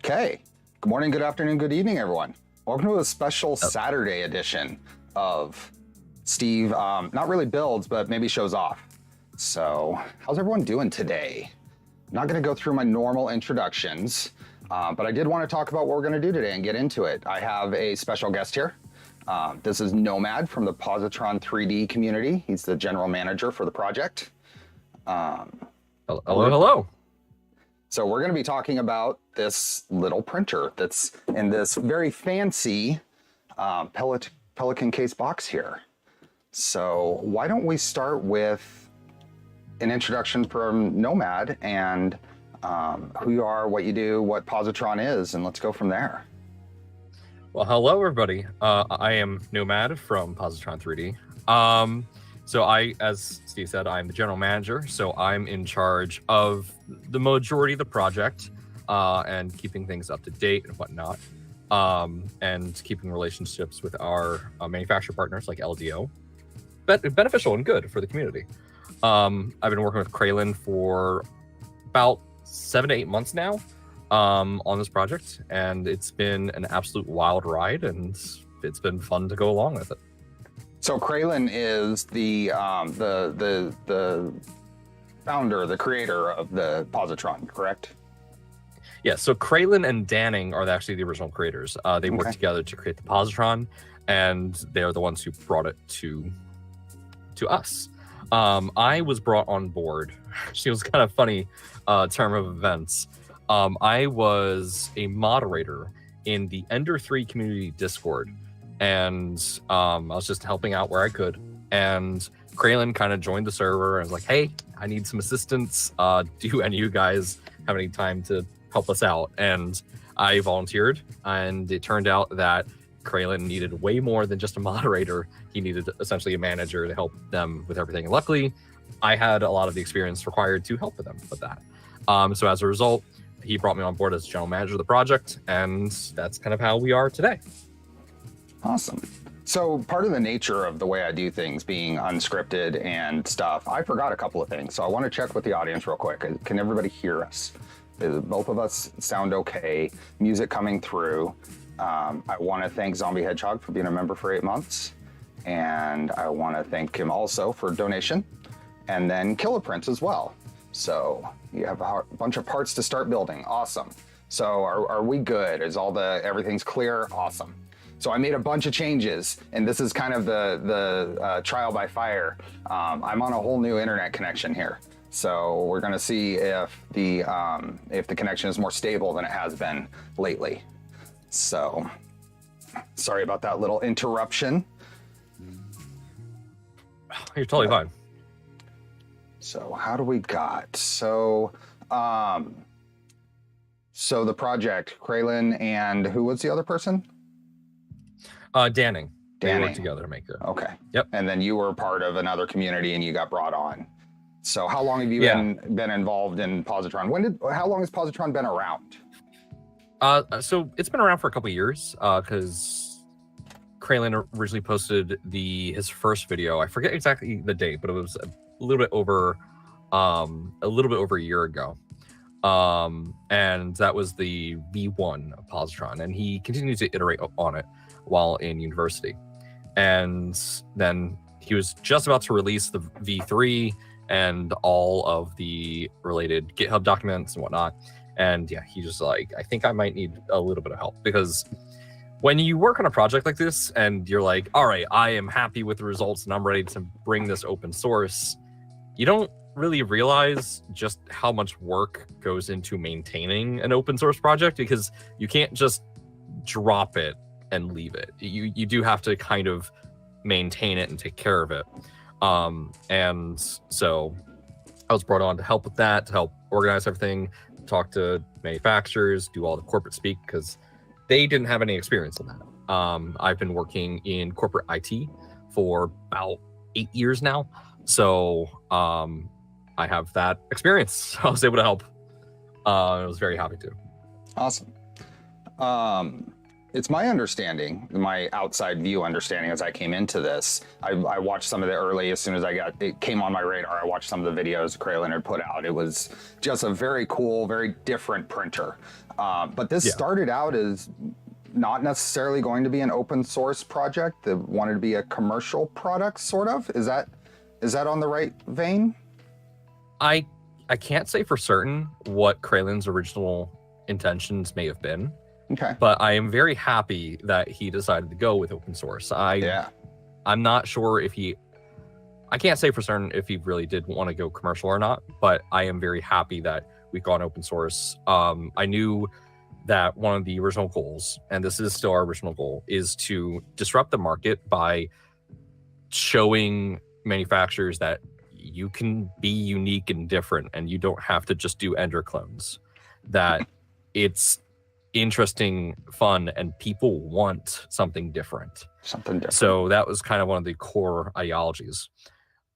Okay. Good morning, good afternoon, good evening, everyone. Welcome to a special Saturday edition of Steve, not really builds, but maybe shows off. So how's everyone doing today? I'm not going to go through my normal introductions, but I did want to talk about what we're going to do today and get into it. I have a special guest here. This is Nomad from the Positron 3D community. He's the general manager for the project. Hello. So we're going to be talking about this little printer that's in this very fancy Pelican case box here. So why don't we start with an introduction from Nomad and who you are, what you do, what Positron is, and let's go from there. Well, hello, everybody. I am Nomad from Positron 3D. So as Steve said, I'm the general manager, so I'm in charge of the majority of the project and keeping things up to date and whatnot, and keeping relationships with our manufacturer partners like LDO. Beneficial and good for the community. I've been working with Kraylin for about 7 to 8 months now on this project, and it's been an absolute wild ride, and it's been fun to go along with it. So Kraylin is the founder, the creator of the Positron, correct? Yeah, so Kraylin and Danning are actually the original creators. They worked together to create the Positron, and they're the ones who brought it to us. I was brought on board. She was kind of funny term of events. I was a moderator in the Ender 3 community Discord, and I was just helping out where I could. And Kraylin kind of joined the server and was like, "Hey, I need some assistance. Do any of you guys have any time to help us out?" And I volunteered, and it turned out that Kraylin needed way more than just a moderator. He needed essentially a manager to help them with everything. And luckily, I had a lot of the experience required to help them with that. So as a result, he brought me on board as general manager of the project, and that's kind of how we are today. Awesome. So part of the nature of the way I do things being unscripted and stuff, I forgot a couple of things. So I want to check with the audience real quick. Can everybody hear us? Both of us sound okay. Music coming through. I want to thank Zombie Hedgehog for being a member for 8 months. And I want to thank him also for donation. And then Killer Prince as well. So you have a bunch of parts to start building. Awesome. So are we good? Is everything's clear? Awesome. So I made a bunch of changes, and this is kind of the trial by fire. I'm on a whole new internet connection here. So we're gonna see if the connection is more stable than it has been lately. So sorry about that little interruption. You're totally fine. So how do we got? So the project, Kraylin and who was the other person? Danning. They worked together to make it. Okay. Yep. And then you were part of another community and you got brought on. So how long have you been involved in Positron? How long has Positron been around? So it's been around for a couple of years, because Kraylin originally posted his first video. I forget exactly the date, but it was a little bit over a year ago. And that was the V1 of Positron, and he continued to iterate on it while in university. And then he was just about to release the V3 and all of the related GitHub documents and whatnot. And yeah, he just like, I think I might need a little bit of help, because when you work on a project like this and you're like, all right, I am happy with the results and I'm ready to bring this open source, you don't really realize just how much work goes into maintaining an open source project, because you can't just drop it and leave it. You do have to kind of maintain it and take care of it. And so I was brought on to help with that, to help organize everything, talk to manufacturers, do all the corporate speak, because they didn't have any experience in that. I've been working in corporate IT for about 8 years now. So I have that experience. I was able to help. I was very happy to. Awesome. It's my understanding, my outside view understanding as I came into this. I watched some of the early, as soon as it came on my radar, I watched some of the videos Kraylin had put out. It was just a very cool, very different printer. But this started out as not necessarily going to be an open source project that wanted to be a commercial product, sort of. Is that on the right vein? I can't say for certain what Kraylin's original intentions may have been. Okay. But I am very happy that he decided to go with open source. I'm not sure if I can't say for certain if he really did want to go commercial or not, but I am very happy that we've gone open source. I knew that one of the original goals, and this is still our original goal, is to disrupt the market by showing manufacturers that you can be unique and different, and you don't have to just do Ender clones. That it's interesting, fun, and people want something different. So that was kind of one of the core ideologies.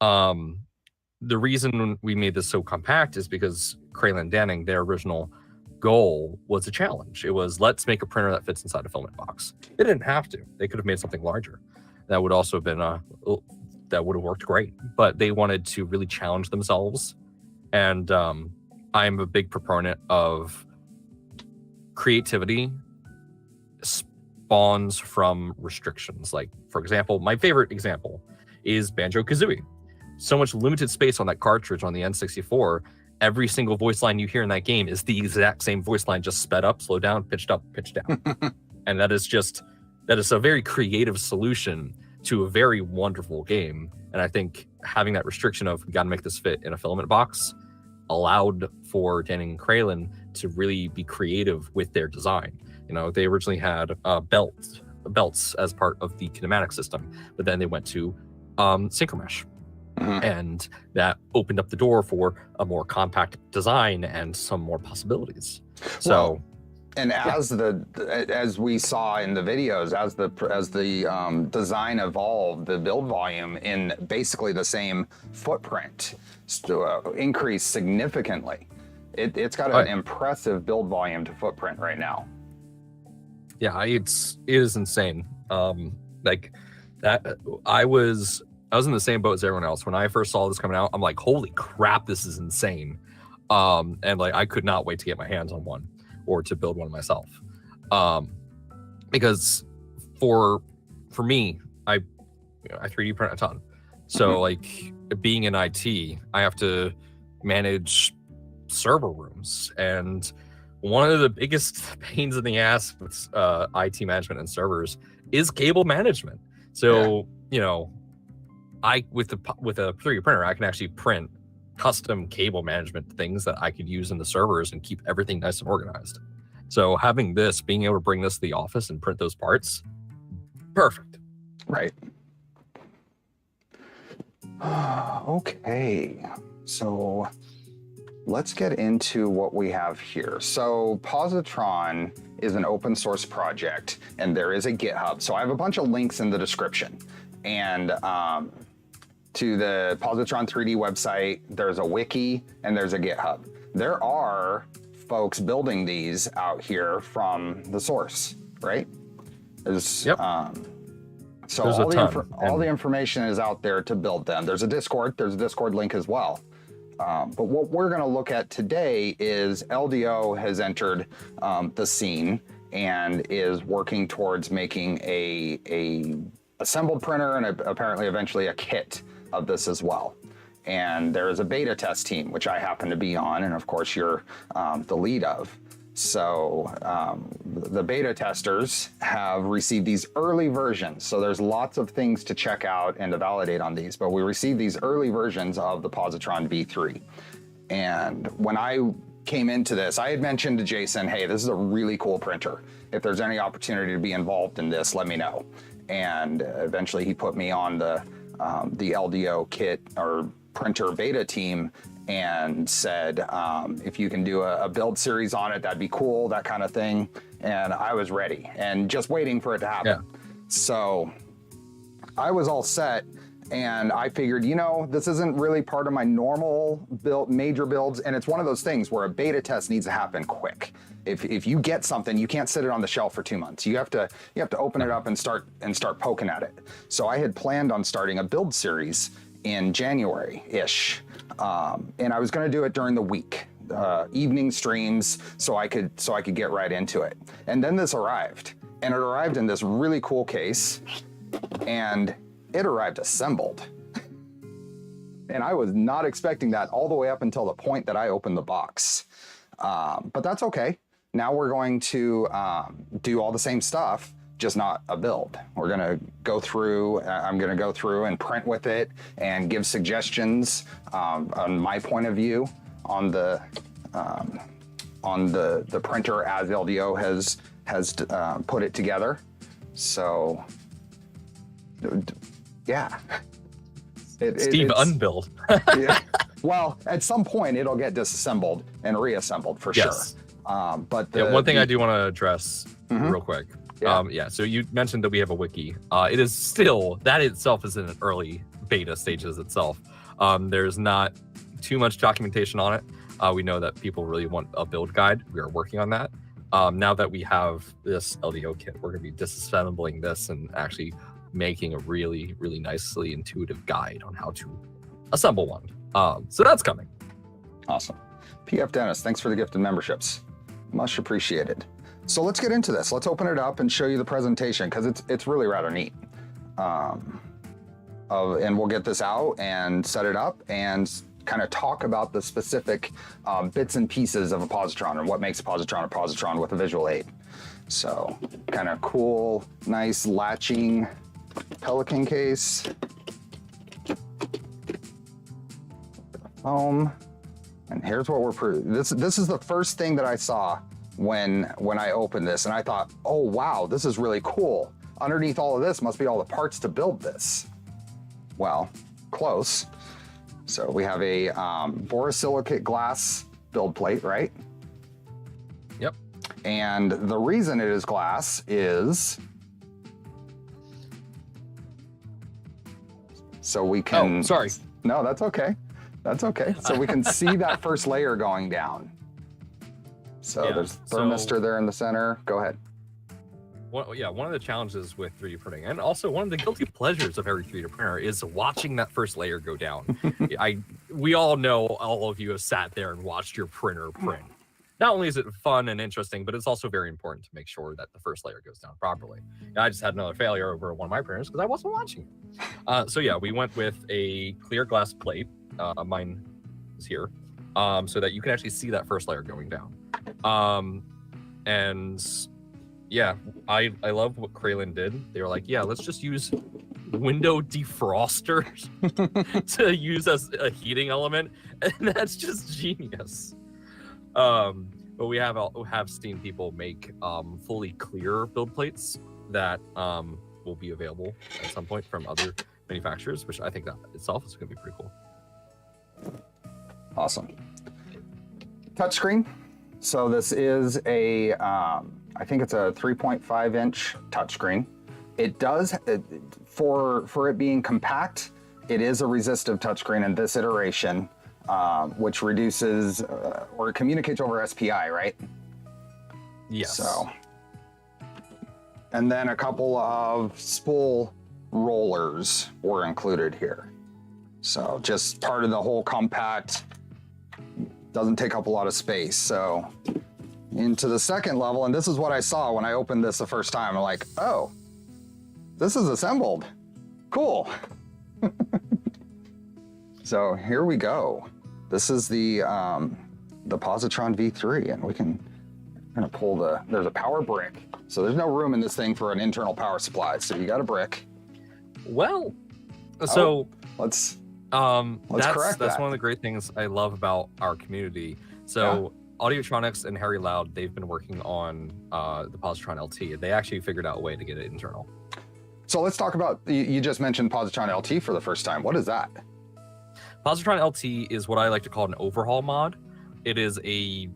The reason we made this so compact is because Kraylin Danning, their original goal was a challenge. It was, let's make a printer that fits inside a filament box. They didn't have to. They could have made something larger. That would also have been that would have worked great. But they wanted to really challenge themselves. And I'm a big proponent of creativity spawns from restrictions. Like, for example, my favorite example is Banjo-Kazooie. So much limited space on that cartridge on the N64. Every single voice line you hear in that game is the exact same voice line, just sped up, slowed down, pitched up, pitched down. And that is a very creative solution to a very wonderful game. And I think having that restriction of, we got to make this fit in a filament box, allowed for Danning and Kraylin to really be creative with their design. You know, they originally had belts as part of the kinematic system, but then they went to synchromesh. And that opened up the door for a more compact design and some more possibilities. So, as we saw in the videos, as the design evolved, the build volume in basically the same footprint increased significantly. It's got an impressive build volume to footprint right now. Yeah, it is insane. Like that, I was in the same boat as everyone else. When I first saw this coming out, I'm like, holy crap, this is insane. And like, I could not wait to get my hands on one or to build one myself. Because for me, I 3D print a ton. So like, being in IT, I have to manage server rooms. And one of the biggest pains in the ass with IT management and servers is cable management. So, you know, with a 3D printer, I can actually print custom cable management things that I could use in the servers and keep everything nice and organized. So having this, being able to bring this to the office and print those parts, perfect. Right. Okay, so let's get into what we have here. So Positron is an open source project, and there is a GitHub. So I have a bunch of links in the description. And to the Positron 3D website, there's a wiki and there's a GitHub. There are folks building these out here from the source, right? There's, so all the information is out there to build them. There's a Discord link as well. But what we're going to look at today is LDO has entered the scene and is working towards making a assembled printer and apparently eventually a kit of this as well. And there is a beta test team, which I happen to be on, and of course you're the lead of. So the beta testers have received these early versions. So there's lots of things to check out and to validate on these, but we received these early versions of the Positron V3. And when I came into this, I had mentioned to Jason, hey, this is a really cool printer. If there's any opportunity to be involved in this, let me know. And eventually he put me on the LDO kit or printer beta team and said, if you can do a build series on it, that'd be cool, that kind of thing. And I was ready and just waiting for it to happen. Yeah. So I was all set. And I figured, you know, this isn't really part of my normal major builds, and it's one of those things where a beta test needs to happen quick. If you get something, you can't sit it on the shelf for 2 months. You have to open it up and start poking at it. So I had planned on starting a build series in January-ish, and I was going to do it during the week, evening streams, so I could get right into it. And then this arrived, and it arrived in this really cool case, and it arrived assembled. And I was not expecting that all the way up until the point that I opened the box. But that's okay. Now we're going to do all the same stuff, just not a build. We're gonna go through, I'm gonna go through and print with it and give suggestions on my point of view on the printer as LDO has put it together. So, yeah. Steve unbuild. Yeah. Well, at some point it'll get disassembled and reassembled for sure. But one thing I do want to address real quick. Yeah. So you mentioned that we have a wiki. It is still, that itself is in an early beta stages itself. There's not too much documentation on it. We know that people really want a build guide. We are working on that. Now that we have this LDO kit, we're going to be disassembling this and actually making a really, really nicely intuitive guide on how to assemble one. So that's coming. Awesome. PF Dennis, thanks for the gifted memberships. Much appreciated. So let's get into this. Let's open it up and show you the presentation because it's really rather neat. And we'll get this out and set it up and kind of talk about the specific bits and pieces of a positron and what makes a positron with a visual aid. So kind of cool, nice latching Pelican case. Foam. And here's what we're this is the first thing that I saw when I opened this, and I thought, oh wow, this is really cool. Underneath all of this must be all the parts to build this. Well, close. So we have a borosilicate glass build plate, right? Yep. And the reason it is glass is so we can. Oh, sorry. No, that's okay. That's okay. So we can see that first layer going down. So yeah, there's thermistor there in the center. Go ahead. One of the challenges with 3D printing, and also one of the guilty pleasures of every 3D printer, is watching that first layer go down. We all know, all of you have sat there and watched your printer print. Not only is it fun and interesting, but it's also very important to make sure that the first layer goes down properly. I just had another failure over one of my printers because I wasn't watching it. So yeah, we went with a clear glass plate. Mine is here, so that you can actually see that first layer going down. And yeah, I love what Kraylin did. They were like, yeah, let's just use window defrosters to use as a heating element, and that's just genius. But we have seen people make fully clear build plates that will be available at some point from other manufacturers, which I think that itself is going to be pretty cool. Awesome. Touchscreen. So this is a, I think it's a 3.5 inch touchscreen. It does, for it being compact, it is a resistive touchscreen in this iteration, which reduces, or communicates over SPI, right? Yes. So, and then a couple of spool rollers were included here. So just part of the whole compact, doesn't take up a lot of space. So into the second level, and this is what I saw when I opened this the first time. I'm like, oh, this is assembled. Cool. So here we go. This is the Positron V3, and we're gonna pull there's a power brick. So there's no room in this thing for an internal power supply. So you got a brick. Well, so let's that's correct that's that. one of the great things I love about our community. So Audiotronics and Harry Loud, they've been working on the Positron LT. They actually figured out a way to get it internal. So let's talk about, you just mentioned Positron LT for the first time. What is that? Positron LT is what I like to call an overhaul mod. It is a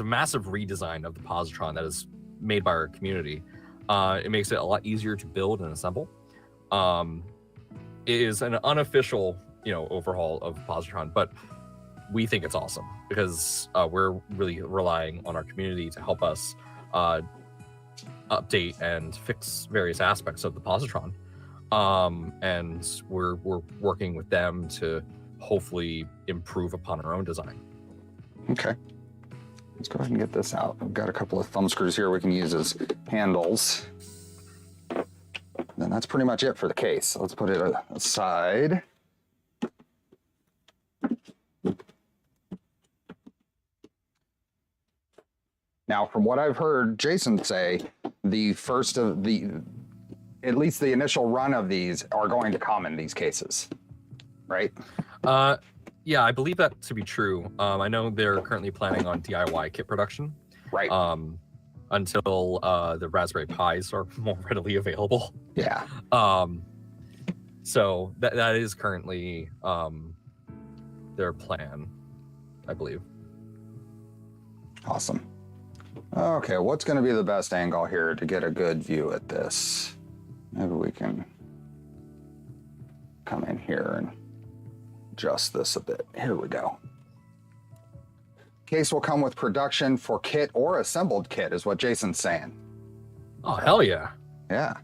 massive redesign of the Positron that is made by our community. It makes it a lot easier to build and assemble. is an unofficial, overhaul of Positron, but we think it's awesome because we're really relying on our community to help us update and fix various aspects of the Positron. And we're working with them to hopefully improve upon our own design. Okay. Let's go ahead and get this out. I've got a couple of thumb screws here we can use as handles. Then that's pretty much it for the case. So let's put it aside. Now, from what I've heard Jason say, the first of at least the initial run of these are going to come in these cases, right? Yeah, I believe that to be true. I know they're currently planning on DIY kit production. Right. Until the Raspberry Pis are more readily available. Yeah. So that is currently their plan, I believe. Awesome. Okay, what's going to be the best angle here to get a good view at this? Maybe we can come in here and adjust this a bit. Here we go. Case will come with production for kit or assembled kit, is what Jason's saying. Oh, hell yeah. Yeah,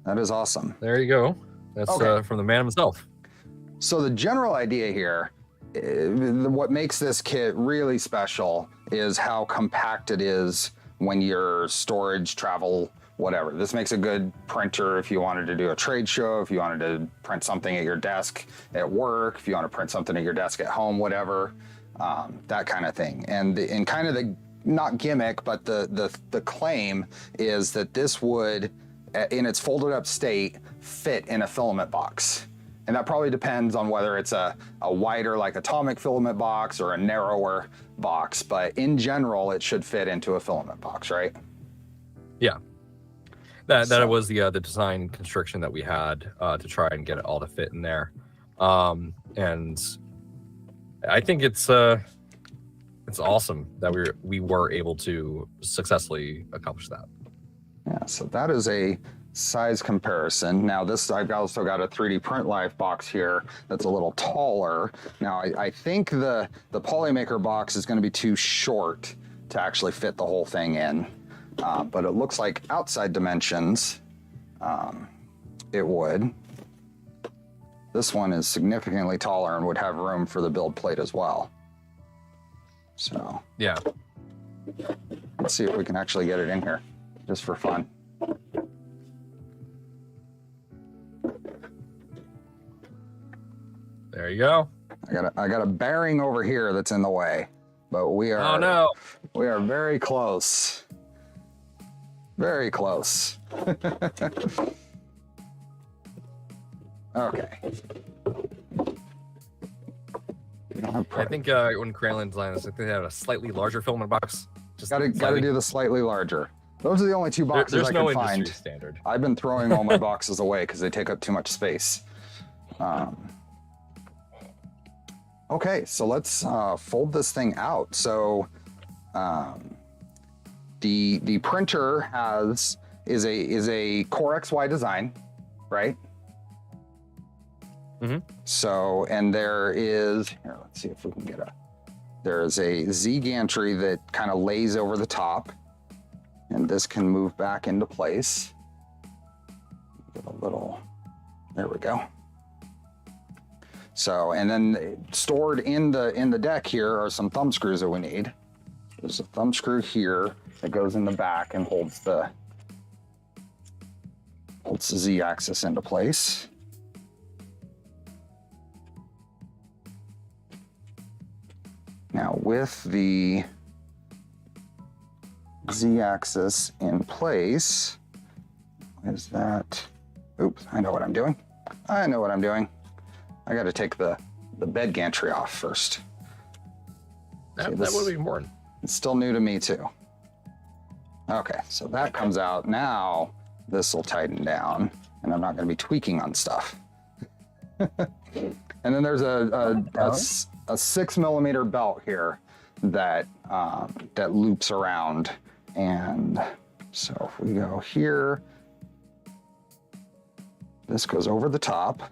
that is awesome. There you go. That's Okay. From the man himself. So the general idea here, what makes this kit really special is how compact it is when you're storage, travel, whatever. This makes a good printer if you wanted to do a trade show, if you wanted to print something at your desk at work, if you want to print something at your desk at home, whatever, that kind of thing. And kind of the, not gimmick, but the claim is that this would, in its folded up state, fit in a filament box. And that probably depends on whether it's a wider, like atomic filament box or a narrower box. But in general, it should fit into a filament box, right? Yeah. That was the design constriction that we had to try and get it all to fit in there. And I think it's awesome that we were able to successfully accomplish that. Yeah, so that is a size comparison. Now this, I've also got a 3D Print Life box here that's a little taller. Now I think the Polymaker box is going to be too short to actually fit the whole thing in, but it looks like outside dimensions it would. This one is significantly taller and would have room for the build plate as well. So yeah, let's see if we can actually get it in here just for fun. There you go. I got a bearing over here that's in the way, but we are, oh no, we are very close. Very close. Okay. We don't have I think when Kralin designed this, I think they had a slightly larger filament box. Just gotta do the slightly larger. Those are the only two boxes there's I no can find. industry standard. I've been throwing all my boxes away because they take up too much space. Okay, so let's fold this thing out. So the printer is a Core XY design, right? Mm-hmm. So, and there is, here, let's see if we can get there's a Z gantry that kind of lays over the top, and this can move back into place. Get a little, there we go. So, and then stored in the deck here are some thumb screws that we need. There's a thumb screw here that goes in the back and holds the Z axis into place. Now with the Z axis in place, is that, oops, I know what I'm doing. I know what I'm doing. I got to take the bed gantry off first. That would be important. It's still new to me too. Okay, so that comes out. Now this will tighten down and I'm not going to be tweaking on stuff. And then there's a 6mm belt here that that loops around. And so if we go here, this goes over the top.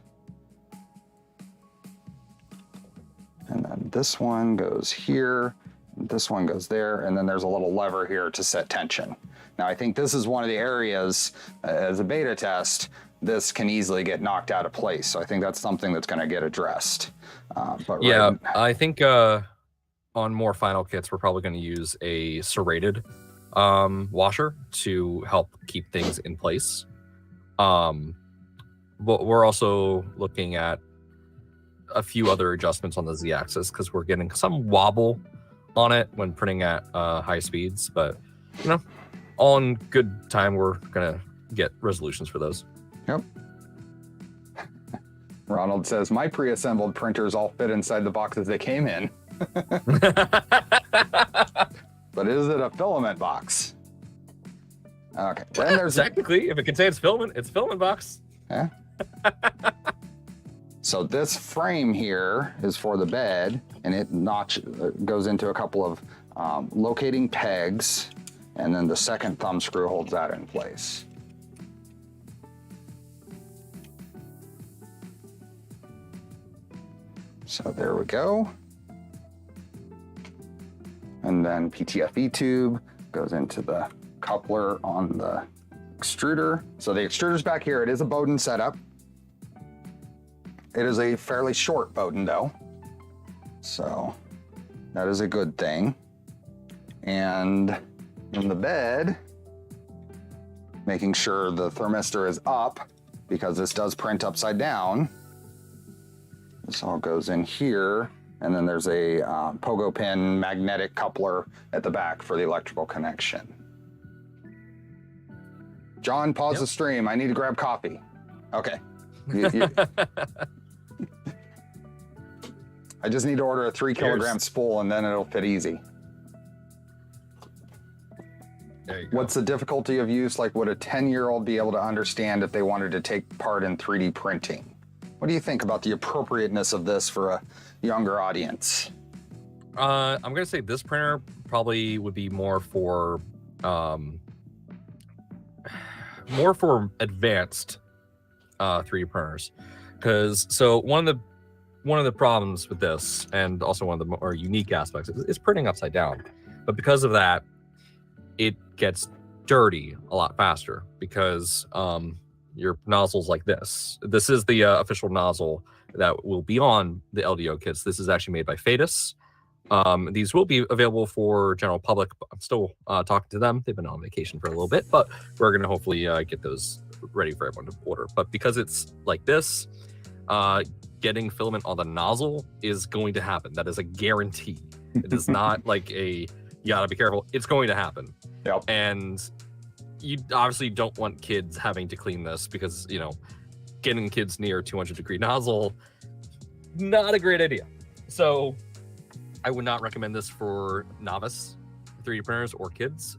this one goes here, this one goes there, and then there's a little lever here to set tension. Now, I think this is one of the areas, as a beta test, this can easily get knocked out of place. So I think that's something that's going to get addressed. But yeah, right, I think on more final kits, we're probably going to use a serrated washer to help keep things in place. But we're also looking at a few other adjustments on the Z-axis because we're getting some wobble on it when printing at high speeds. But, you know, all in good time, we're going to get resolutions for those. Yep. Ronald says, my pre-assembled printers all fit inside the boxes they came in. But is it a filament box? Okay. Then there's technically, if it contains filament, it's filament box. Yeah. So this frame here is for the bed, and it goes into a couple of locating pegs, and then the second thumb screw holds that in place. So there we go. And then PTFE tube goes into the coupler on the extruder. So the extruder's back here. It is a Bowden setup. It is a fairly short Bowden though. So that is a good thing. And in the bed, making sure the thermistor is up because this does print upside down. This all goes in here, and then there's a pogo pin magnetic coupler at the back for the electrical connection. John, pause the stream. I need to grab coffee. Okay. I just need to order a 3 kilogram spool, and then it'll fit easy. There you go. What's the difficulty of use? Like, would a 10-year-old be able to understand if they wanted to take part in 3D printing? What do you think about the appropriateness of this for a younger audience? I'm going to say this printer probably would be more for advanced 3D printers. Because one of the problems with this, and also one of the more unique aspects, is printing upside down. But because of that, it gets dirty a lot faster because your nozzle's like this. This is the official nozzle that will be on the LDO kits. This is actually made by Fadus. These will be available for general public. I'm still talking to them. They've been on vacation for a little bit, but we're going to hopefully get those ready for everyone to order. But because it's like this, getting filament on the nozzle is going to happen. That is a guarantee. It is not like you gotta be careful. It's going to happen. Yep. And you obviously don't want kids having to clean this because, you know, getting kids near 200-degree nozzle, not a great idea. So I would not recommend this for novice 3D printers or kids.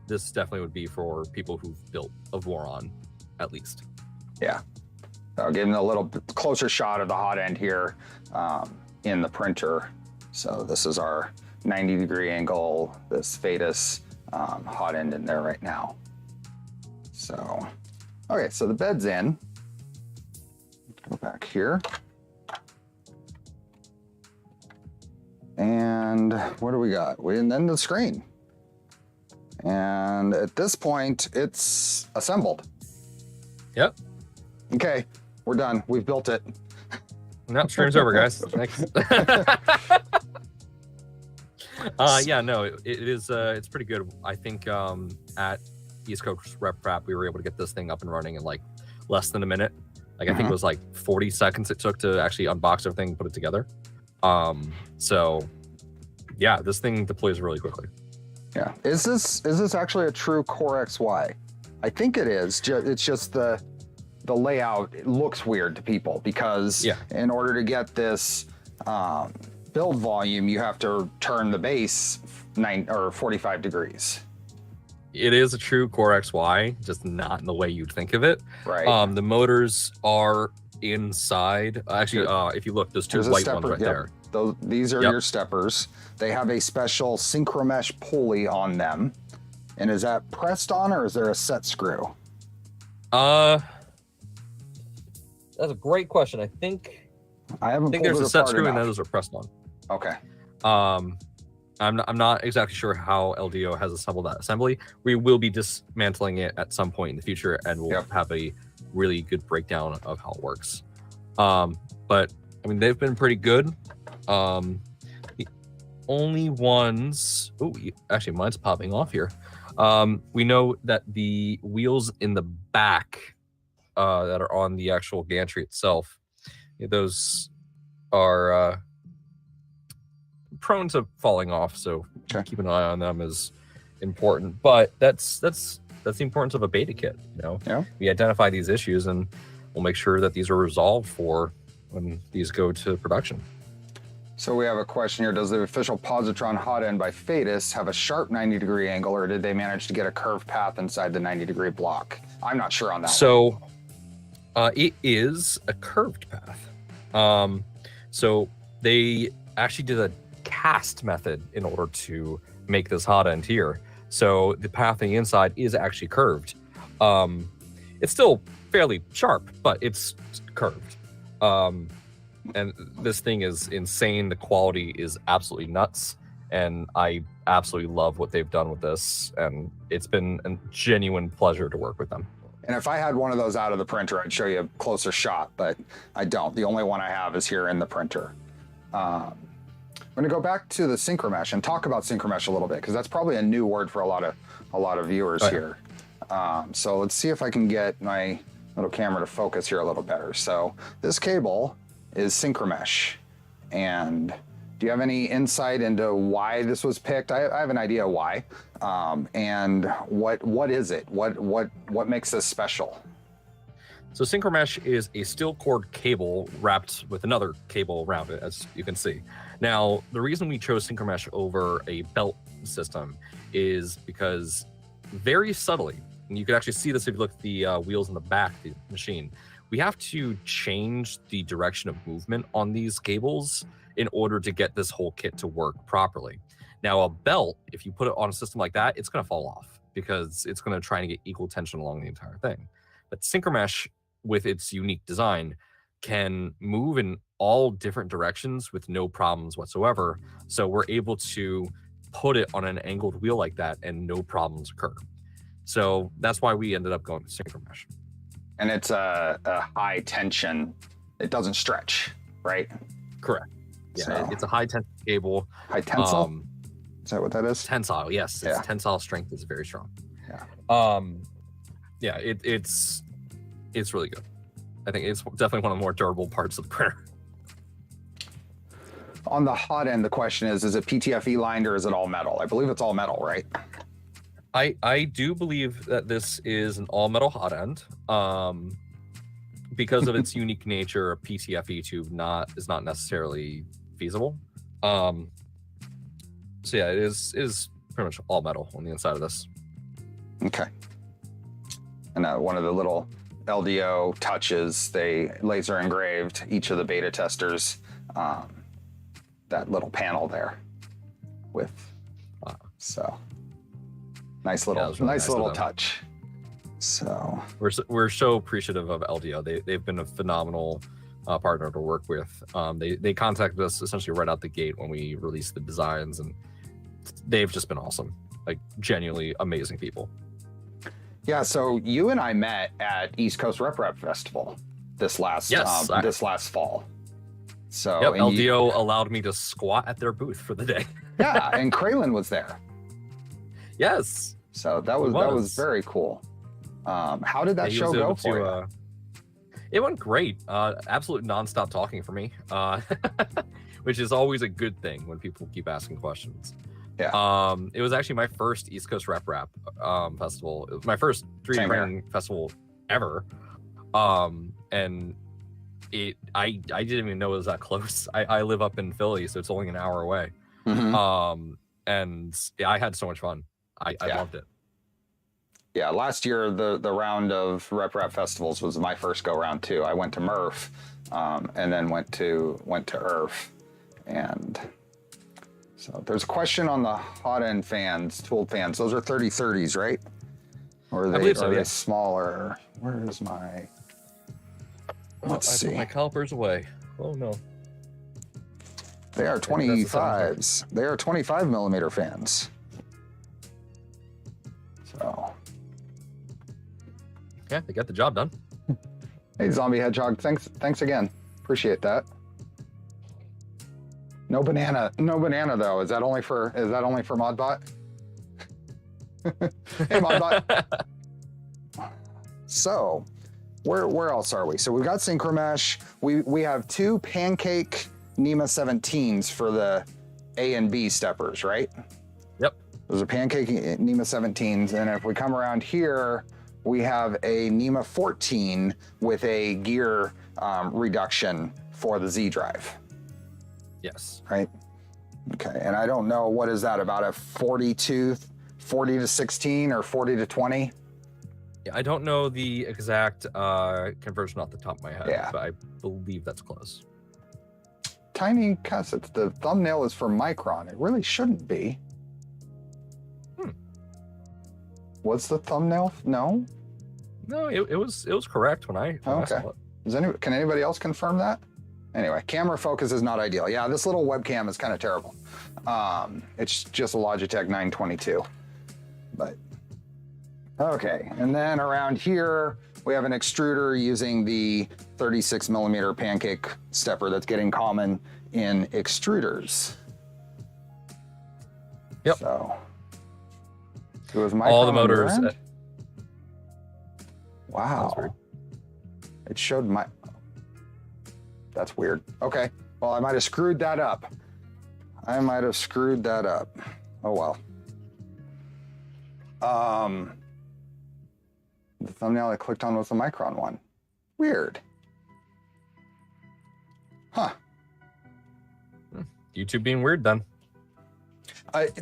This definitely would be for people who've built a Voron, at least. Yeah. I'll give them a little bit closer shot of the hot end here in the printer. So this is our 90-degree angle, this Fadus hot end in there right now. So, okay, so the bed's in. Go back here. And what do we got? And then the screen. And at this point, it's assembled. Yep. Okay, we're done. We've built it. No, stream's over, guys. Thanks. Yeah, no, it is. It's pretty good. I think at East Coast Rep Rap, we were able to get this thing up and running in like less than a minute. Like I think it was like 40 seconds it took to actually unbox everything and put it together. So yeah, this thing deploys really quickly. Yeah. Is this actually a true Core XY? I think it is. It's just the layout, it looks weird to people because in order to get this build volume, you have to turn the base 45 degrees. It is a true Core XY, just not in the way you'd think of it. Right. The motors are inside. Actually, if you look, there's two white ones right there. These are your steppers. They have a special synchromesh pulley on them. And is that pressed on or is there a set screw? That's a great question. I think I haven't pulled there's it a set apart screw enough. and those are pressed on. Okay. I'm not exactly sure how LDO has assembled that assembly. We will be dismantling it at some point in the future, and we'll have a really good breakdown of how it works. But I mean, they've been pretty good. The only ones, oh, actually, mine's popping off here. We know that the wheels in the back that are on the actual gantry itself, those are prone to falling off, so keeping an eye on them is important. But that's the importance of a beta kit. We identify these issues, and we'll make sure that these are resolved for when these go to production. So we have a question here. Does the official Positron hot end by Fetus have a sharp 90-degree angle, or did they manage to get a curved path inside the 90-degree block? I'm not sure on that. So it is a curved path. So they actually did a cast method in order to make this hot end here. So the path on the inside is actually curved. It's still fairly sharp, but it's curved. And this thing is insane. The quality is absolutely nuts. And I absolutely love what they've done with this. And it's been a genuine pleasure to work with them. And if I had one of those out of the printer, I'd show you a closer shot, but I don't. The only one I have is here in the printer. I'm going to go back to the synchromesh and talk about synchromesh a little bit, because that's probably a new word for a lot of viewers here. So let's see if I can get my little camera to focus here a little better. So this cable is synchromesh, and do you have any insight into why this was picked? I have an idea why, and what is it? What makes this special? So synchromesh is a steel cord cable wrapped with another cable around it, as you can see. Now, the reason we chose synchromesh over a belt system is because very subtly, and you can actually see this if you look at the wheels in the back of the machine, we have to change the direction of movement on these cables in order to get this whole kit to work properly. Now, a belt, if you put it on a system like that, it's going to fall off because it's going to try and get equal tension along the entire thing. But synchromesh, with its unique design, can move in all different directions with no problems whatsoever. So we're able to put it on an angled wheel like that and no problems occur. So that's why we ended up going with synchromesh. And it's a high tension. It doesn't stretch, right? Correct. Yeah, so it's a high tension cable. High tensile? Is that what that is? Tensile, yes. Its tensile strength is very strong. Yeah. It's really good. I think it's definitely one of the more durable parts of the printer. On the hot end, the question is it PTFE lined or is it all metal? I believe it's all metal, right? I do believe that this is an all metal hot end. Because of its unique nature, a PTFE tube is not necessarily feasible. So yeah, it is pretty much all metal on the inside of this. Okay. And one of the little LDO touches, they laser engraved each of the beta testers, that little panel there with, so nice little, nice little touch. So we're so appreciative of LDO. They've been a phenomenal partner to work with. They contacted us essentially right out the gate when we released the designs, and they've just been awesome. Like, genuinely amazing people. Yeah, so you and I met at East Coast Rep Festival this last fall. So yep, LDO allowed me to squat at their booth for the day. Yeah, and Kraylin was there. Yes. So that was very cool. How did that show go for you? It went great. Absolute nonstop talking for me, which is always a good thing when people keep asking questions. Yeah. It was actually my first East Coast Rep festival. It was my first 3D printing festival ever. And I didn't even know it was that close. I live up in Philly, so it's only an hour away. Mm-hmm. And yeah, I had so much fun. I loved it. Yeah, last year the round of Rep festivals was my first go round too. I went to Murph, and then went to IRF, and so there's a question on the hot end fans, tooled fans. Those are 3030s, right? Or are they smaller? Where is my? Let's see. Put my calipers away. Oh no. They are 25s. They are 25 millimeter fans. So. Yeah, they got the job done. Hey, Zombie Hedgehog, thanks again. Appreciate that. No banana though. Is that only for Modbot? Hey, Modbot. So, where else are we? So we've got Synchromesh. We have two Pancake NEMA 17s for the A and B steppers, right? Yep. Those are Pancake NEMA 17s, and if we come around here, we have a NEMA 14 with a gear reduction for the Z drive. Yes. Right? Okay, and I don't know, what is that, about a 40 to 16 or 40 to 20? Yeah, I don't know the exact conversion off the top of my head, but I believe that's close. Tiny cassettes. The thumbnail is for micron. It really shouldn't be. Was the thumbnail? No? No, it was correct when I saw it. Can anybody else confirm that? Anyway, camera focus is not ideal. Yeah, this little webcam is kind of terrible. It's just a Logitech 922. But, okay. And then around here, we have an extruder using the 36 millimeter Pancake stepper that's getting common in extruders. Yep. So, it was all the motors. Wow. It showed my. That's weird. Okay. Well, I might have screwed that up. Oh well. The thumbnail I clicked on was the Micron one. Weird. Huh. YouTube being weird then.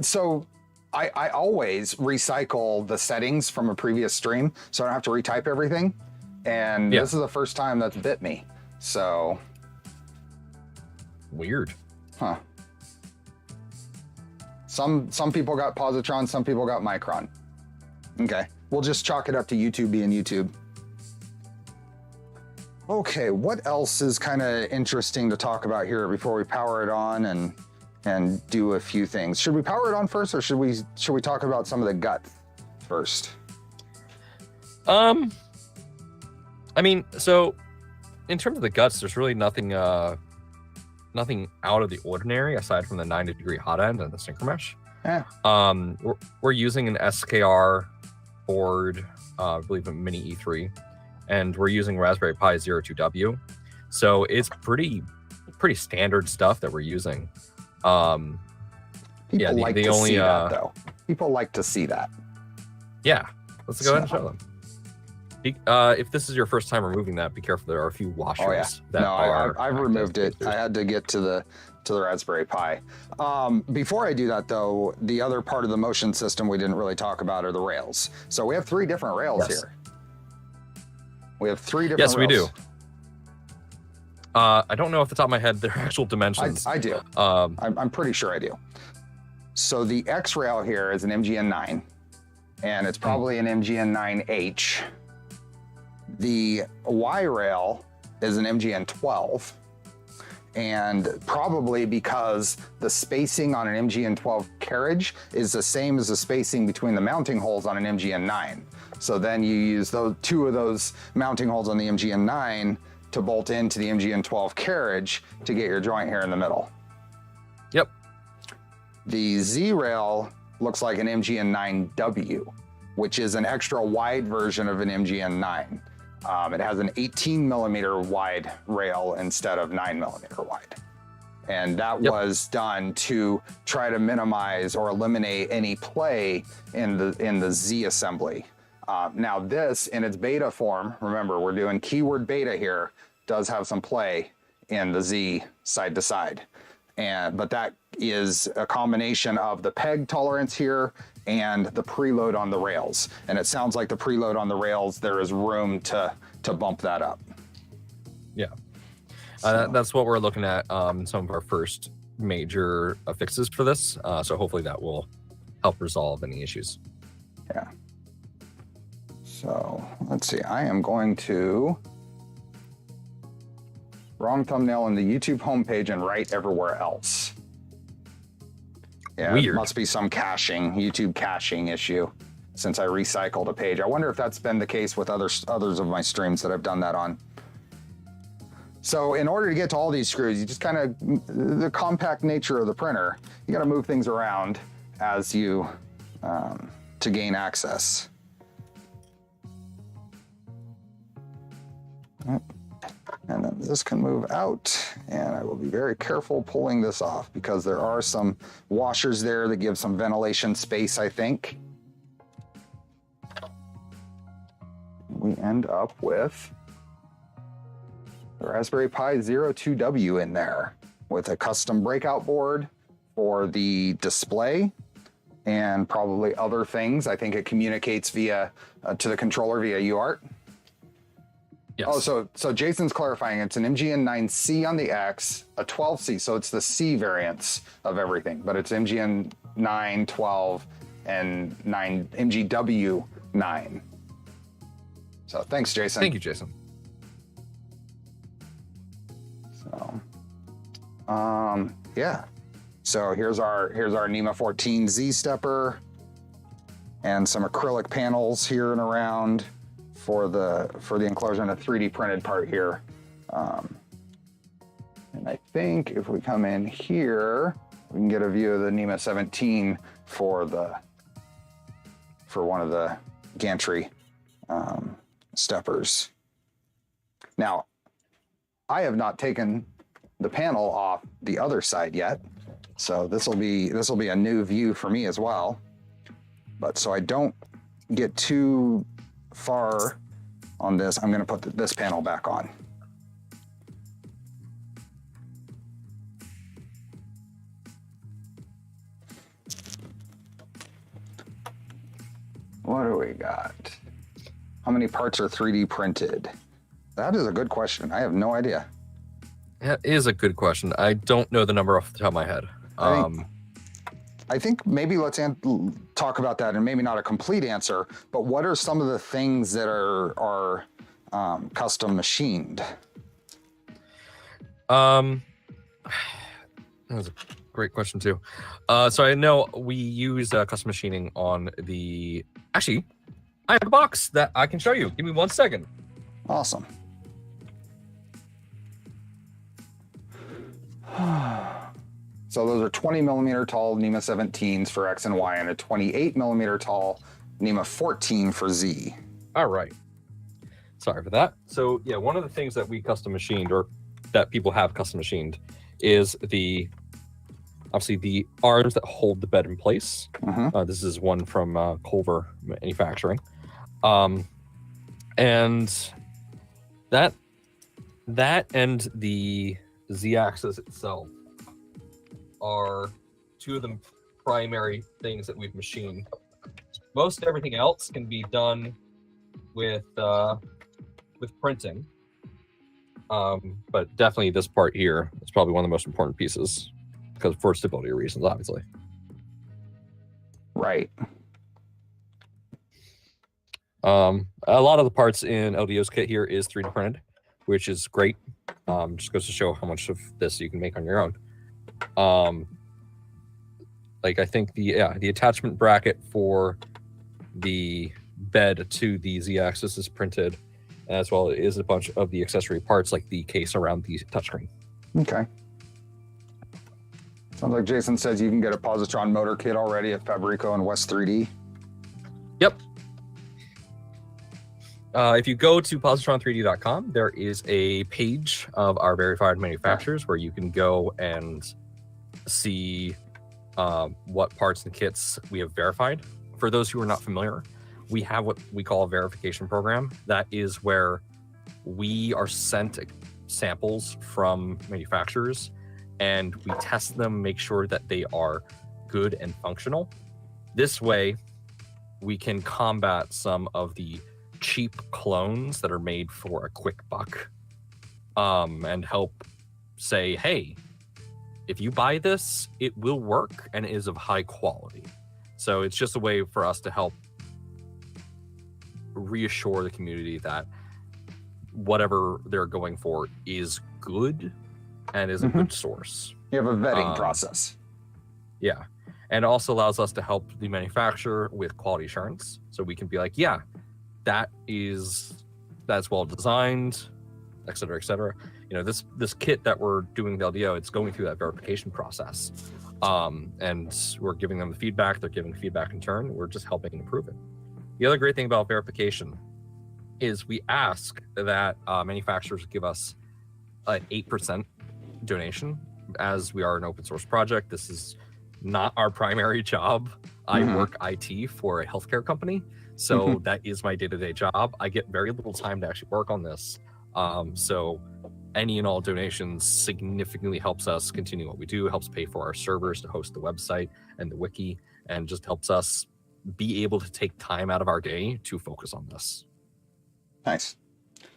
So I always recycle the settings from a previous stream so I don't have to retype everything. And this is the first time that's bit me. So. Weird. Huh. Some people got Positron, some people got Micron. Okay. We'll just chalk it up to YouTube being YouTube. Okay, what else is kind of interesting to talk about here before we power it on and do a few things? Should we power it on first, or should we talk about some of the guts first? I mean, so in terms of the guts, there's really nothing nothing out of the ordinary aside from the 90-degree hot end and the Synchromesh. Yeah. We're using an SKR board, I believe a Mini E3, and we're using Raspberry Pi 02W. So it's pretty standard stuff that we're using. People like to see that, though. People like to see that. Yeah, let's go ahead and show them. If this is your first time removing that, be careful. There are a few washers. I've removed it. I had to get to the Raspberry Pi. Before I do that, though, the other part of the motion system we didn't really talk about are the rails. So we have 3 different rails here. We have 3 different rails. Yes, we do. I don't know off the top of my head their actual dimensions. I do. I'm pretty sure I do. So the X rail here is an MGN9, and it's probably an MGN9H. The Y rail is an MGN12, and probably because the spacing on an MGN12 carriage is the same as the spacing between the mounting holes on an MGN9. So then you use those 2 of those mounting holes on the MGN9 to bolt into the MGN12 carriage to get your joint here in the middle. Yep. The Z rail looks like an MGN9W, which is an extra wide version of an MGN9. It has an 18 millimeter wide rail instead of 9 millimeter wide. And that was done to try to minimize or eliminate any play in the Z assembly. Now this, in its beta form, remember we're doing keyword beta here, does have some play in the Z side to side. But that is a combination of the peg tolerance here and the preload on the rails. And it sounds like the preload on the rails, there is room to bump that up. Yeah. That's what we're looking at in some of our first major fixes for this. So hopefully that will help resolve any issues. Yeah. So let's see, I am going to wrong thumbnail on the YouTube homepage and right everywhere else. Yeah, it Weird. must be some caching, YouTube caching issue, since I recycled a page. I wonder if that's been the case with others of my streams that I've done that on. So in order to get to all these screws, you just kind of, the compact nature of the printer, you got to move things around as you, to gain access. And then this can move out, and I will be very careful pulling this off because there are some washers there that give some ventilation space, I think. We end up with the Raspberry Pi 02W in there with a custom breakout board for the display and probably other things. I think it communicates via to the controller via UART. Yes. Oh, so Jason's clarifying it's an MGN9C on the X, a 12C, so it's the C variants of everything, but it's MGN 9, 12, and 9 MGW9. So thanks, Jason. Thank you, Jason. So, yeah. So here's our NEMA 14 Z stepper and some acrylic panels here and around for the enclosure and a 3D printed part here. And I think if we come in here, we can get a view of the NEMA 17 for one of the gantry steppers. Now, I have not taken the panel off the other side yet, so this will be a new view for me as well. But so I don't get too far on this, I'm going to put this panel back on. What do we got? How many parts are 3D printed? That is a good question. I have no idea. That is a good question. I don't know the number off the top of my head. I think maybe let's talk about that, and maybe not a complete answer, but what are some of the things that are custom machined? That was a great question too. So I know we use custom machining on the. Actually, I have a box that I can show you. Give me 1 second. Awesome. So those are 20 millimeter tall NEMA 17s for X and Y, and a 28 millimeter tall NEMA 14 for Z. All right. Sorry for that. So yeah, one of the things that we custom machined, or that people have custom machined, is obviously the arms that hold the bed in place. Mm-hmm. This is one from Culver Manufacturing, and that and the Z-axis itself are two of the primary things that we've machined. Most everything else can be done with printing, but definitely this part here is probably one of the most important pieces because for stability reasons, obviously. Right. A lot of the parts in LDO's kit here is 3D printed, which is great. Just goes to show how much of this you can make on your own. Like I think the attachment bracket for the bed to the Z-axis is printed, as well as a bunch of the accessory parts like the case around the touchscreen. Okay. Sounds like Jason says you can get a Positron motor kit already at Fabrico and West 3D. Yep. If you go to positron3d.com, there is a page of our verified manufacturers where you can go and see what parts and kits we have verified. For those who are not familiar, we have what we call a verification program. That is where we are sent samples from manufacturers and we test them, make sure that they are good and functional. This way, we can combat some of the cheap clones that are made for a quick buck, and help say, hey, if you buy this, it will work and it is of high quality. So it's just a way for us to help reassure the community that whatever they're going for is good and is a good source. You have a vetting process. Yeah. And it also allows us to help the manufacturer with quality assurance. So we can be like, yeah, that's well designed, et cetera, et cetera. This kit that we're doing the LDO, it's going through that verification process. And we're giving them the feedback, they're giving feedback in turn, we're just helping improve it. The other great thing about verification is we ask that manufacturers give us an 8% donation. As we are an open source project, this is not our primary job. I work IT for a healthcare company, so that is my day-to-day job. I get very little time to actually work on this. So any and all donations significantly helps us continue what we do, helps pay for our servers to host the website and the wiki, and just helps us be able to take time out of our day to focus on this. Nice.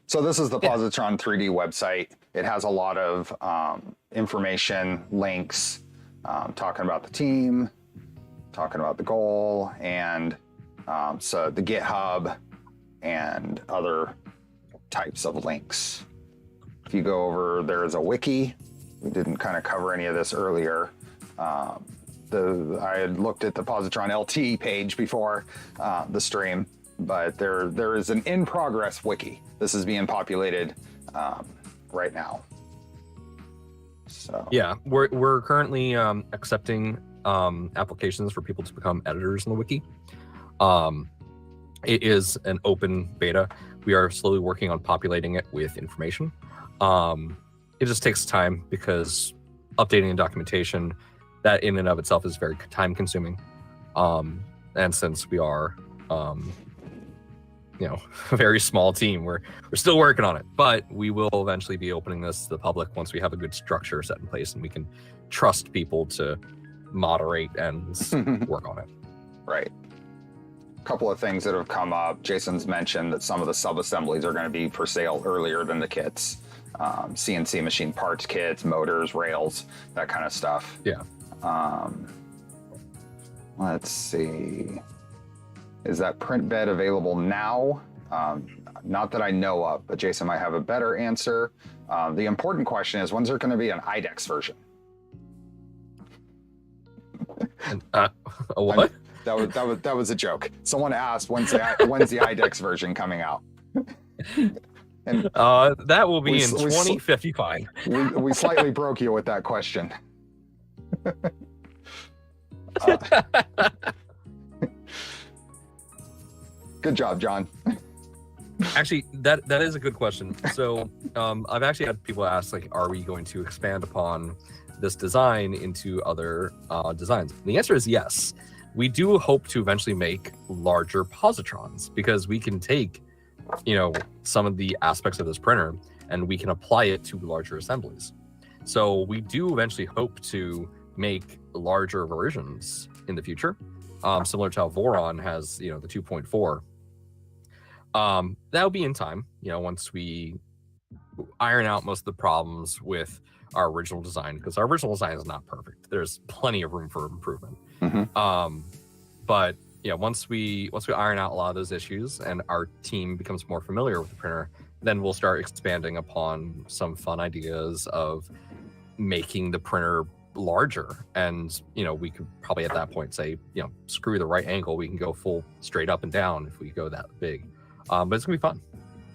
So this is the Positron 3D website. It has a lot of information, links, talking about the team, talking about the goal, and so the GitHub and other types of links. If you go over, there is a wiki. We didn't kind of cover any of this earlier. I had looked at the Positron LT page before the stream, but there is an in-progress wiki. This is being populated right now. So yeah, we're currently accepting applications for people to become editors in the wiki. It is an open beta. We are slowly working on populating it with information. It just takes time because updating the documentation, that in and of itself is very time consuming. And since we are a very small team, we're still working on it, but we will eventually be opening this to the public once we have a good structure set in place and we can trust people to moderate and work on it. Right. A couple of things that have come up. Jason's mentioned that some of the sub-assemblies are going to be for sale earlier than the kits. CNC machine parts kits, motors, rails, that kind of stuff. Yeah. Let's see. Is that print bed available now? Not that I know of, but Jason might have a better answer. The important question is, when's there going to be an IDEX version? A what? That was a joke. Someone asked, when's the IDEX version coming out? And that will be in 2055. We slightly broke you with that question. Good job, John. Actually, that is a good question. So I've actually had people ask, like, are we going to expand upon this design into other designs? And the answer is yes. We do hope to eventually make larger positrons because we can take, some of the aspects of this printer and we can apply it to larger assemblies. So we do eventually hope to make larger versions in the future, similar to how Voron has, the 2.4. That'll be in time, once we iron out most of the problems with our original design, because our original design is not perfect. There's plenty of room for improvement. But once we iron out a lot of those issues and our team becomes more familiar with the printer, then we'll start expanding upon some fun ideas of making the printer larger. And we could probably at that point say, screw the right angle, we can go full straight up and down if we go that big. But it's gonna be fun.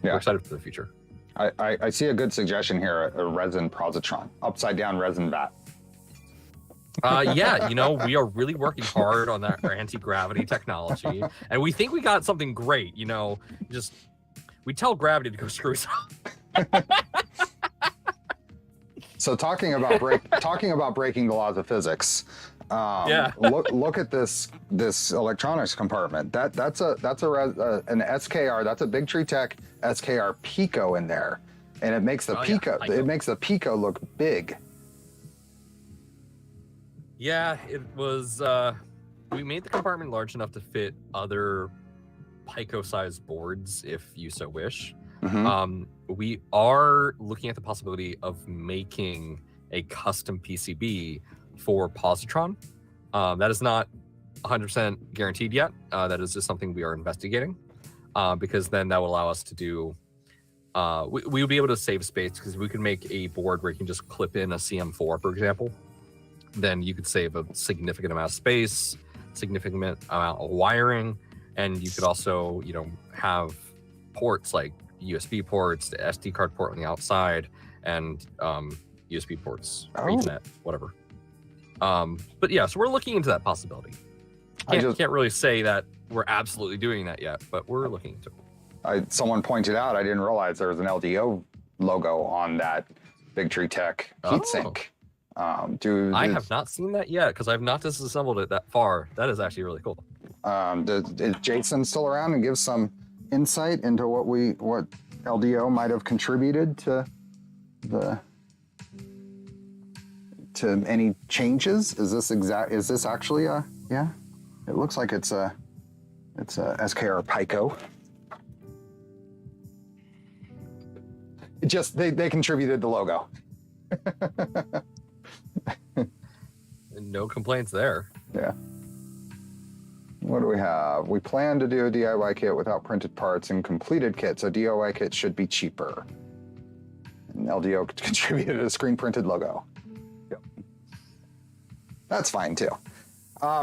Yeah. We're excited for the future. I see a good suggestion here, a resin positron, upside down resin vat. Yeah, we are really working hard on that anti-gravity technology, and we think we got something great. Just we tell gravity to go screw itself. So talking about breaking the laws of physics. Look at this electronics compartment. That's an SKR. That's a Big Tree Tech SKR Pico in there, and it makes the Pico look big. Yeah, it was. We made the compartment large enough to fit other Pico-sized boards, if you so wish. We are looking at the possibility of making a custom PCB for Positron. That is not 100% guaranteed yet. That is just something we are investigating, because then that will allow us to do. We would be able to save space because we could make a board where you can just clip in a CM4, for example. then you could save a significant amount of space, significant amount of wiring, and you could also, you know, have ports like USB ports, the SD card port on the outside, and USB ports, or Ethernet, whatever. But yeah, so we're looking into that possibility. Can't really say that we're absolutely doing that yet, but we're looking into it. Someone pointed out, I didn't realize there was an LDO logo on that Big Tree Tech heatsink. I have not seen that yet because I've not disassembled it that far. That is actually really cool. Is Jason still around and give some insight into what LDO might have contributed to any changes? Is this actually a, yeah? It looks like it's a SKR Pico. It just, they contributed the logo. No complaints there. Yeah. What do we have? We plan to do a DIY kit without printed parts and completed kit, so DIY kit should be cheaper. And LDO contributed a screen printed logo. Yep. That's fine too.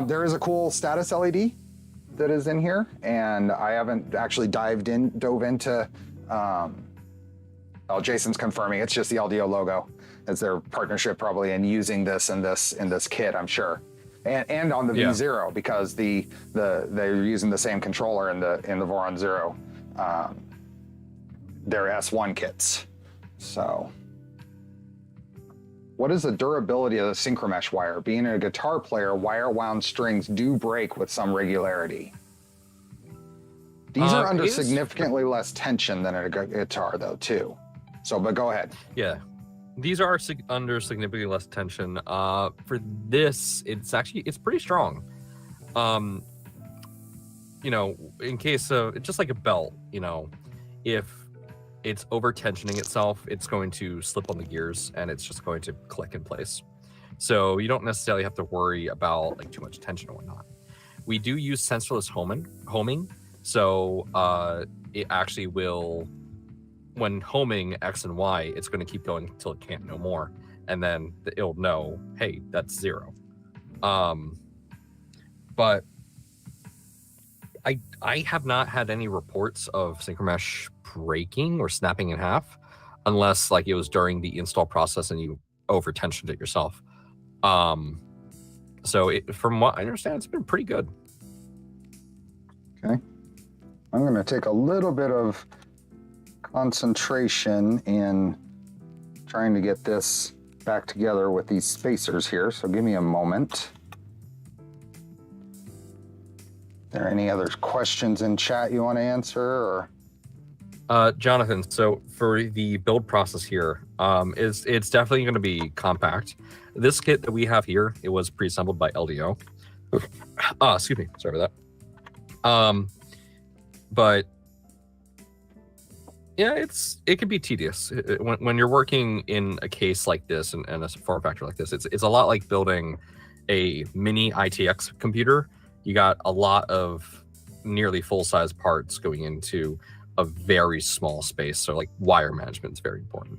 There is a cool status LED that is in here, and I haven't actually dove into. Jason's confirming it's just the LDO logo as their partnership probably in using this in this kit, I'm sure, and on the V0 because they're using the same controller in the Voron Zero, their S1 kits. So, what is the durability of the synchromesh wire? Being a guitar player, wire wound strings do break with some regularity. These are under significantly less tension than a guitar, though, too. So, but go ahead. Yeah, these are under significantly less tension. For this, it's pretty strong. You know, in case of, it's just like a belt, you know, if it's over tensioning itself, it's going to slip on the gears and it's just going to click in place. So you don't necessarily have to worry about like too much tension or whatnot. We do use sensorless homing. So it actually will, when homing X and Y, it's going to keep going until it can't no more. And then it'll know, hey, that's 0. But I have not had any reports of synchromesh breaking or snapping in half, unless like it was during the install process and you over tensioned it yourself. So from what I understand, it's been pretty good. Okay. I'm going to take a little bit of concentration in trying to get this back together with these spacers here. So give me a moment. Are there any other questions in chat you want to answer, or? Jonathan, so for the build process here, it's definitely going to be compact. This kit that we have here, it was pre-assembled by LDO. Excuse me, sorry about that. But yeah, it can be tedious when you're working in a case like this and a form factor like this. It's a lot like building a mini ITX computer. You got a lot of nearly full-size parts going into a very small space. So like wire management is very important.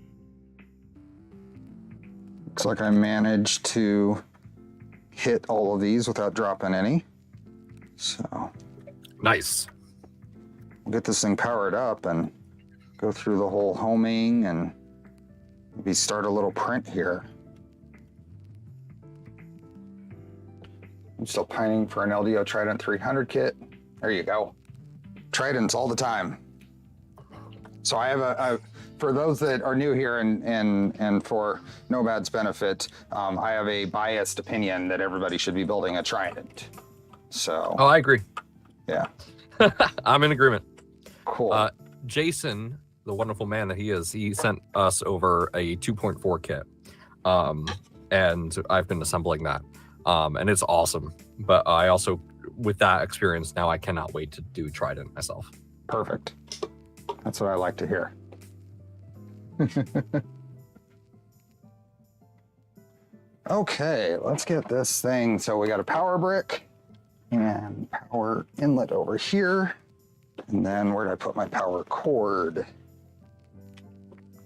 Looks like I managed to hit all of these without dropping any. So nice. We'll get this thing powered up and go through the whole homing and maybe start a little print here. I'm still pining for an LDO Trident 300 kit. There you go. Tridents all the time. So I have for those that are new here and for Nomad's benefit, I have a biased opinion that everybody should be building a Trident. So. Oh, I agree. Yeah. I'm in agreement. Cool. Jason, the wonderful man that he is, he sent us over a 2.4 kit. And I've been assembling that. And it's awesome. But I also, with that experience, now I cannot wait to do Trident myself. Perfect. That's what I like to hear. Okay, let's get this thing. So we got a power brick and power inlet over here. And then where did I put my power cord?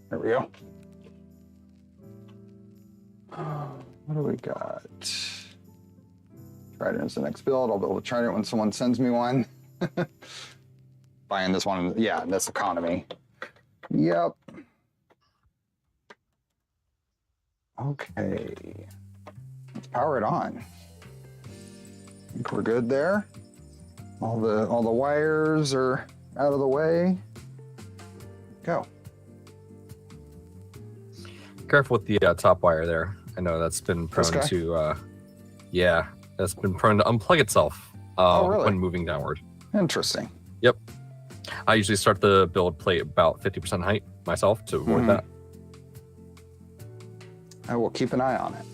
There we go. What do we got? Trident is the next build. I'll be able to try it when someone sends me one. Buying this one, yeah, in this economy. Yep. Okay. Let's power it on. I think we're good there. All the wires are out of the way. Go. Careful with the top wire there. I know that's been prone to, yeah, that's been prone to unplug itself really? when moving downward. Interesting. Yep. I usually start the build plate about 50% height myself to avoid that. I will keep an eye on it.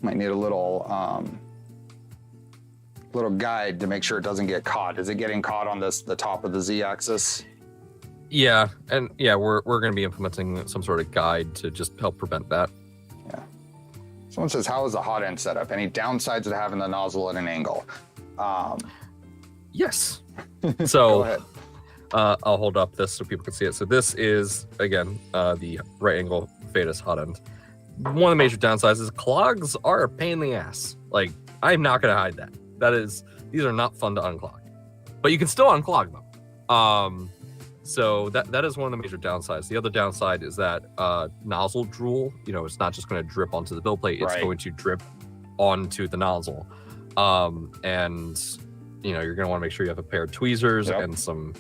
Might need a little guide to make sure it doesn't get caught. Is it getting caught on the top of the Z-axis? Yeah, and yeah, we're going to be implementing some sort of guide to just help prevent that. Yeah. Someone says, how is the hot end set up? Any downsides to having the nozzle at an angle? Yes. So Go ahead. I'll hold up this so people can see it. So this is, again, the right angle Fadus hot end. One of the major downsides is clogs are a pain in the ass. Like, I'm not going to hide that. These are not fun to unclog. But you can still unclog them. So that is one of the major downsides. The other downside is that nozzle drool, it's not just going to drip onto the build plate. It's going to drip onto the nozzle. And, you're going to want to make sure you have a pair of tweezers and some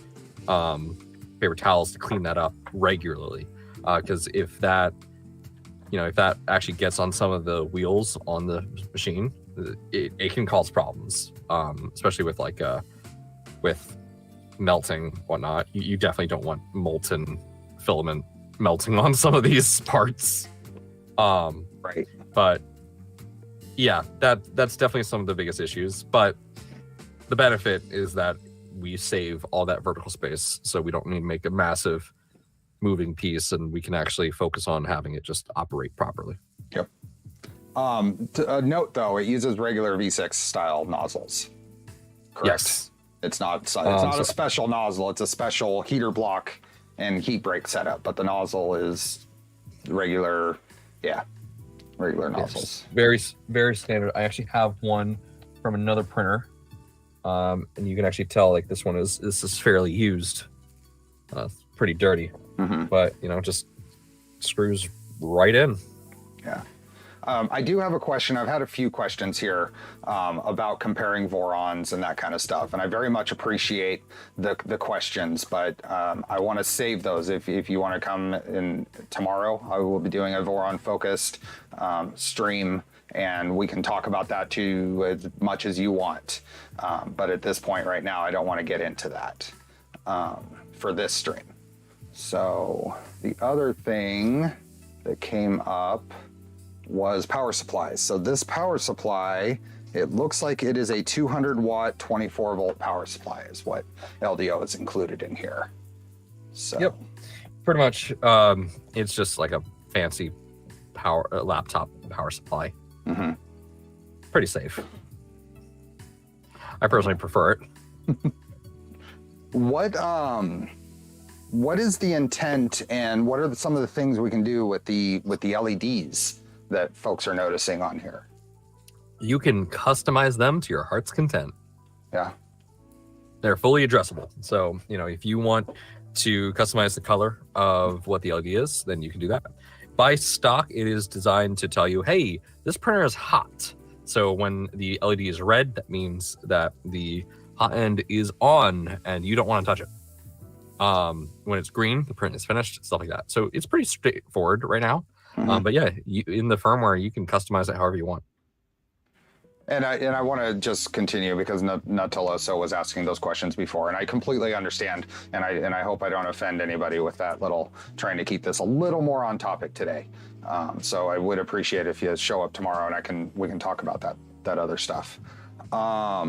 paper towels to clean that up regularly. Because if that actually gets on some of the wheels on the machine, it can cause problems, especially with with melting, whatnot. You definitely don't want molten filament melting on some of these parts. Right. But yeah, that's definitely some of the biggest issues. But the benefit is that we save all that vertical space, so we don't need to make a massive moving piece, and we can actually focus on having it just operate properly. Yep. Note though, it uses regular V6 style nozzles. Correct. Yes. It's not a special nozzle. It's a special heater block and heat break setup, but the nozzle is regular nozzles. Very, very standard. I actually have one from another printer, and you can actually tell this one is fairly used. It's pretty dirty, but just screws right in. Yeah. I do have a question. I've had a few questions here about comparing Vorons and that kind of stuff, and I very much appreciate the questions, but I want to save those. If you want to come in tomorrow, I will be doing a Voron-focused stream, and we can talk about that too as much as you want. But at this point right now, I don't want to get into that for this stream. So the other thing that came up was power supplies. So this power supply, it looks like it is a 200 watt, 24 volt power supply is what LDO is included in here. So. Yep, pretty much. It's just like a fancy laptop power supply. Pretty safe. I personally prefer it. What is the intent, and what are some of the things we can do with the LEDs that folks are noticing on here? You can customize them to your heart's content. Yeah. They're fully addressable. So, if you want to customize the color of what the LED is, then you can do that. By stock, it is designed to tell you, hey, this printer is hot. So when the LED is red, that means that the hot end is on and you don't want to touch it. When it's green, the print is finished, stuff like that. So it's pretty straightforward right now. But yeah, in the firmware, you can customize it however you want. And I want to just continue because Nutoloso was asking those questions before, and I completely understand, and I hope I don't offend anybody with that little trying to keep this a little more on topic today. So I would appreciate if you show up tomorrow and we can talk about that other stuff. Are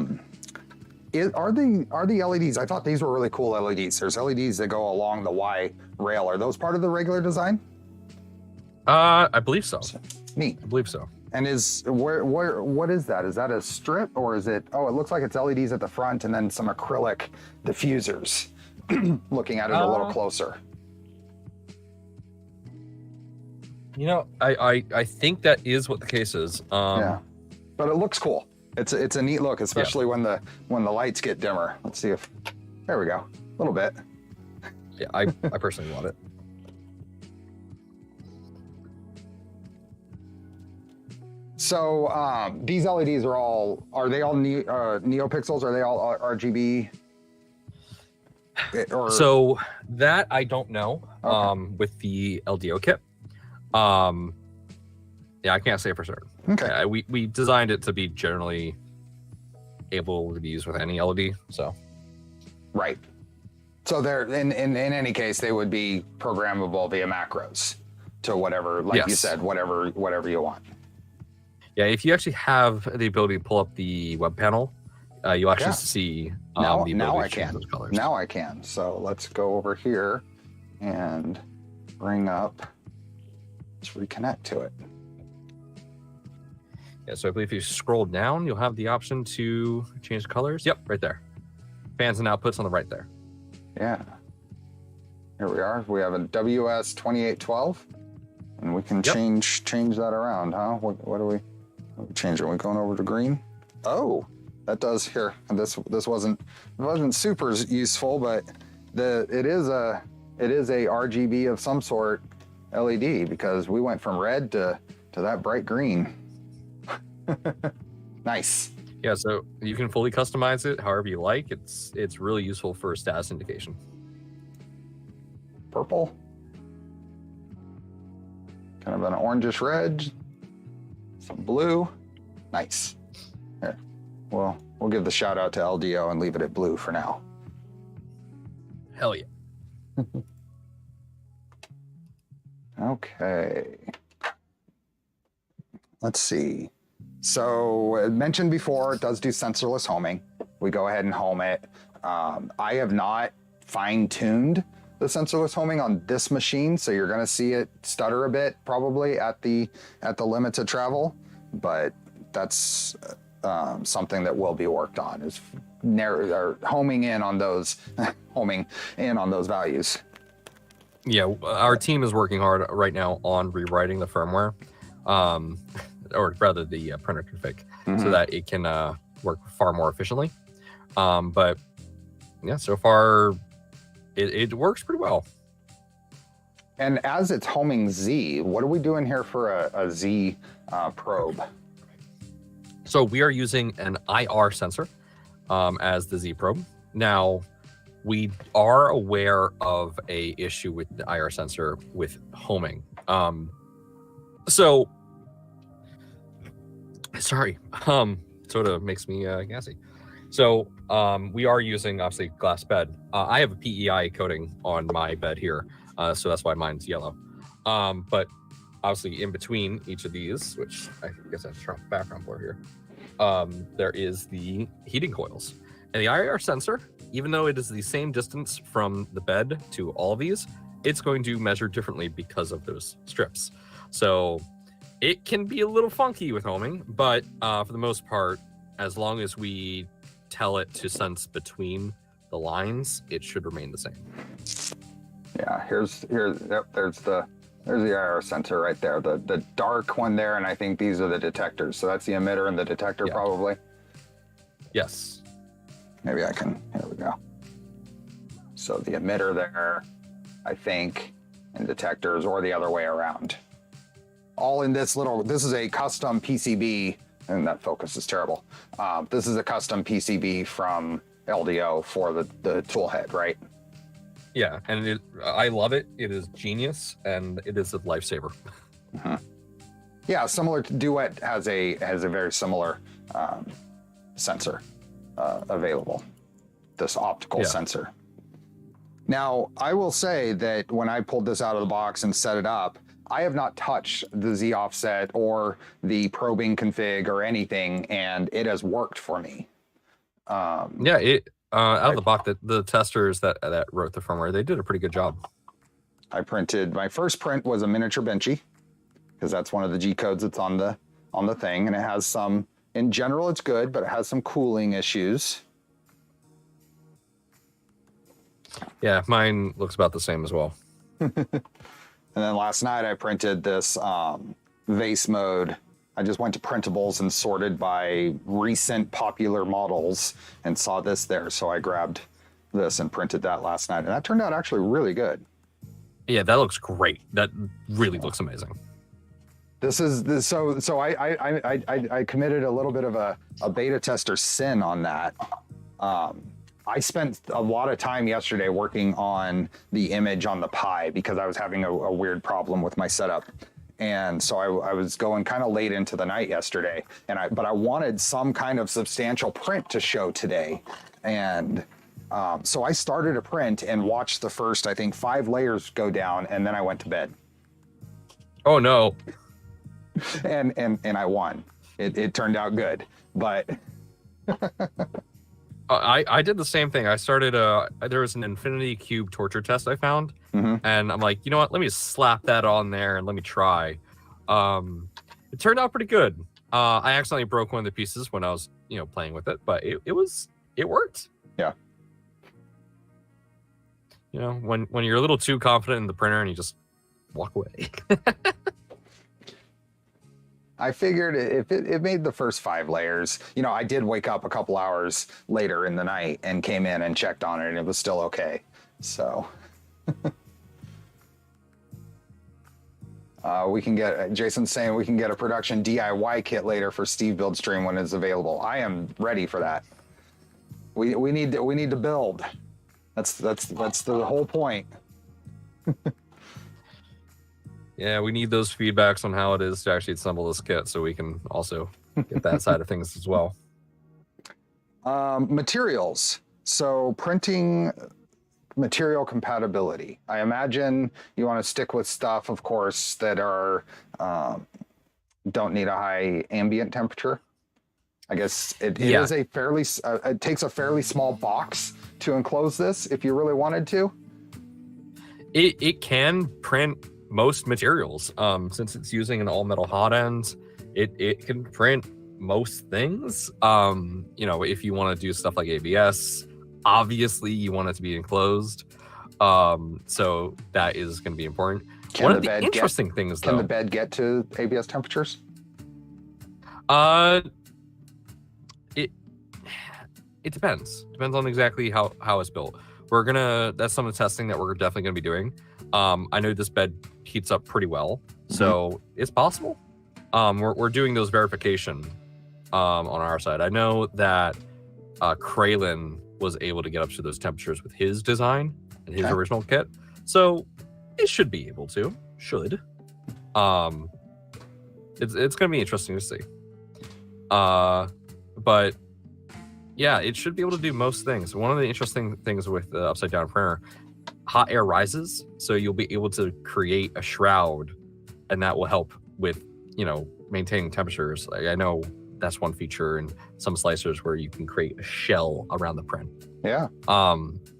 the LEDs? I thought these were really cool LEDs. There's LEDs that go along the Y rail. Are those part of the regular design? I believe so. Neat. I believe so. And what is that? Is that a strip, or is it? Oh, it looks like it's LEDs at the front and then some acrylic diffusers. Looking at it a little closer. You know, I think that is what the case is. Yeah, but it looks cool. It's a neat look, especially when the lights get dimmer. Let's see if there we go, a little bit. Yeah, I personally love it. So these LEDs are they all NeoPixels? Are they all RGB? Or... So that I don't know. Okay. With the LDO kit. Yeah, I can't say for certain. Okay. Yeah, we designed it to be generally able to be used with any LED. So. Right. So they're in any case they would be programmable via macros to whatever, like you said, whatever you want. Yeah, if you actually have the ability to pull up the web panel, you'll actually see now the I can. those colors. Now I can. So let's go over here and bring up. Let's reconnect to it. Yeah, so I believe if you scroll down, you'll have the option to change the colors. Yep, right there. Fans and outputs on the right there. Yeah. Here we are. We have a WS2812, and we can change that around, huh? What do we change? Are we going over to green? Oh, that does here. This wasn't super useful, but it is a RGB of some sort LED, because we went from red to that bright green. Nice. Yeah, so you can fully customize it however you like. It's really useful for status indication. Purple. Kind of an orangish red. Some blue. Nice. Here. Well, we'll give the shout out to LDO and leave it at blue for now. Hell yeah. Okay. Let's see. So, as mentioned before, it does do sensorless homing. We go ahead and home it. I have not fine-tuned the sensorless homing on this machine, so you're going to see it stutter a bit probably at the limits of travel, but that's something that will be worked on, is homing in on those values. Yeah, our team is working hard right now on rewriting the firmware, or rather the printer config, so that it can work far more efficiently. But yeah, so far it works pretty well. And as it's homing Z, what are we doing here for a Z probe? So we are using an IR sensor as the Z probe. Now, we are aware of a issue with the IR sensor with homing. Sort of makes me gassy. So we are using, obviously, glass bed. I have a PEI coating on my bed here, so that's why mine's yellow. But obviously in between each of these, which I guess I have to turn off the background blur here, there is the heating coils. And the IR sensor, even though it is the same distance from the bed to all of these, it's going to measure differently because of those strips. So it can be a little funky with homing, but for the most part, as long as we tell it to sense between the lines, it should remain the same. Yeah, there's the IR sensor right there, the dark one there, and I think these are the detectors. So that's the emitter and the detector, probably. Yes. Maybe I can, here we go. So the emitter there, I think, and detectors, or the other way around. All in this is a custom PCB, and that focus is terrible. This is a custom PCB from LDO for the tool head, right? Yeah, and I love it. It is genius, and it is a lifesaver. Yeah, similar to Duet has a very similar sensor available. This optical sensor. Now, I will say that when I pulled this out of the box and set it up, I have not touched the Z offset or the probing config or anything, and it has worked for me. Out of the box, the testers that wrote the firmware, they did a pretty good job. I printed, my first print was a miniature benchy, because that's one of the G codes that's on the thing, and it has some, in general it's good, but it has some cooling issues. Yeah, mine looks about the same as well. And then last night I printed this vase mode. I just went to printables and sorted by recent popular models and saw this there. So I grabbed this and printed that last night. And that turned out actually really good. Yeah, that looks great. That really looks amazing. So I committed a little bit of a beta tester sin on that. I spent a lot of time yesterday working on the image on the Pi because I was having a weird problem with my setup. And so I was going kind of late into the night yesterday, but I wanted some kind of substantial print to show today. And so I started a print and watched the first, I think, 5 layers go down, and then I went to bed. Oh no. And I won. It turned out good, but I did the same thing. I started there was an infinity cube torture test I found, and I'm like, you know what? Let me slap that on there and let me try. It turned out pretty good. I accidentally broke one of the pieces when I was, playing with it, but it worked. Yeah. When you're a little too confident in the printer and you just walk away. I figured if it made the first 5 layers, I did wake up a couple hours later in the night and came in and checked on it, and it was still okay. So Jason's saying we can get a production DIY kit later for Steve Build Stream when it's available. I am ready for that. We need to build. That's the whole point. Yeah, we need those feedbacks on how it is to actually assemble this kit so we can also get that side of things as well. Materials. So printing material compatibility. I imagine you want to stick with stuff, of course, that are don't need a high ambient temperature. I guess it is a fairly, it takes a fairly small box to enclose this if you really wanted to. It can print most materials, since it's using an all metal hot end. It can print most things. If you want to do stuff like ABS, obviously you want it to be enclosed. So that is going to be important. One of the interesting things, though, can the bed get to ABS temperatures? It depends. Depends on exactly how it's built. That's some of the testing that we're definitely going to be doing. I know this bed heats up pretty well, so it's possible. We're doing those verification on our side. I know that Kraylin was able to get up to those temperatures with his design and his original kit, so it should be able to. Should. It's going to be interesting to see. But yeah, it should be able to do most things. One of the interesting things with the upside down printer, hot air rises, so you'll be able to create a shroud, and that will help with, maintaining temperatures. Like, I know that's one feature in some slicers where you can create a shell around the print. Yeah.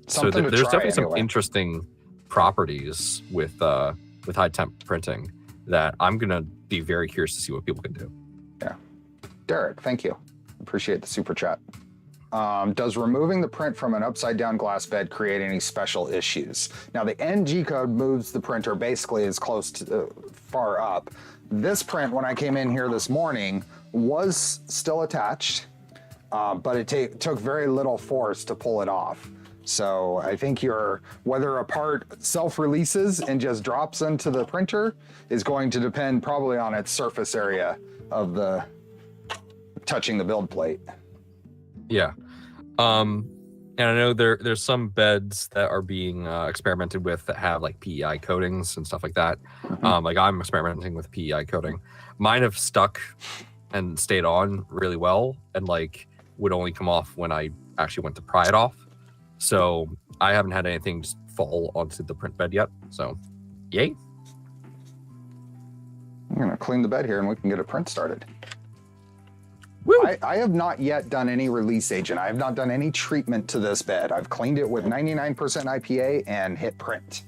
So there's definitely some interesting properties with high temp printing that I'm gonna be very curious to see what people can do. Yeah. Derek, thank you. Appreciate the super chat. Does removing the print from an upside down glass bed create any special issues? Now the NG code moves the printer basically as close to far up. This print, when I came in here this morning, was still attached, but it took very little force to pull it off. So I think whether a part self-releases and just drops into the printer is going to depend probably on its surface area of the touching the build plate. Yeah. And I know there's some beds that are being experimented with that have like PEI coatings and stuff like that. Like I'm experimenting with PEI coating. Mine have stuck and stayed on really well, and like would only come off when I actually went to pry it off. So I haven't had anything just fall onto the print bed yet. So yay. I'm gonna clean the bed here and we can get a print started. Woo. I have not yet done any release agent. I have not done any treatment to this bed. I've cleaned it with 99% IPA and hit print.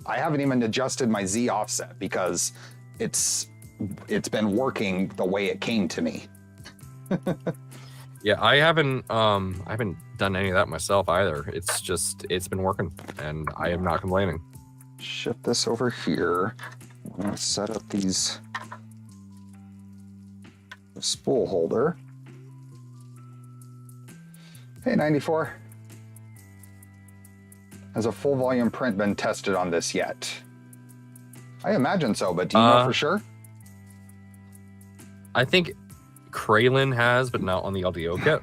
I haven't even adjusted my Z offset because it's been working the way it came to me. Yeah, I haven't done any of that myself either. It's been working, and I am not complaining. shift this over here. I'm going to set up these spool holder. Hey, 94. Has a full volume print been tested on this yet? I imagine so, but do you know for sure? I think Kraylin has, but not on the LDO kit.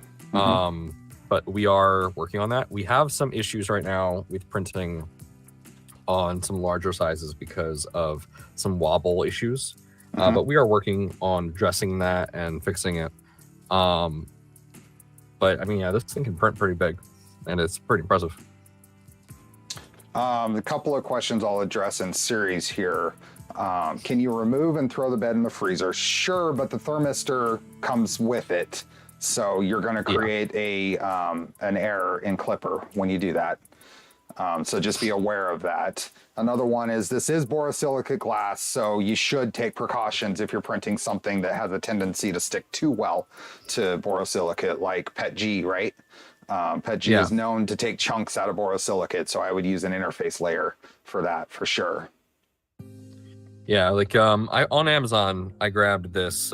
But we are working on that. We have some issues right now with printing on some larger sizes because of some wobble issues. But we are working on addressing that and fixing it. But I mean, yeah, this thing can print pretty big, and it's pretty impressive. A couple of questions I'll address in series here. Can you remove and throw the bed in the freezer? Sure, but the thermistor comes with it, so you're going to create an error in Clipper when you do that. So just be aware of that. Another one is this is borosilicate glass, so you should take precautions if you're printing something that has a tendency to stick too well to borosilicate, like PETG, right? PETG is known to take chunks out of borosilicate, so I would use an interface layer for that for sure. Yeah, like on Amazon, I grabbed this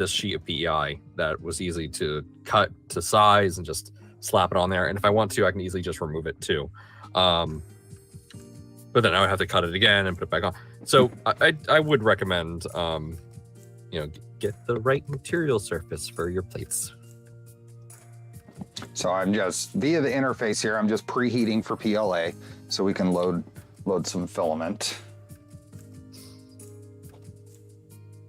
sheet of PEI that was easy to cut to size and just slap it on there. And if I want to, I can easily just remove it too. But then I would have to cut it again and put it back on. So I would recommend, get the right material surface for your plates. So I'm just, via the interface here, I'm just preheating for PLA so we can load some filament.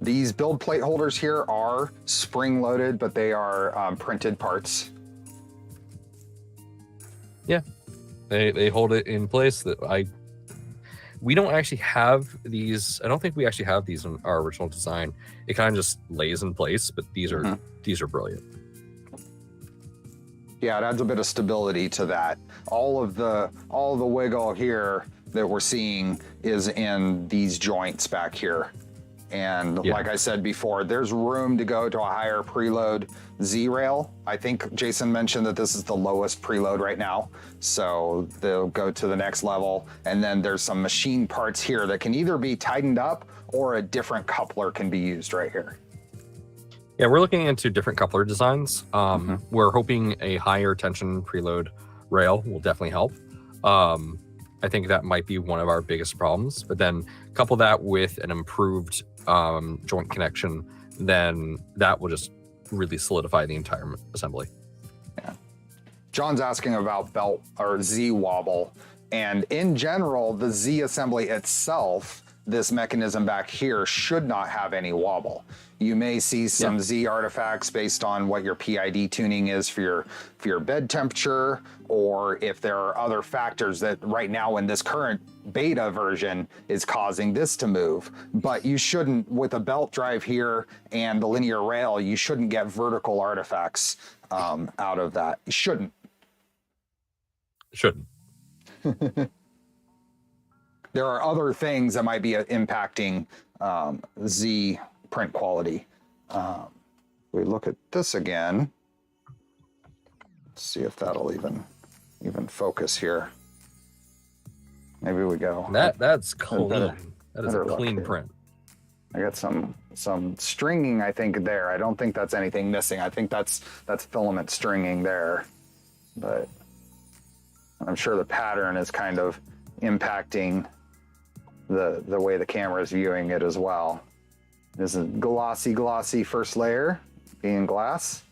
These build plate holders here are spring loaded, but they are printed parts. Yeah, they hold it in place. We don't actually have these. I don't think we actually have these in our original design. It kind of just lays in place, but these are brilliant. Yeah, it adds a bit of stability to that. All the wiggle here that we're seeing is in these joints back here. And like I said before, there's room to go to a higher preload Z-rail. I think Jason mentioned that this is the lowest preload right now. So they'll go to the next level. And then there's some machine parts here that can either be tightened up or a different coupler can be used right here. Yeah, we're looking into different coupler designs. We're hoping a higher tension preload rail will definitely help. I think that might be one of our biggest problems. But then couple that with an improved joint connection, then that will just really solidify the entire assembly. Yeah. John's asking about belt or Z wobble. And in general, the Z assembly itself, this mechanism back here, should not have any wobble. You may see some Z artifacts based on what your PID tuning is for your bed temperature, or if there are other factors that right now in this current beta version is causing this to move. But you shouldn't, with a belt drive here and the linear rail, you shouldn't get vertical artifacts out of that. You shouldn't. Shouldn't. There are other things that might be impacting Z print quality. We look at this again. Let's see if that'll even focus here. Maybe we go. That's clean. That is a clean print. I got some stringing, I think, there. I don't think that's anything missing. I think that's filament stringing there. But I'm sure the pattern is kind of impacting the way the camera is viewing it as well. This is glossy first layer being glass.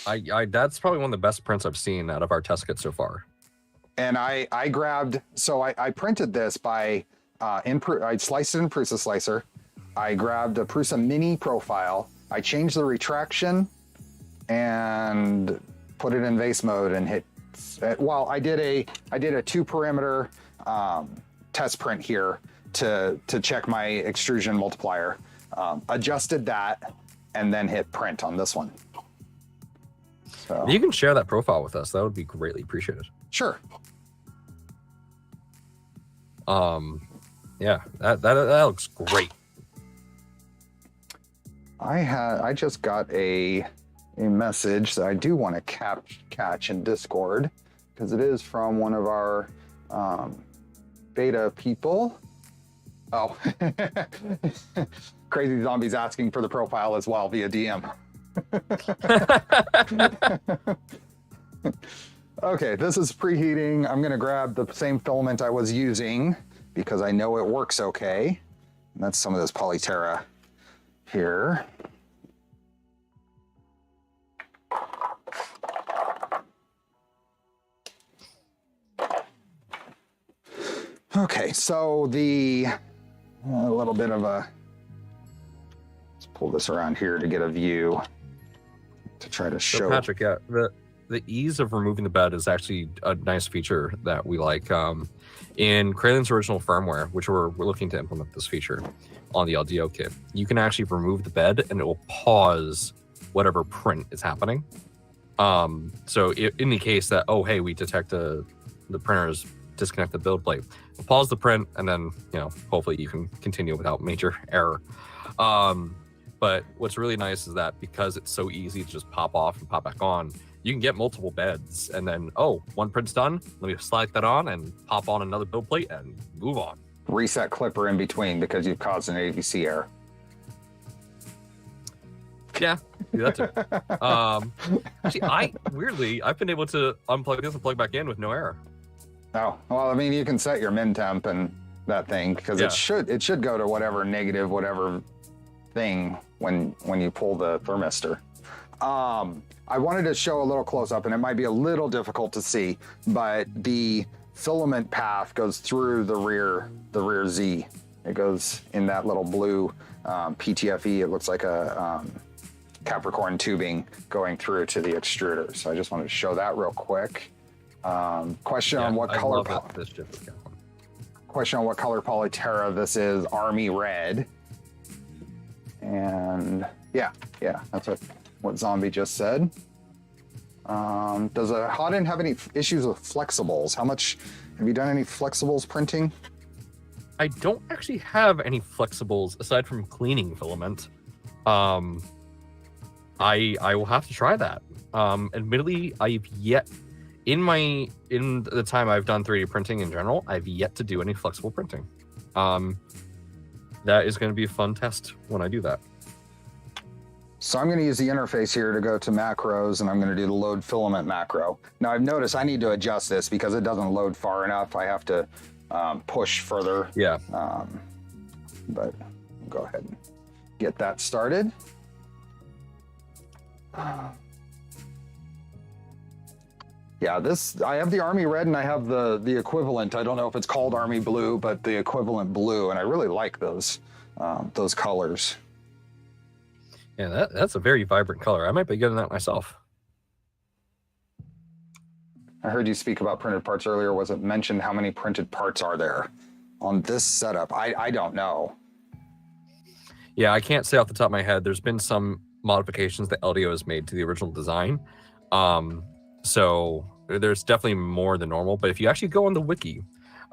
I that's probably one of the best prints I've seen out of our test kit so far. And I grabbed, so I printed this by, I sliced it in Prusa Slicer. I grabbed a Prusa Mini profile. I changed the retraction and put it in vase mode and hit, well, I did a 2 parameter test print here to check my extrusion multiplier, adjusted that, and then hit print on this one. So, you can share that profile with us. That would be greatly appreciated. Sure. Yeah, that looks great. I just got a message that I do want to catch in Discord. because it is from one of our beta people. Oh, Crazy Zombie's asking for the profile as well via DM. Okay, this is preheating. I'm gonna grab the same filament I was using because I know it works okay. And that's some of this Polyterra here. Okay, so a little bit of a, let's pull this around here to get a view to try to show. So Patrick, yeah, the ease of removing the bed is actually a nice feature that we like. In Kralen's original firmware, which we're looking to implement this feature on the LDO kit, you can actually remove the bed and it will pause whatever print is happening. So in the case that, oh, hey, we detect the printer's disconnect the build plate, we'll pause the print, and then, you know, hopefully you can continue without major error. But what's really nice is that because it's so easy to just pop off and pop back on, you can get multiple beds, and then, oh, one print's done, let me slide that on and pop on another build plate and move on. Reset clipper in between because you've caused an AVC error. Yeah, do that too. Actually, I've been able to unplug this and plug back in with no error. Oh, well, I mean, you can set your min temp and that thing because it should go to whatever negative, whatever thing when you pull the thermistor. I wanted to show a little close up, and it might be a little difficult to see, but the filament path goes through the rear Z. It goes in that little blue PTFE. It looks like a Capricorn tubing going through to the extruder. So I just wanted to show that real quick. Question on what color Polyterra this is. Army red. And yeah, that's what Zombie just said. Does a Hodin have any issues with flexibles? Have you done any flexibles printing? I don't actually have any flexibles aside from cleaning filament. I will have to try that. Admittedly, in the time I've done 3D printing in general, I've yet to do any flexible printing. That is going to be a fun test when I do that. So I'm going to use the interface here to go to macros, and I'm going to do the load filament macro. Now I've noticed I need to adjust this because it doesn't load far enough. I have to push further. Yeah. But go ahead and get that started. Yeah, I have the Army red and I have the equivalent. I don't know if it's called Army blue, but the equivalent blue, and I really like those colors. Yeah, that's a very vibrant color. I might be getting that myself. I heard you speak about printed parts earlier. Was it mentioned how many printed parts are there on this setup? I don't know. Yeah, I can't say off the top of my head. There's been some modifications that LDO has made to the original design. So there's definitely more than normal. But if you actually go on the wiki,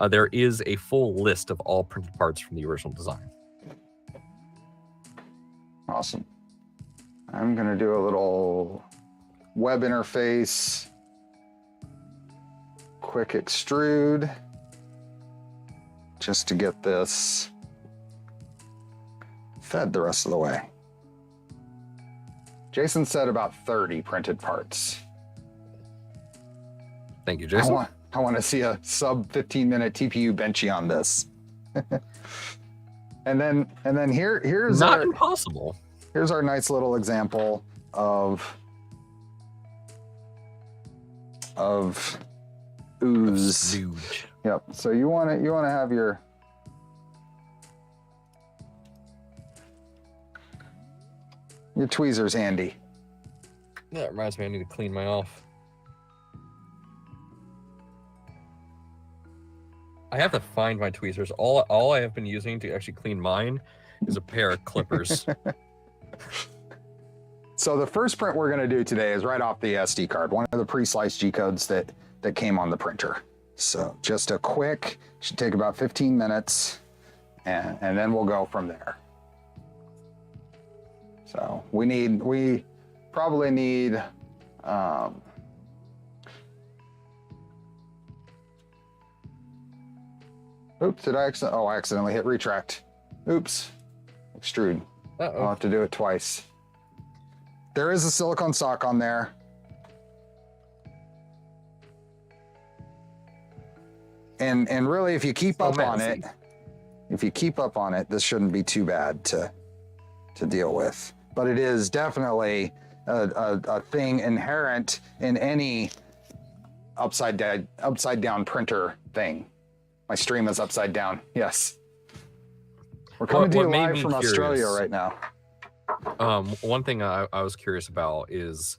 there is a full list of all printed parts from the original design. Awesome. I'm going to do a little web interface, quick extrude, just to get this fed the rest of the way. Jason said about 30 printed parts. Thank you, Jason. I want to see a sub 15-minute TPU benchy on this. and then here's not impossible. Here's our nice little example of ooze. Yep. So you want to have your tweezers handy. That reminds me, I need to clean my off. I have to find my tweezers. All I have been using to actually clean mine is a pair of clippers. So the first print we're going to do today is right off the SD card, one of the pre-sliced G-codes that came on the printer. So just a quick, should take about 15 minutes, and then we'll go from there. So we probably need Oops, did I accidentally? Oh, I accidentally hit retract. Oops. Extrude. I'll have to do it twice. There is a silicone sock on there. And really, if you keep up on it, this shouldn't be too bad to deal with. But it is definitely a thing inherent in any upside down printer thing. My stream is upside down. Yes. We're coming to you live from Australia right now. One thing I was curious about is,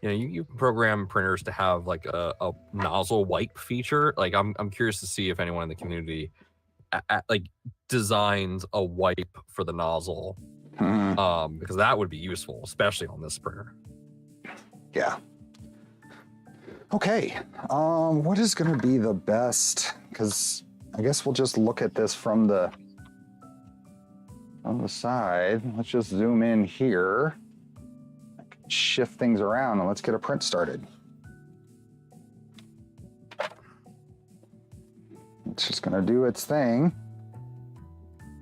you can program printers to have like a nozzle wipe feature. Like I'm curious to see if anyone in the community like designs a wipe for the nozzle, because that would be useful, especially on this printer. Yeah. Okay. What is going to be the best? Because I guess we'll just look at this from the side. Let's just zoom in here. Shift things around and let's get a print started. It's just gonna do its thing.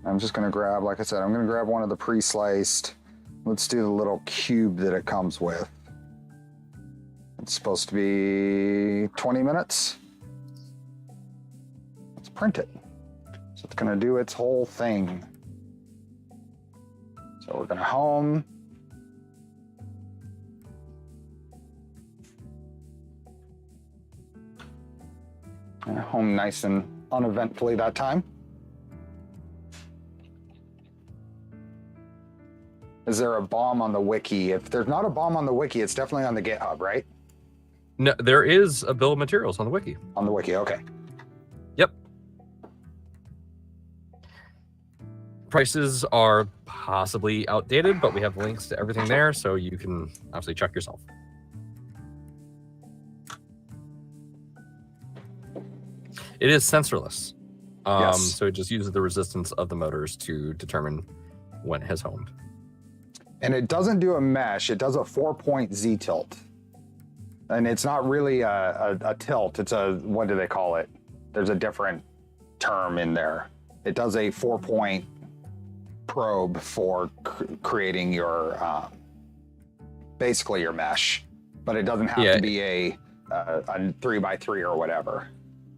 I'm just gonna grab, like I said, I'm gonna grab one of the pre-sliced. Let's do the little cube that it comes with. It's supposed to be 20 minutes. Let's print it. So it's gonna do its whole thing. So we're gonna home. And home nice and uneventfully that time. Is there a bomb on the wiki? If there's not a bomb on the wiki, it's definitely on the GitHub, right? No, there is a bill of materials on the wiki. On the wiki, okay. Yep. Prices are possibly outdated, but we have links to everything there, so you can obviously check yourself. It is sensorless, Yes. so it just uses the resistance of the motors to determine when it has homed. And it doesn't do a mesh, it does a 4-point Z tilt. And it's not really a tilt, it's a, what do they call it? There's a different term in there. It does a 4-point probe for creating your, basically your mesh. But it doesn't have to be a 3x3 or whatever.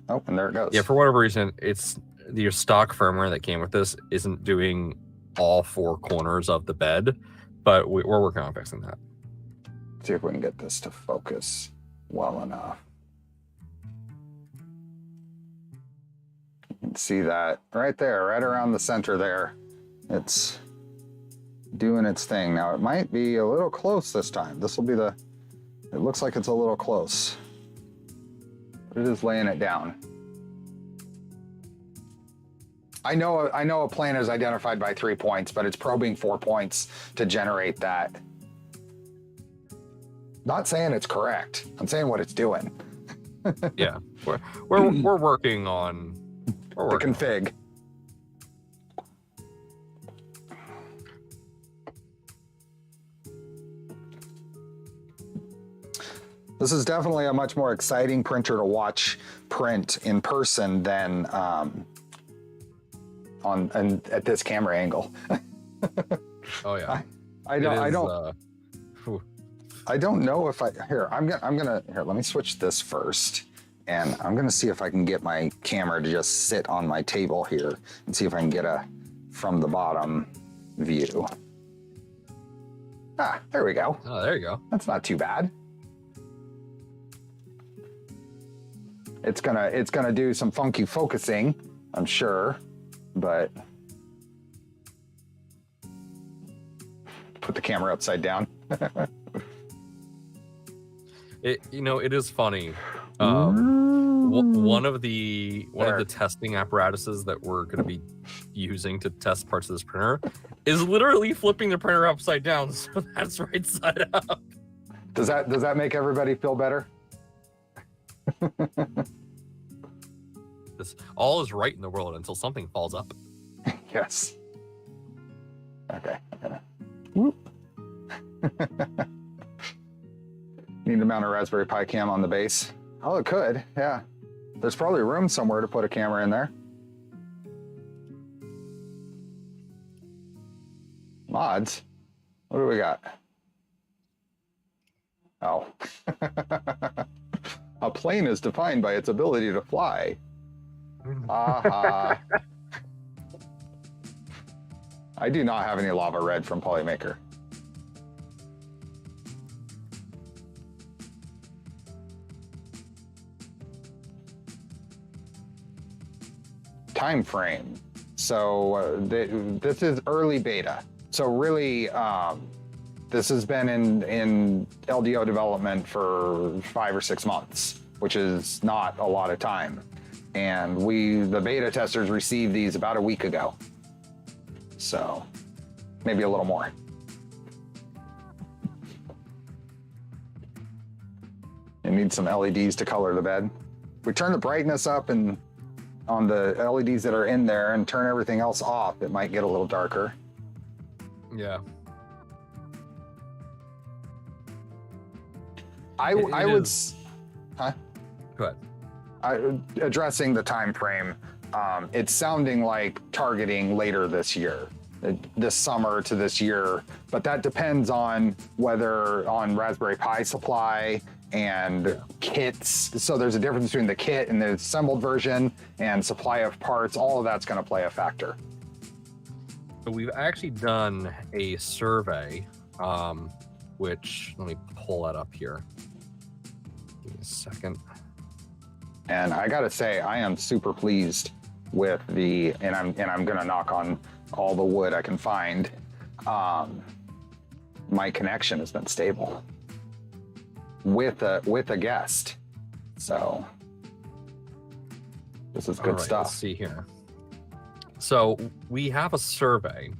Oh, and there it goes. Yeah, for whatever reason, it's your stock firmware that came with this isn't doing all 4 corners of the bed, but we're working on fixing that. See if we can get this to focus well enough. You can see that right there, right around the center there. It's doing its thing. Now it might be a little close this time. This will be it looks like it's a little close. It is laying it down. I know a plane is identified by 3 points, but it's probing 4 points to generate that. Not saying it's correct. I'm saying what it's doing. Yeah, we're working on the config. This is definitely a much more exciting printer to watch print in person than at this camera angle. Oh yeah. I don't know if here let me switch this first, and I'm gonna see if I can get my camera to just sit on my table here and see if I can get a from the bottom view. Ah, there we go. Oh, there you go. That's not too bad. It's gonna do some funky focusing, I'm sure, but put the camera upside down. It is funny. One of the testing apparatuses that we're going to be using to test parts of this printer is literally flipping the printer upside down, so that's right side up. Does that make everybody feel better? All is right in the world until something falls up. Yes. Okay. Whoop. Need to mount a Raspberry Pi cam on the base. Oh, it could. Yeah. There's probably room somewhere to put a camera in there. Nomads. What do we got? Oh. A plane is defined by its ability to fly. Aha. I do not have any lava red from Polymaker. Time frame. So this is early beta. So really, this has been in LDO development for 5 or 6 months, which is not a lot of time. And the beta testers received these about a week ago. So maybe a little more. It needs some LEDs to color the bed. We turn the brightness up and on the LEDs that are in there and turn everything else off, it might get a little darker. Yeah. I would, huh? Go ahead. Addressing the time frame, it's sounding like targeting later this year, this summer to this year, but that depends on on Raspberry Pi supply and kits. So there's a difference between the kit and the assembled version and supply of parts. All of that's going to play a factor. So we've actually done a survey, which let me pull that up here. Give me a second. And I got to say, I am super pleased with and I'm going to knock on all the wood I can find. My connection has been stable with a guest. So this is good stuff. Let's see here. So we have a survey,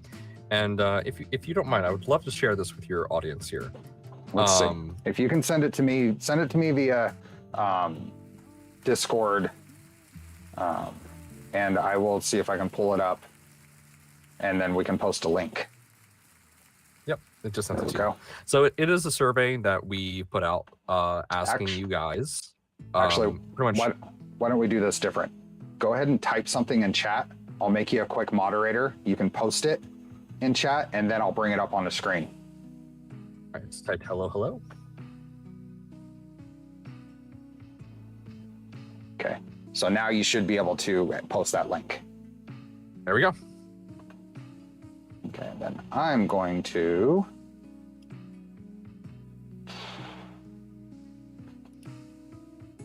and if you don't mind, I would love to share this with your audience here. Let's see. If you can send it to me via Discord, and I will see if I can pull it up, and then we can post a link. Yep, it just sent it to you. Go. So it is a survey that we put out asking you guys. Actually, pretty much. Why don't we do this different? Go ahead and type something in chat. I'll make you a quick moderator. You can post it in chat, and then I'll bring it up on the screen. All right, let's type hello, hello. Okay, so now you should be able to post that link. There we go. Okay, and then I'm going to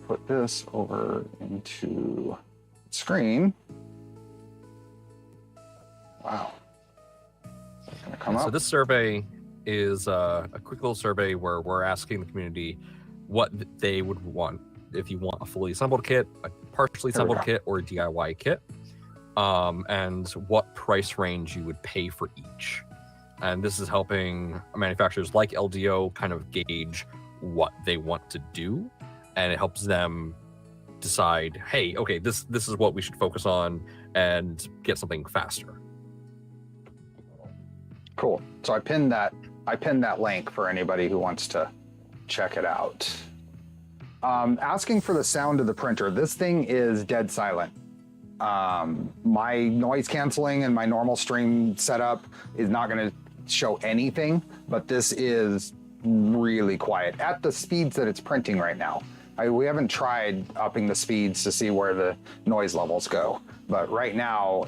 put this over into screen. Wow. That's gonna come up. So this survey is a quick little survey where we're asking the community what they would want. If you want a fully assembled kit, a partially assembled kit, or a DIY kit, and what price range you would pay for each. And this is helping manufacturers like LDO kind of gauge what they want to do, and it helps them decide, hey, okay, this is what we should focus on and get something faster. Cool. So I pinned that link for anybody who wants to check it out. Asking for the sound of the printer. This thing is dead silent. My noise canceling and my normal stream setup is not going to show anything, but this is really quiet at the speeds that it's printing right now. We haven't tried upping the speeds to see where the noise levels go, but right now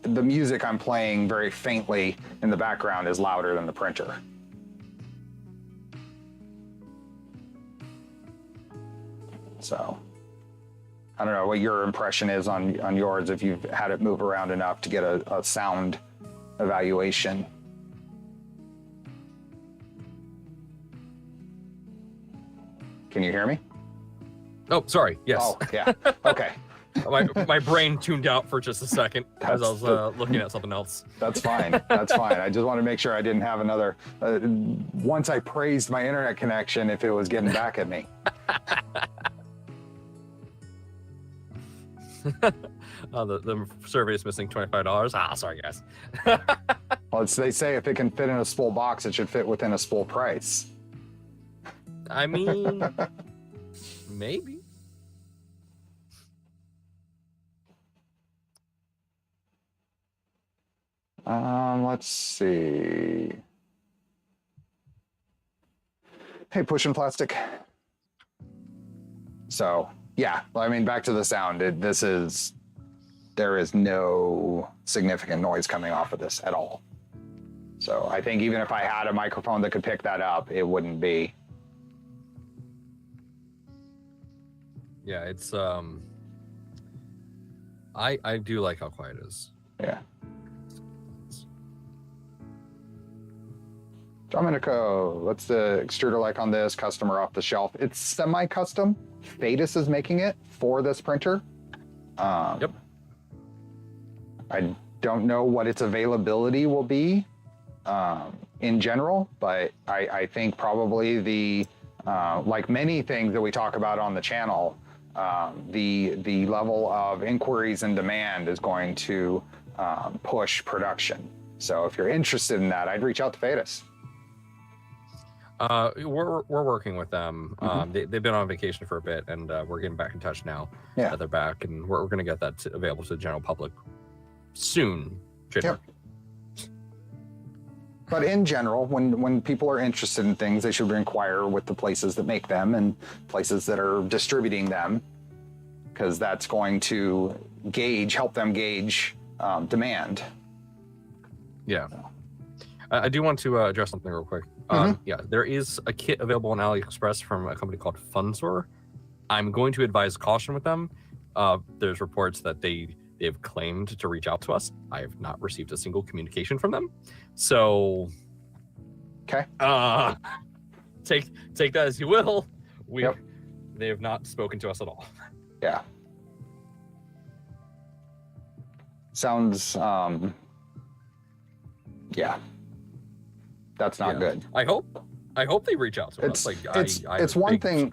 the music I'm playing very faintly in the background is louder than the printer. So I don't know what your impression is on yours, if you've had it move around enough to get a sound evaluation. Can you hear me? Oh, sorry. Yes. Oh, yeah. Okay. my brain tuned out for just a second as I was looking at something else. That's fine. That's fine. I just want to make sure I didn't have another. Once I praised my internet connection, if it was getting back at me. The survey is missing $25. Sorry, guys. Well, they say if it can fit in a spool box, it should fit within a spool price. I mean, maybe. Let's see. Hey, pushing plastic. So yeah, I mean, back to the sound. There is no significant noise coming off of this at all. So I think even if I had a microphone that could pick that up, it wouldn't be. Yeah, it's I do like how quiet it is. Yeah. Domenico, what's the extruder like on this? Customer off the shelf. It's semi-custom. Fadis is making it for this printer. Yep. I don't know what its availability will be in general, but I think probably the like many things that we talk about on the channel, the level of inquiries and demand is going to push production. So if you're interested in that, I'd reach out to Fadis. We're working with them. They've been on vacation for a bit, and we're getting back in touch now. Yeah. That they're back, and we're going to get that available to the general public soon. Yep. But in general, when people are interested in things, they should inquire with the places that make them and places that are distributing them, because that's going to help them gauge demand. Yeah. I do want to address something real quick. Yeah, there is a kit available on AliExpress from a company called Funzor. I'm going to advise caution with them. There's reports that they've claimed to reach out to us. I have not received a single communication from them. So, okay. Take that as you will. They have not spoken to us at all. Yeah. Sounds yeah. That's not good. I hope they reach out to us. Like it's one thing.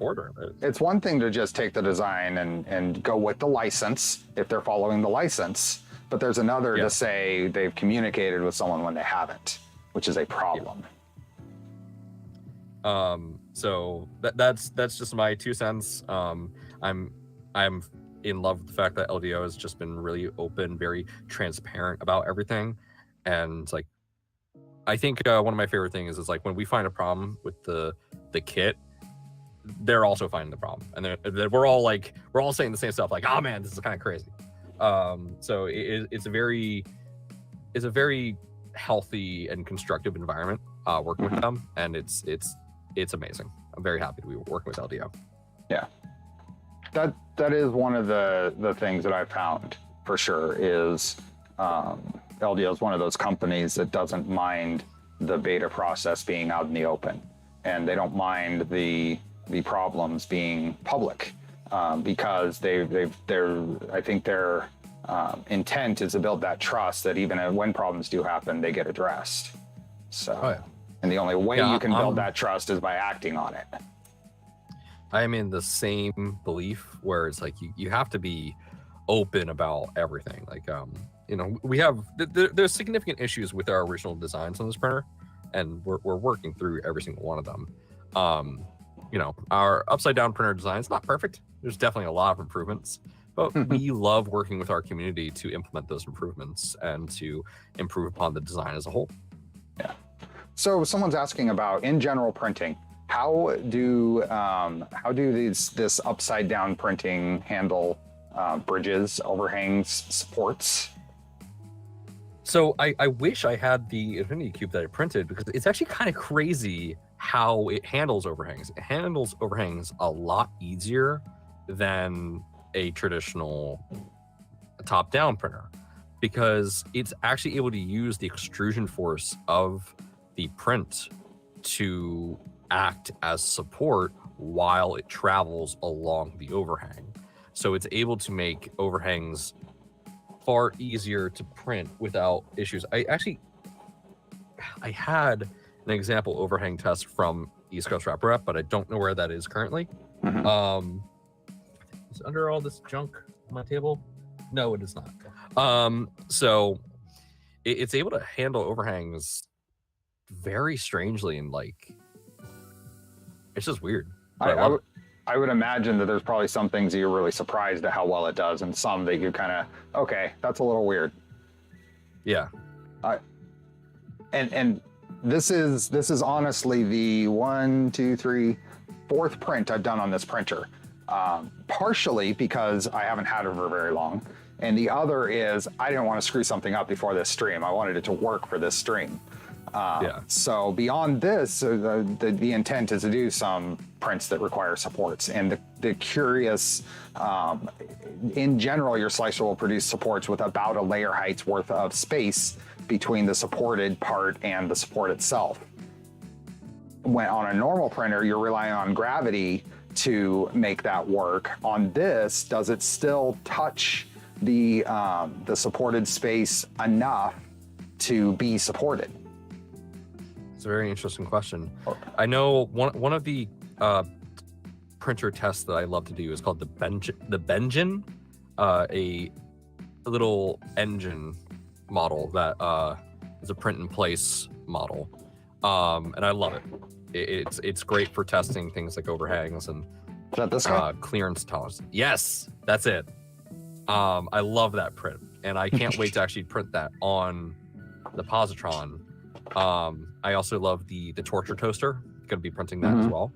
It's one thing to just take the design and go with the license if they're following the license, but there's another to say they've communicated with someone when they haven't, which is a problem. So that's just my 2 cents. I'm in love with the fact that LDO has just been really open, very transparent about everything, and like. I think one of my favorite things is like when we find a problem with the kit, they're also finding the problem, and we're all saying the same stuff. Like, oh man, this is kind of crazy. So it's a very healthy and constructive environment working with them, and it's amazing. I'm very happy to be working with LDO. Yeah, that is one of the things that I found for sure is. LDO is one of those companies that doesn't mind the beta process being out in the open, and they don't mind the problems being public because I think their intent is to build that trust that even when problems do happen, they get addressed. So, and the only way you can build that trust is by acting on it. I am in the same belief where it's like you have to be open about everything. Like we have there's significant issues with our original designs on this printer, and we're working through every single one of them. Our upside down printer design is not perfect. There's definitely a lot of improvements, but we love working with our community to implement those improvements and to improve upon the design as a whole. Yeah. So someone's asking about, in general printing, how do this upside down printing handle bridges, overhangs, supports? So I wish I had the Infinity Cube that I printed, because it's actually kind of crazy how it handles overhangs. It handles overhangs a lot easier than a traditional top-down printer, because it's actually able to use the extrusion force of the print to act as support while it travels along the overhang. So it's able to make overhangs far easier to print without issues. I had an example overhang test from East Coast Wrap Rep, but I don't know where that is currently. Is under all this junk on my table? No, it is not. So it's able to handle overhangs very strangely, and like it's just weird. I would imagine that there's probably some things that you're really surprised at how well it does, and some that you kind of, okay, that's a little weird. Yeah. And this is honestly the 1, 2, 3, 4th print I've done on this printer. Partially because I haven't had it for very long, and the other is I didn't want to screw something up before this stream. I wanted it to work for this stream. So beyond this, the intent is to do some prints that require supports, and the curious, in general, your slicer will produce supports with about a layer height's worth of space between the supported part and the support itself. When on a normal printer, you're relying on gravity to make that work. On this, does it still touch the supported space enough to be supported? It's a very interesting question. I know one of the printer tests that I love to do is called the Benjin, a little engine model that is a print in place model, and I love it. It's great for testing things like overhangs and Is that this guy? Clearance tolerance. Yes, that's it. I love that print, and I can't wait to actually print that on the Positron. I also love the torture toaster. Going to be printing that as well.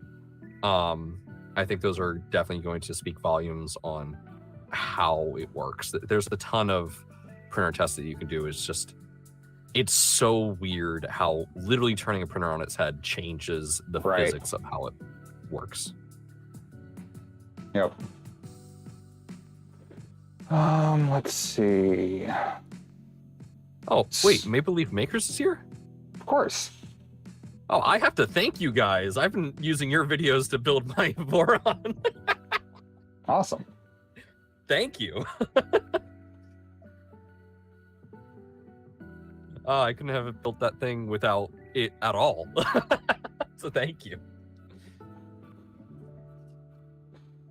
I think those are definitely going to speak volumes on how it works. There's a ton of printer tests that you can do. It's so weird how literally turning a printer on its head changes the physics of how it works. Yep. Let's see. Oh, wait, Maple Leaf Makers is here? Of course. Oh, I have to thank you guys. I've been using your videos to build my Voron. Awesome. Thank you. I couldn't have built that thing without it at all. So thank you.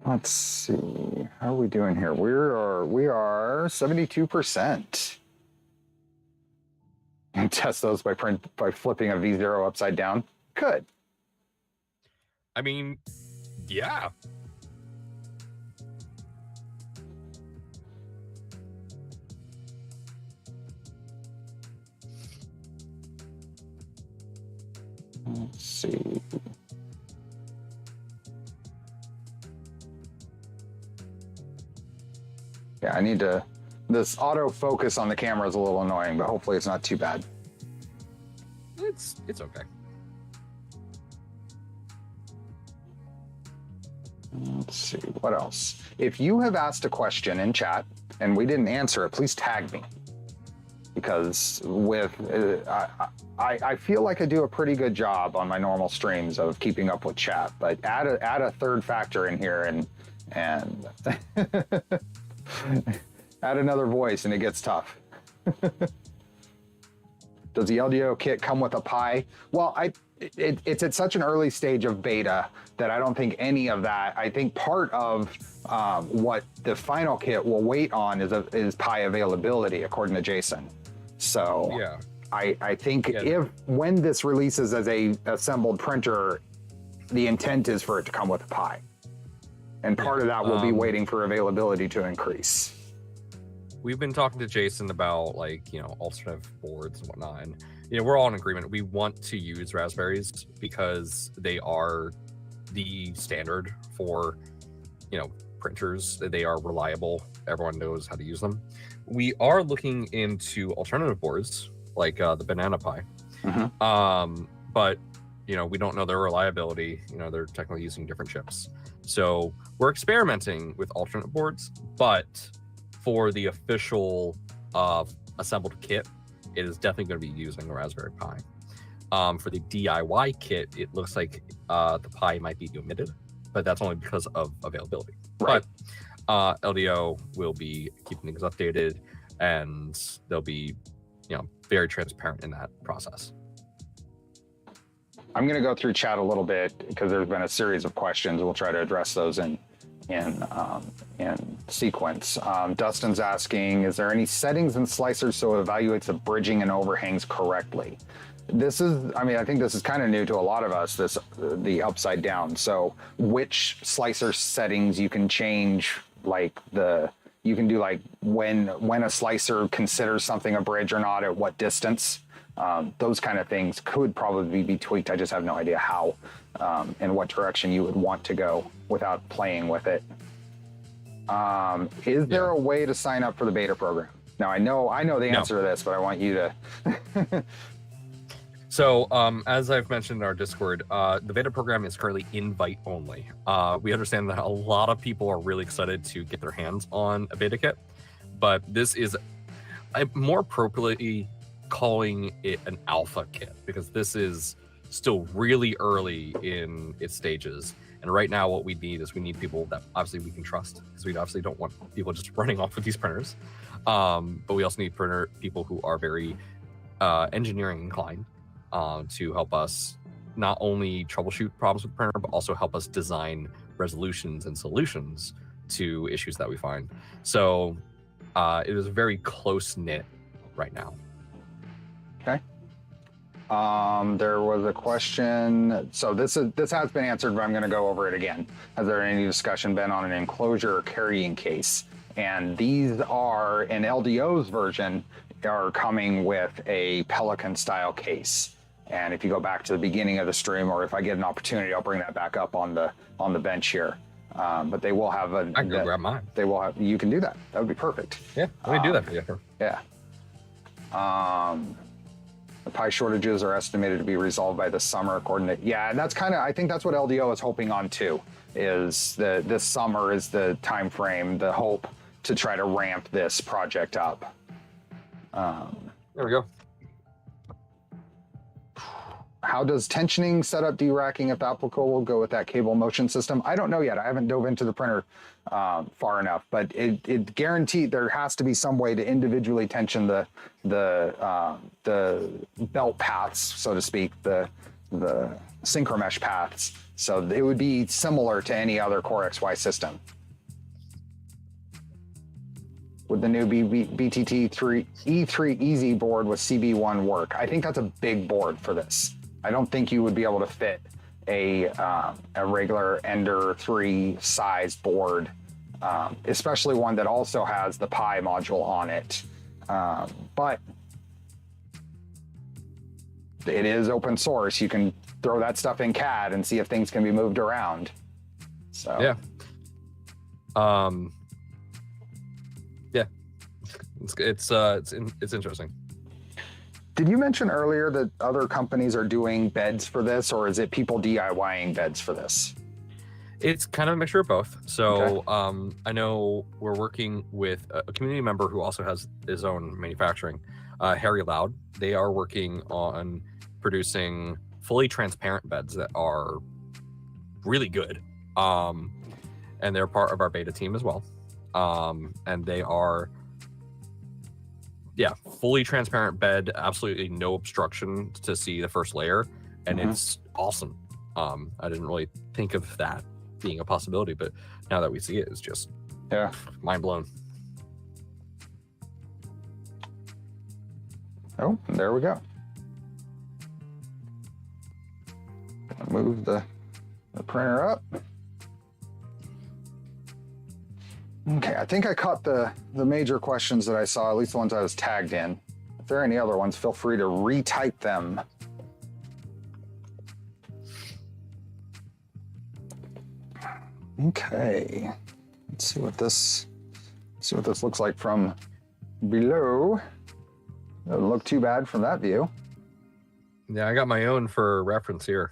Let's see. How are we doing here? We are 72%. And test those by flipping a V0 upside down. Good. I mean, yeah. Let's see. Yeah, I need to. This autofocus on the camera is a little annoying, but hopefully it's not too bad. It's okay. Let's see, what else? If you have asked a question in chat and we didn't answer it, please tag me. Because I feel like I do a pretty good job on my normal streams of keeping up with chat, but add a third factor in here and add another voice and it gets tough. Does the LDO kit come with a Pi? Well, it's at such an early stage of beta that I don't think any of that. I think part of what the final kit will wait on is Pi availability, according to Jason. So yeah. I think when this releases as a assembled printer, the intent is for it to come with a Pi. And part of that will be waiting for availability to increase. We've been talking to Jason about alternative boards and whatnot, and we're all in agreement. We want to use Raspberries because they are the standard for printers. They are reliable. Everyone knows how to use them. We are looking into alternative boards like the Banana Pi, but we don't know their reliability. They're technically using different chips, so we're experimenting with alternate boards, but for the official assembled kit, it is definitely going to be using a Raspberry Pi. For the DIY kit, it looks like the Pi might be omitted, but that's only because of availability. Right. But LDO will be keeping things updated, and they'll be, very transparent in that process. I'm going to go through chat a little bit because there's been a series of questions. We'll try to address those in sequence. Dustin's asking, is there any settings in slicers so it evaluates the bridging and overhangs correctly? I think this is kind of new to a lot of us, the upside down. So which slicer settings you can change, like the You can do like when a slicer considers something a bridge or not, at what distance. Those kind of things could probably be tweaked. I just have no idea how and what direction you would want to go without playing with it. Is there a way to sign up for the beta program? Now, I know the answer to this, but I want you to. So, as I've mentioned in our Discord, the beta program is currently invite only. We understand that a lot of people are really excited to get their hands on a beta kit, but this is more appropriately calling it an alpha kit, because this is still really early in its stages. And right now what we need is people that obviously we can trust, because we obviously don't want people just running off with these printers. But we also need people who are very engineering inclined to help us not only troubleshoot problems with the printer, but also help us design resolutions and solutions to issues that we find. So it is very close-knit right now. Okay. There was a question. So this has been answered, but I'm going to go over it again. Has there any discussion been on an enclosure or carrying case? And these are, in LDO's version, are coming with a Pelican style case. And if you go back to the beginning of the stream, or if I get an opportunity, I'll bring that back up on the bench here. But they will have a. I can go grab mine. They will have. You can do that. That would be perfect. Yeah, let me do that for you. Yeah. The pie shortages are estimated to be resolved by the summer, according to. Yeah, and that's kind of. I think that's what LDO is hoping on too. Is this summer is the time frame, the hope to try to ramp this project up. There we go. How does tensioning, setup, deracking, if applicable, go with that cable motion system? I don't know yet. I haven't dove into the printer far enough, but it guaranteed there has to be some way to individually tension the belt paths, so to speak, the synchromesh paths. So it would be similar to any other Core XY system. Would the new BTT E3 Easy board with CB1 work? I think that's a big board for this. I don't think you would be able to fit a regular Ender 3 size board, especially one that also has the Pi module on it. But it is open source. You can throw that stuff in CAD and see if things can be moved around. So yeah. Yeah, it's interesting. Did you mention earlier that other companies are doing beds for this, or is it people DIYing beds for this? It's kind of a mixture of both. So okay. I know we're working with a community member who also has his own manufacturing, Harry Loud. They are working on producing fully transparent beds that are really good. And they're part of our beta team as well. And they are, fully transparent bed, absolutely no obstruction to see the first layer, and it's awesome. I didn't really think of that being a possibility, but now that we see it, it's just mind blown. Oh, there we go. Move the printer up. Okay, I think I caught the major questions that I saw, at least the ones I was tagged in. If there are any other ones, feel free to retype them. Okay, let's see what this looks like from below. Doesn't look too bad from that view. Yeah, I got my own for reference here.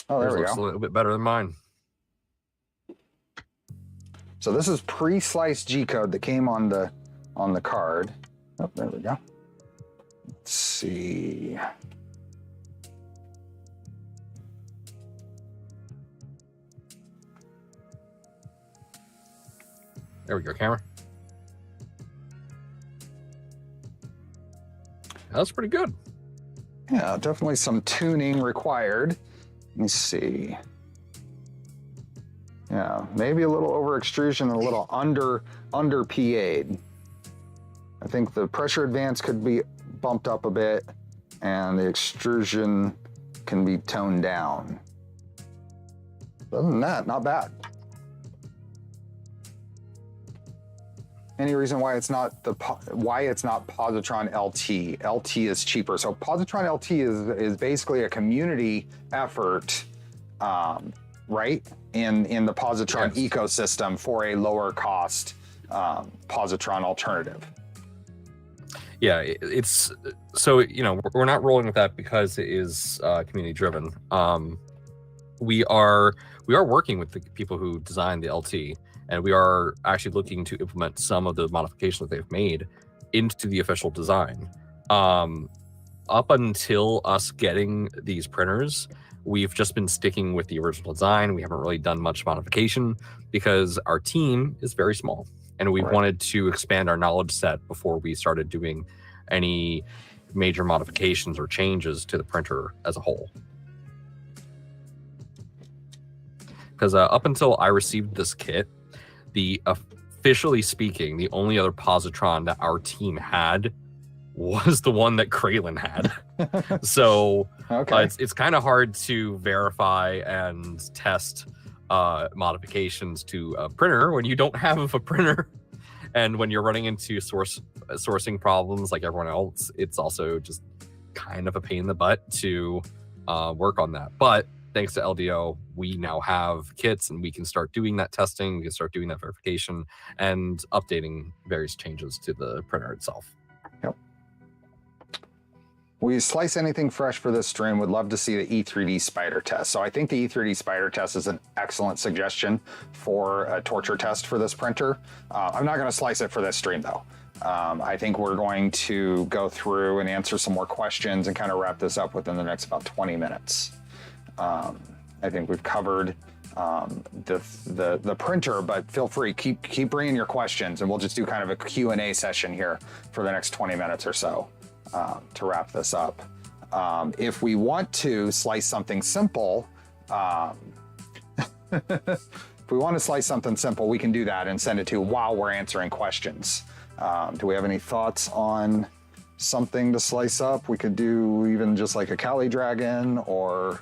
Oh, there we go. Looks a little bit better than mine. So this is pre-sliced G-code that came on the card. Oh, there we go. Let's see. There we go, camera. That's pretty good. Yeah, definitely some tuning required. Let me see. Yeah, maybe a little over extrusion and a little under PA'd. I think the pressure advance could be bumped up a bit and the extrusion can be toned down. Other than that, not bad. Any reason why it's not Positron LT? LT is cheaper. So Positron LT is basically a community effort, right? In the Positron ecosystem for a lower cost positron alternative. Yeah, it's so, you know, we're not rolling with that because it is community driven. We are working with the people who designed the LT, and we are actually looking to implement some of the modifications that they've made into the official design. Up until us getting these printers, we've just been sticking with the original design. We haven't really done much modification because our team is very small, and we wanted to expand our knowledge set before we started doing any major modifications or changes to the printer as a whole. Because up until I received this kit, officially speaking, the only other positron that our team had was the one that Kraylin had. So it's kind of hard to verify and test modifications to a printer when you don't have a printer. And when you're running into sourcing problems like everyone else, it's also just kind of a pain in the butt to work on that. But thanks to LDO, we now have kits and we can start doing that testing, we can start doing that verification and updating various changes to the printer itself. Yep. Will you slice anything fresh for this stream? Would love to see the E3D spider test. So I think the E3D spider test is an excellent suggestion for a torture test for this printer. I'm not going to slice it for this stream though. I think we're going to go through and answer some more questions and kind of wrap this up within the next about 20 minutes. I think we've covered the printer, but feel free, keep bringing your questions, and we'll just do kind of a Q&A session here for the next 20 minutes or so to wrap this up. If we want to slice something simple, if we want to slice something simple, we can do that and send it to while we're answering questions. Do we have any thoughts on something to slice up? We could do even just like a Kali Dragon or...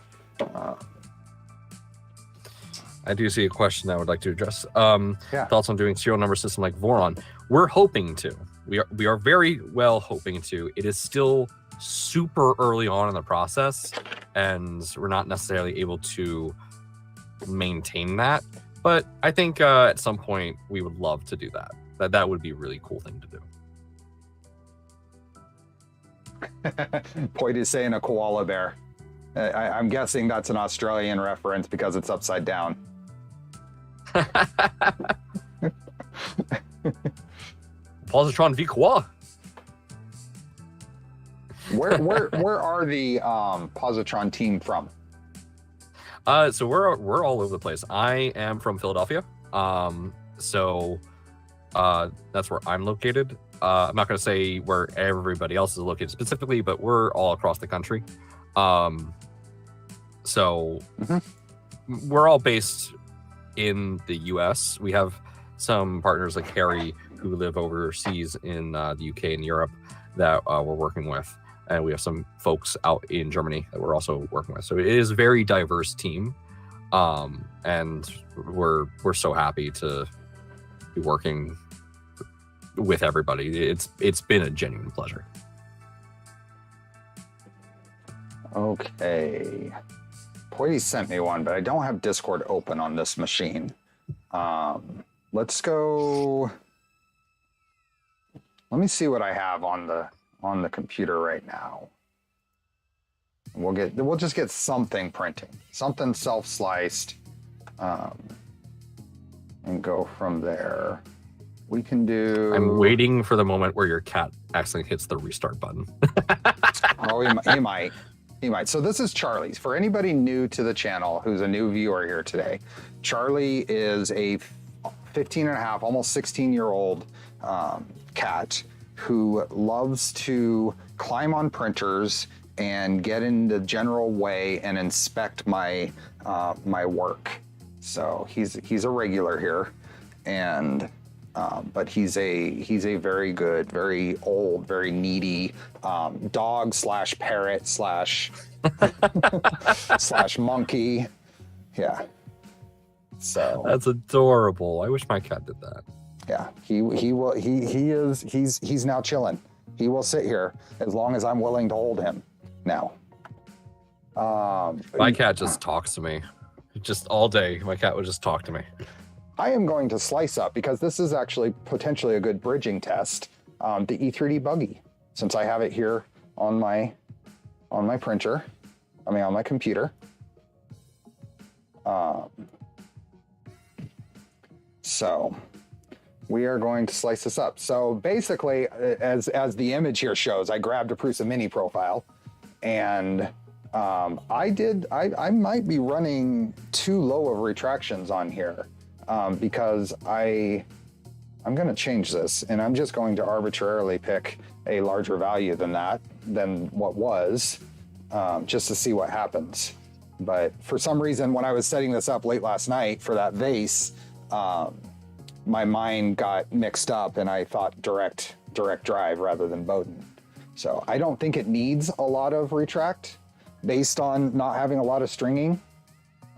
I do see a question that I would like to address. Thoughts on doing serial number system like Voron? We're hoping to. We are very well hoping to. It is still super early on in the process, and we're not necessarily able to maintain that. But I think at some point we would love to do that. That would be a really cool thing to do. Poit is saying a koala bear. I'm guessing that's an Australian reference because it's upside down. Positron V3. Where are the Positron team from? So we're all over the place. I am from Philadelphia. So that's where I'm located. I'm not going to say where everybody else is located specifically, but we're all across the country. So we're all based in the US. We have some partners like Harry who live overseas in the UK and Europe that we're working with. And we have some folks out in Germany that we're also working with. So it is a very diverse team. And we're so happy to be working with everybody. It's been a genuine pleasure. Okay. Poity sent me one, but I don't have Discord open on this machine. Let's go. Let me see what I have on the computer right now. We'll just get something printing, something self-sliced, and go from there. We can do. I'm waiting for the moment where your cat accidentally hits the restart button. Oh, he might. He might. So this is Charlie's. For anybody new to the channel who's a new viewer here today, Charlie is a 15 and a half, almost 16-year-old cat who loves to climb on printers and get in the general way and inspect my my work. So he's a regular here, and but he's a very good, very old, very needy dog slash parrot slash slash monkey. Yeah. So that's adorable. I wish my cat did that. Yeah, he's now chilling. He will sit here as long as I'm willing to hold him now. My cat just talks to me. Just all day, my cat would just talk to me. I am going to slice up, because this is actually potentially a good bridging test, the E3D buggy, since I have it here on my printer, on my computer. So we are going to slice this up. So basically, as the image here shows, I grabbed a Prusa Mini profile, and I might be running too low of retractions on here, because I'm going to change this, and I'm just going to arbitrarily pick a larger value than what was, just to see what happens. But for some reason, when I was setting this up late last night for that vase, my mind got mixed up, and I thought direct drive rather than Bowden. So I don't think it needs a lot of retract based on not having a lot of stringing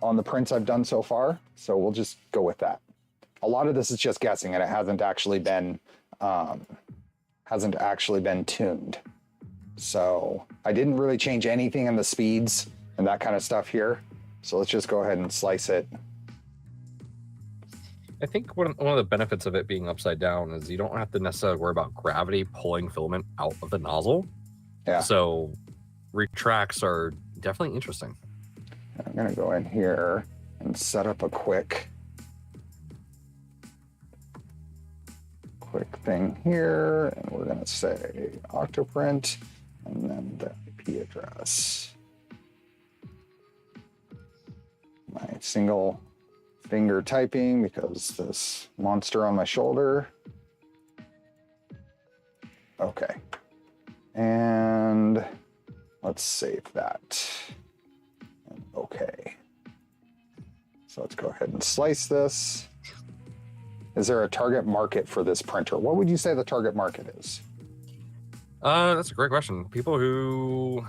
on the prints I've done so far. So we'll just go with that. A lot of this is just guessing, and it hasn't actually been tuned. So I didn't really change anything in the speeds and that kind of stuff here. So let's just go ahead and slice it. I think one of the benefits of it being upside down is you don't have to necessarily worry about gravity pulling filament out of the nozzle. Yeah. So retracts are definitely interesting. I'm gonna go in here and set up a quick thing here, and we're gonna say Octoprint and then the IP address. My single finger typing because this monster on my shoulder. Okay, and let's save that. And okay, so let's go ahead and slice this. Is there a target market for this printer? What would you say the target market is? That's a great question. People who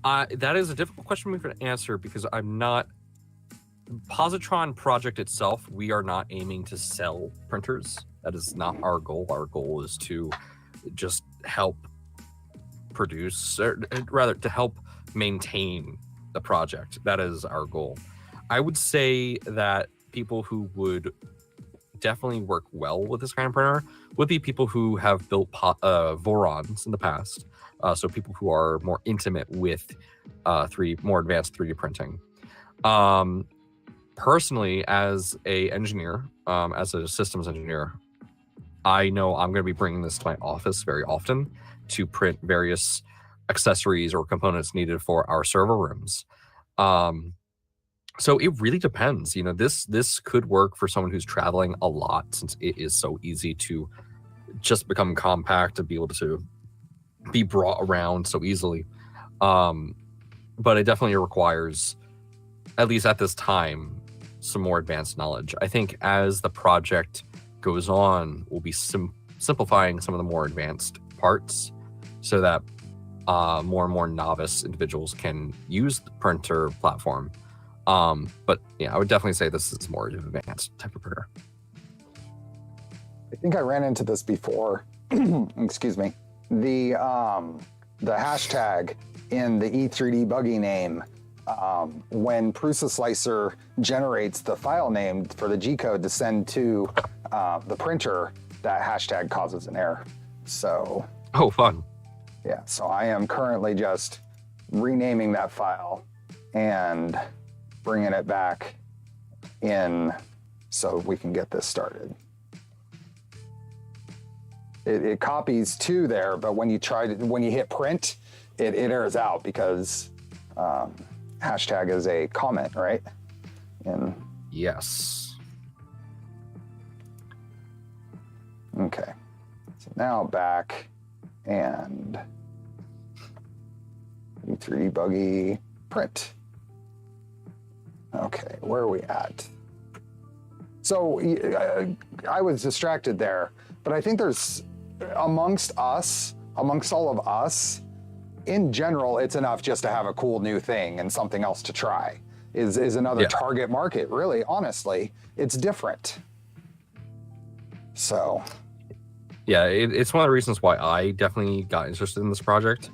that is a difficult question for me to answer, because I'm not... Positron project itself, we are not aiming to sell printers. That is not our goal. Our goal is to just help produce, or rather to help maintain the project. That is our goal. I would say that people who would definitely work well with this kind of printer would be people who have built Vorons in the past. So people who are more intimate with more advanced 3D printing. Personally, as a engineer, as a systems engineer, I know I'm going to be bringing this to my office very often to print various accessories or components needed for our server rooms. So it really depends. You know, this could work for someone who's traveling a lot, since it is so easy to just become compact and be able to be brought around so easily. But it definitely requires, at least at this time, some more advanced knowledge. I think as the project goes on, we'll be simplifying some of the more advanced parts so that more and more novice individuals can use the printer platform. But yeah, I would definitely say this is more advanced type of printer. I think I ran into this before. Excuse me. The hashtag in the E3D buggy name, when Prusa Slicer generates the file name for the G-code to send to the printer, that hashtag causes an error. So. Oh, fun. Yeah, so I am currently just renaming that file and bringing it back in so we can get this started. It copies to there, but when you hit print, it errors out because hashtag is a comment, right? Yes. Okay. So now back and E3D buggy print. Okay, where are we at? So I was distracted there, but I think there's amongst all of us, in general, it's enough just to have a cool new thing and something else to try. is another Yeah. target market, really, honestly. It's different. So. Yeah, it's one of the reasons why I definitely got interested in this project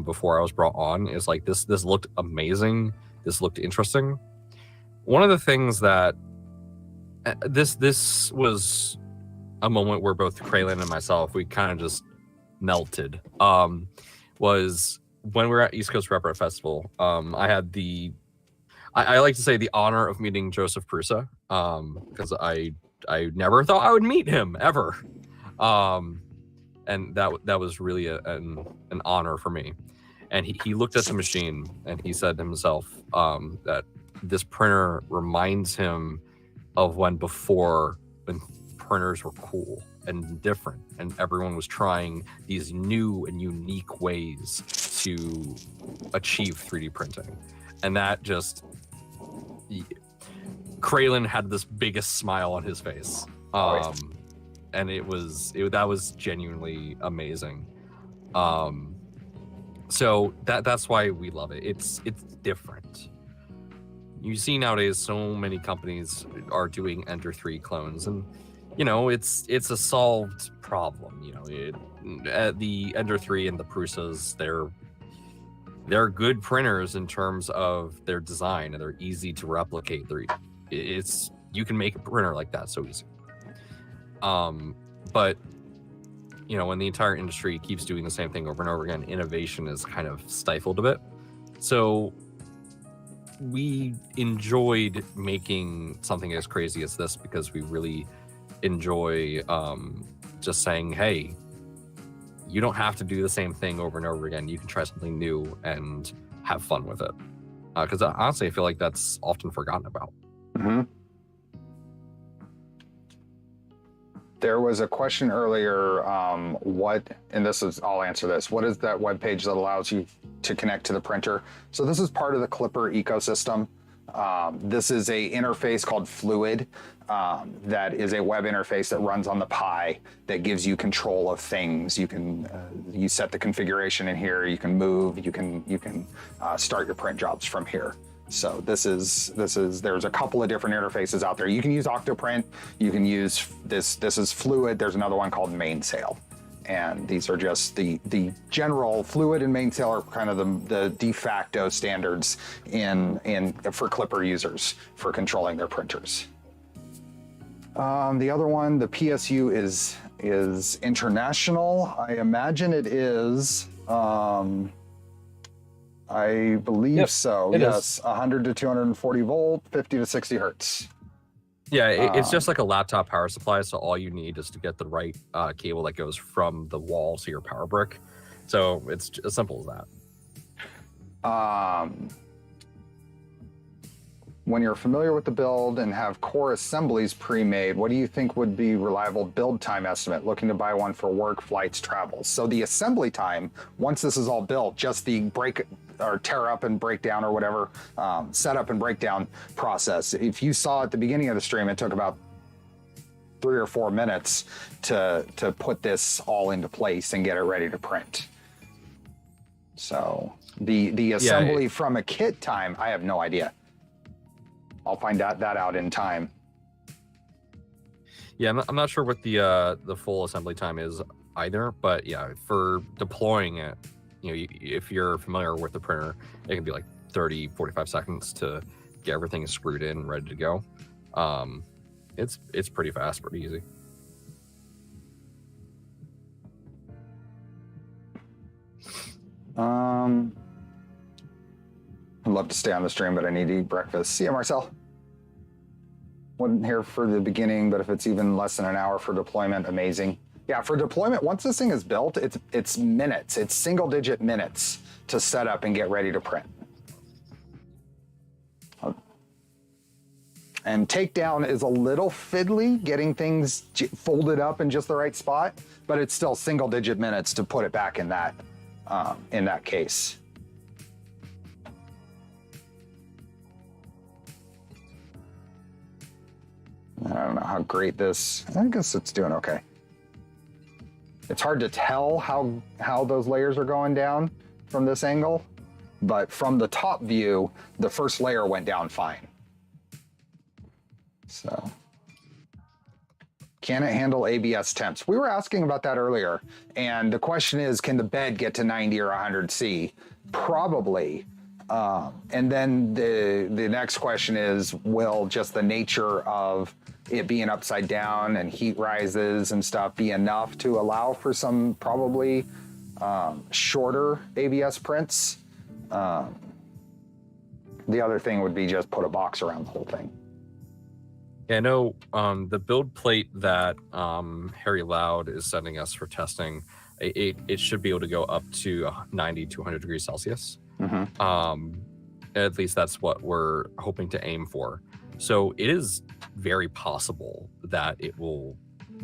before I was brought on. Is like this looked amazing. This looked interesting. One of the things that this was a moment where both Kraylin and myself, we kind of just melted. Was when we were at East Coast Repro Festival. I had I like to say the honor of meeting Joseph Prusa, because I never thought I would meet him ever. And that was really an honor for me. And he looked at the machine and he said to himself that this printer reminds him of when printers were cool and different, and everyone was trying these new and unique ways to achieve 3D printing. And that just, Kraylin had this biggest smile on his face. And that was genuinely amazing. So that's why we love it. It's different. You see nowadays so many companies are doing Ender 3 clones, and it's a solved problem. The Ender 3 and the Prusas, they're good printers in terms of their design, and they're easy to replicate. You can make a printer like that so easy. But when the entire industry keeps doing the same thing over and over again, innovation is kind of stifled a bit. So we enjoyed making something as crazy as this because we really enjoy just saying, hey, you don't have to do the same thing over and over again. You can try something new and have fun with it. Because honestly, I feel like that's often forgotten about. Mm-hmm. There was a question earlier, I'll answer this. What is that web page that allows you to connect to the printer? So this is part of the Klipper ecosystem. This is a interface called Fluid. That is a web interface that runs on the Pi that gives you control of things. You can you set the configuration in here. You can move. You can start your print jobs from here. So there's a couple of different interfaces out there. You can use Octoprint. You can use this is Fluid. There's another one called Mainsail. And these are just the general. Fluid and Mainsail are kind of the de facto standards for Klipper users for controlling their printers. The other one, the PSU is international. I imagine it is. I believe so. Yes, 100 to 240 volt, 50 to 60 hertz. Yeah, it's just like a laptop power supply. So all you need is to get the right cable that goes from the wall to your power brick. So it's as simple as that. When you're familiar with the build and have core assemblies pre-made, what do you think would be reliable build time estimate? Looking to buy one for work, flights, travels. So the assembly time, once this is all built, just the break or tear up and break down or whatever, setup and breakdown process. If you saw at the beginning of the stream, it took about 3 or 4 minutes to put this all into place and get it ready to print. So the assembly from a kit time, I have no idea. I'll find that out in time. Yeah, I'm not sure what the full assembly time is either, but yeah, for deploying it, if you're familiar with the printer, it can be like 30, 45 seconds to get everything screwed in and ready to go. It's pretty fast, pretty easy. I'd love to stay on the stream, but I need to eat breakfast. See ya, Marcel. Wasn't here for the beginning, but if it's even less than an hour for deployment, amazing. Yeah, for deployment, once this thing is built, it's minutes. It's single-digit minutes to set up and get ready to print. And takedown is a little fiddly, getting things folded up in just the right spot, but it's still single-digit minutes to put it back in that case. I don't know how great this. I guess it's doing okay. It's hard to tell how those layers are going down from this angle, but from the top view, the first layer went down fine. So, can it handle ABS temps? We were asking about that earlier, and the question is, can the bed get to 90 or 100 C? Probably. And then the next question is, will just the nature of it being upside down and heat rises and stuff be enough to allow for some probably shorter ABS prints? The other thing would be just put a box around the whole thing. Yeah, I know the build plate that Harry Loud is sending us for testing, it should be able to go up to 90 to 100 degrees Celsius. Mm-hmm. At least that's what we're hoping to aim for. So it is very possible that it will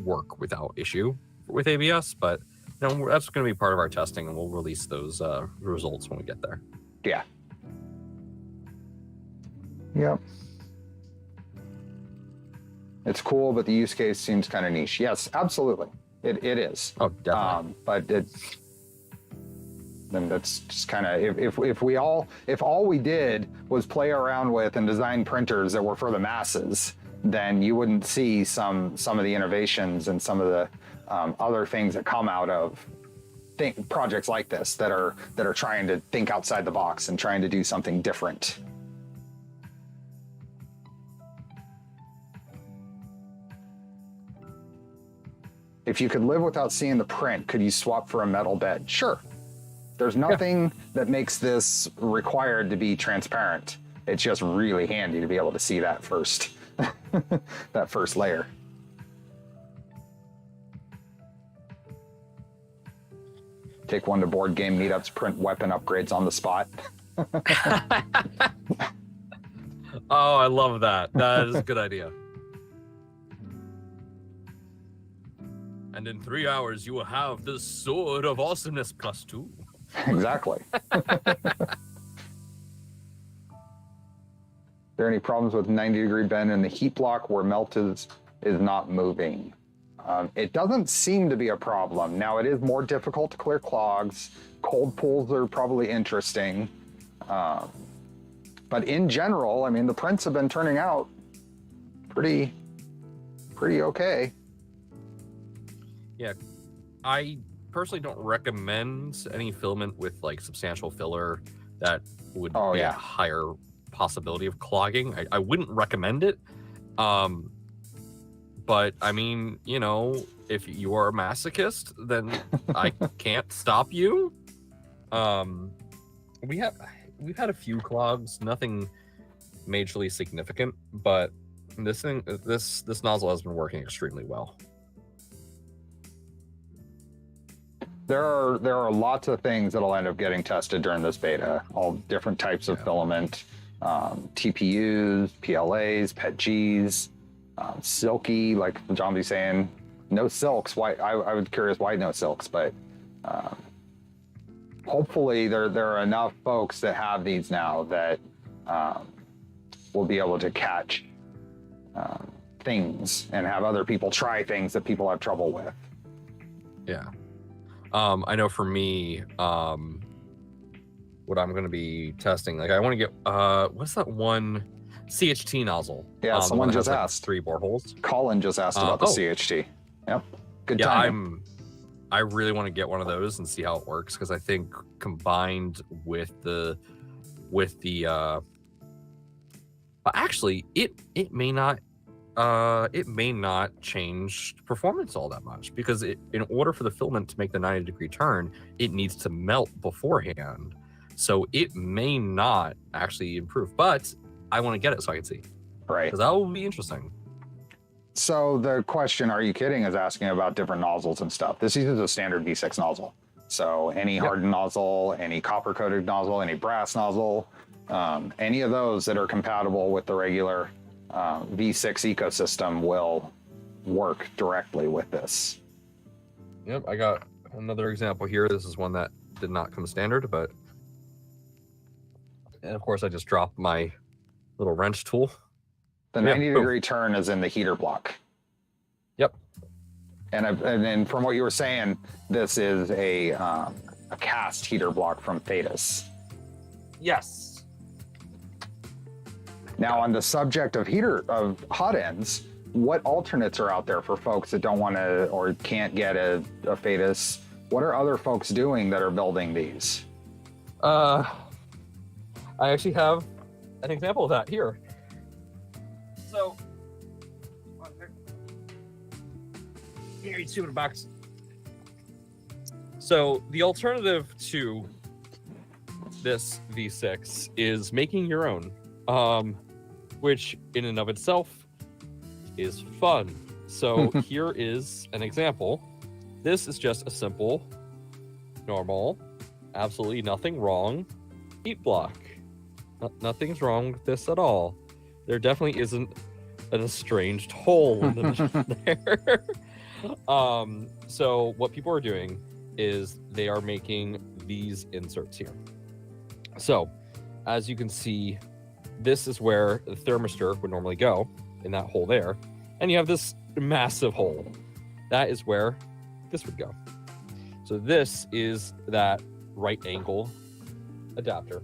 work without issue with ABS, but that's going to be part of our testing, and we'll release those results when we get there. Yeah. Yep. It's cool, but the use case seems kind of niche. Yes, absolutely. It is. Oh, definitely. But then that's just kind of, if all we did was play around with and design printers that were for the masses, then you wouldn't see some of the innovations and some of the other things that come out of projects like this that are trying to think outside the box and trying to do something different. If you could live without seeing the print, could you swap for a metal bed? Sure. There's nothing that makes this required to be transparent. It's just really handy to be able to see that first, that first layer. Take one to board game meetups, print weapon upgrades on the spot. Oh, I love that. That is a good idea. And in 3 hours, you will have the Sword of Awesomeness +2. Exactly. There any problems with 90-degree bend in the heat block where melt is not moving? It doesn't seem to be a problem. Now, it is more difficult to clear clogs. Cold pools are probably interesting. But in general, I mean, the prints have been turning out pretty okay. Yeah, I personally don't recommend any filament with like substantial filler that would be a higher possibility of clogging. I wouldn't recommend it. But I mean, if you are a masochist, then I can't stop you. We've had a few clogs, nothing majorly significant, but this nozzle has been working extremely well. There are lots of things that'll end up getting tested during this beta. All different types of filament, TPUs, PLAs, PETGs, silky, like John be saying, no silks. Why? I was curious why no silks, but hopefully there are enough folks that have these now that will be able to catch things and have other people try things that people have trouble with. Yeah. I know for me, what I'm going to be testing, like I want to get, what's that one CHT nozzle? Yeah, someone just asked. 3 boreholes. Colin just asked about the CHT. Yep. Good time. I really want to get one of those and see how it works, because I think combined with actually it may not change performance all that much, because in order for the filament to make the 90-degree turn, it needs to melt beforehand. So it may not actually improve, but I want to get it so I can see. Right. Because that will be interesting. So the question, are you kidding, is asking about different nozzles and stuff. This uses a standard V6 nozzle. So any hardened nozzle, any copper-coated nozzle, any brass nozzle, any of those that are compatible with the regular V6 ecosystem will work directly with this. Yep, I got another example here. This is one that did not come standard, but... And of course, I just dropped my little wrench tool. The 90-degree turn is in the heater block. Yep. And then from what you were saying, this is a cast heater block from Thetis. Yes. Now, on the subject of hot ends, what alternates are out there for folks that don't want to or can't get a Fadus? What are other folks doing that are building these? I actually have an example of that here. So, here you see what a box. So the alternative to this V6 is making your own, which in and of itself is fun. So here is an example. This is just a simple, normal, absolutely nothing wrong heat block. Nothing's wrong with this at all. There definitely isn't an estranged hole in the there. So what people are doing is they are making these inserts here. So as you can see, this is where the thermistor would normally go, in that hole there, and you have this massive hole. That is where this would go. So this is that right angle adapter.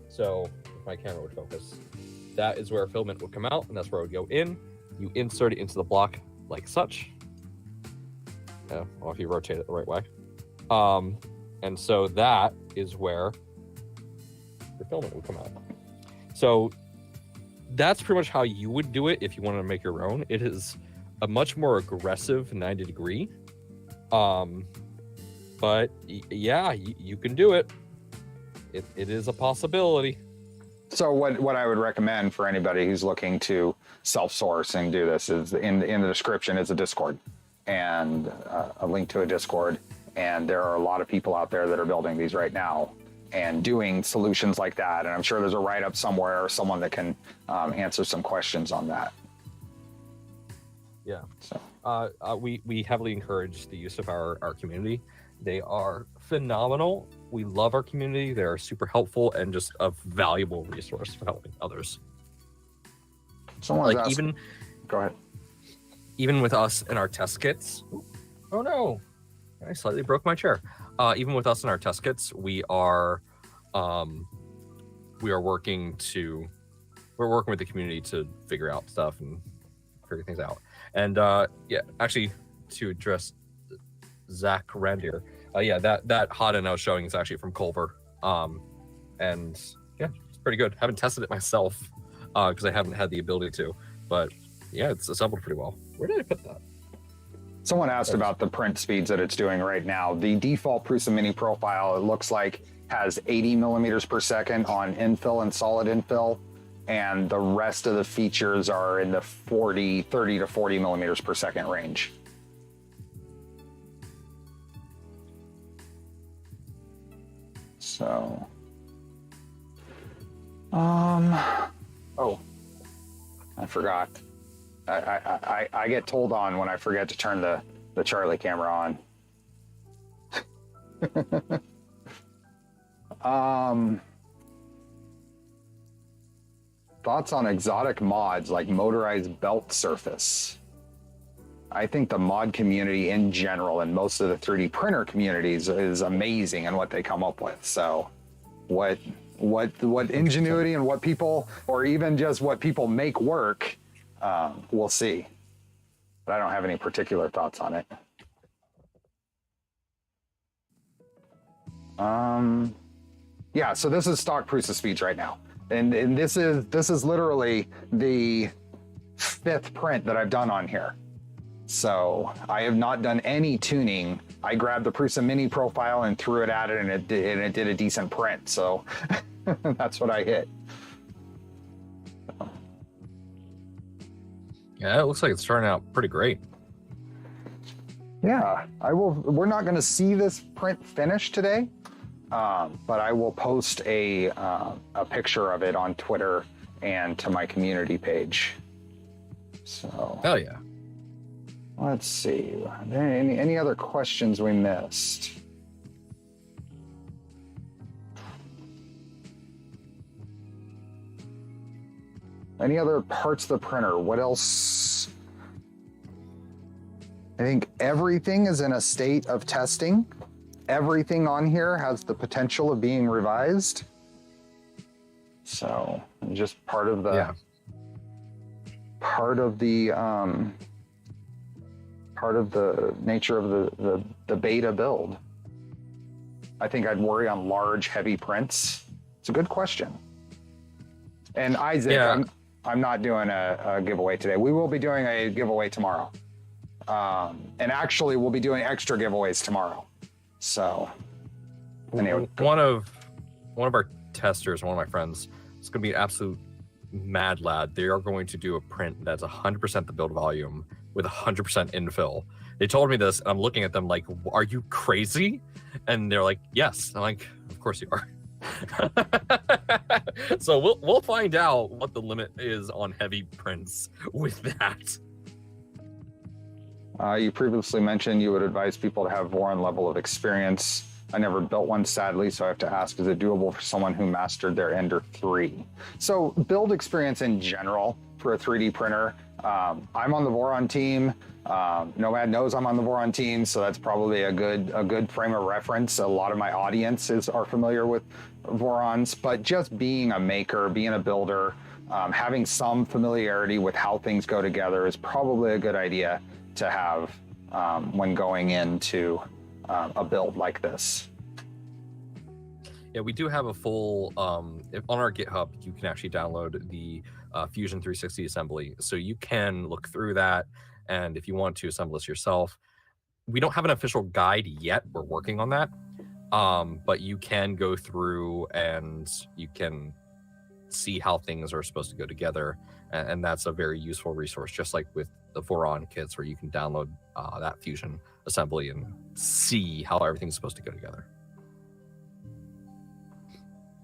So if my camera would focus, that is where a filament would come out, and that's where it would go in. You insert it into the block like such. Well, if you rotate it the right way. And so that is where the filament would come out. So that's pretty much how you would do it if you wanted to make your own. It is a much more aggressive 90 degree. But yeah, you can do it. It is a possibility. So what I would recommend for anybody who's looking to self-source and do this is in the description is a Discord and a link to a Discord. And there are a lot of people out there that are building these right now and doing solutions like that. And I'm sure there's a write-up somewhere or someone that can answer some questions on that. Yeah. So we heavily encourage the use of our community. They are phenomenal. We love our community. They are super helpful and just a valuable resource for helping others. Someone's like asked, even go ahead. Even with us in our test kits. Oh no. I slightly broke my chair. Even with us in our test kits, we're working with the community to figure out stuff and figure things out. And yeah, actually, to address Zach Randier, that hot end I was showing is actually from Culver, and yeah, it's pretty good. Haven't tested it myself because I haven't had the ability to, but yeah, it's assembled pretty well. Where did I put that? Someone asked about the print speeds that it's doing right now. The default Prusa Mini profile, it looks like, has 80 millimeters per second on infill and solid infill, and the rest of the features are in the 30 to 40 millimeters per second range. So, oh, I forgot. I get told on when I forget to turn the Charlie camera on. Thoughts on exotic mods like motorized belt surface? I think the mod community in general and most of the 3D printer communities is amazing in what they come up with. So what ingenuity and what people, or even just what people make work, we'll see. But I don't have any particular thoughts on it. Yeah, so this is stock Prusa speeds right now. And this is literally the 5th print that I've done on here. So I have not done any tuning. I grabbed the Prusa Mini profile and threw it at it, and it did a decent print. So that's what I hit. Yeah, it looks like it's turning out pretty great. Yeah, we're not going to see this print finished today, but I will post a picture of it on Twitter and to my community page. So. Hell yeah. Let's see. Are there any other questions we missed? Any other parts of the printer? What else? I think everything is in a state of testing. Everything on here has the potential of being revised. So just part of the Yeah. part of the nature of the beta build. I think I'd worry on large, heavy prints. It's a good question. And Isaac, Yeah. I'm not doing a giveaway today. We will be doing a giveaway tomorrow. And actually, we'll be doing extra giveaways tomorrow. So, anyway. One of our testers, one of my friends, is going to be an absolute mad lad. They are going to do a print that's 100% the build volume with 100% infill. They told me this, and I'm looking at them like, "Are you crazy?" And they're like, "Yes." I'm like, "Of course you are." So we'll find out what the limit is on heavy prints with that. You previously mentioned you would advise people to have Voron level of experience. I never built one, sadly, so I have to ask, is it doable for someone who mastered their Ender 3? So build experience in general for a 3D printer. I'm on the Voron team. Nomad knows I'm on the Voron team, so that's probably a good frame of reference. A lot of my audiences are familiar with Vorons, but just being a maker, being a builder, having some familiarity with how things go together is probably a good idea to have when going into a build like this. Yeah, we do have a full, on our GitHub, you can actually download the Fusion 360 assembly. So you can look through that, and if you want to assemble this yourself, we don't have an official guide yet. We're working on that. But you can go through and you can see how things are supposed to go together. And that's a very useful resource, just like with the Voron kits, where you can download that Fusion assembly and see how everything's supposed to go together.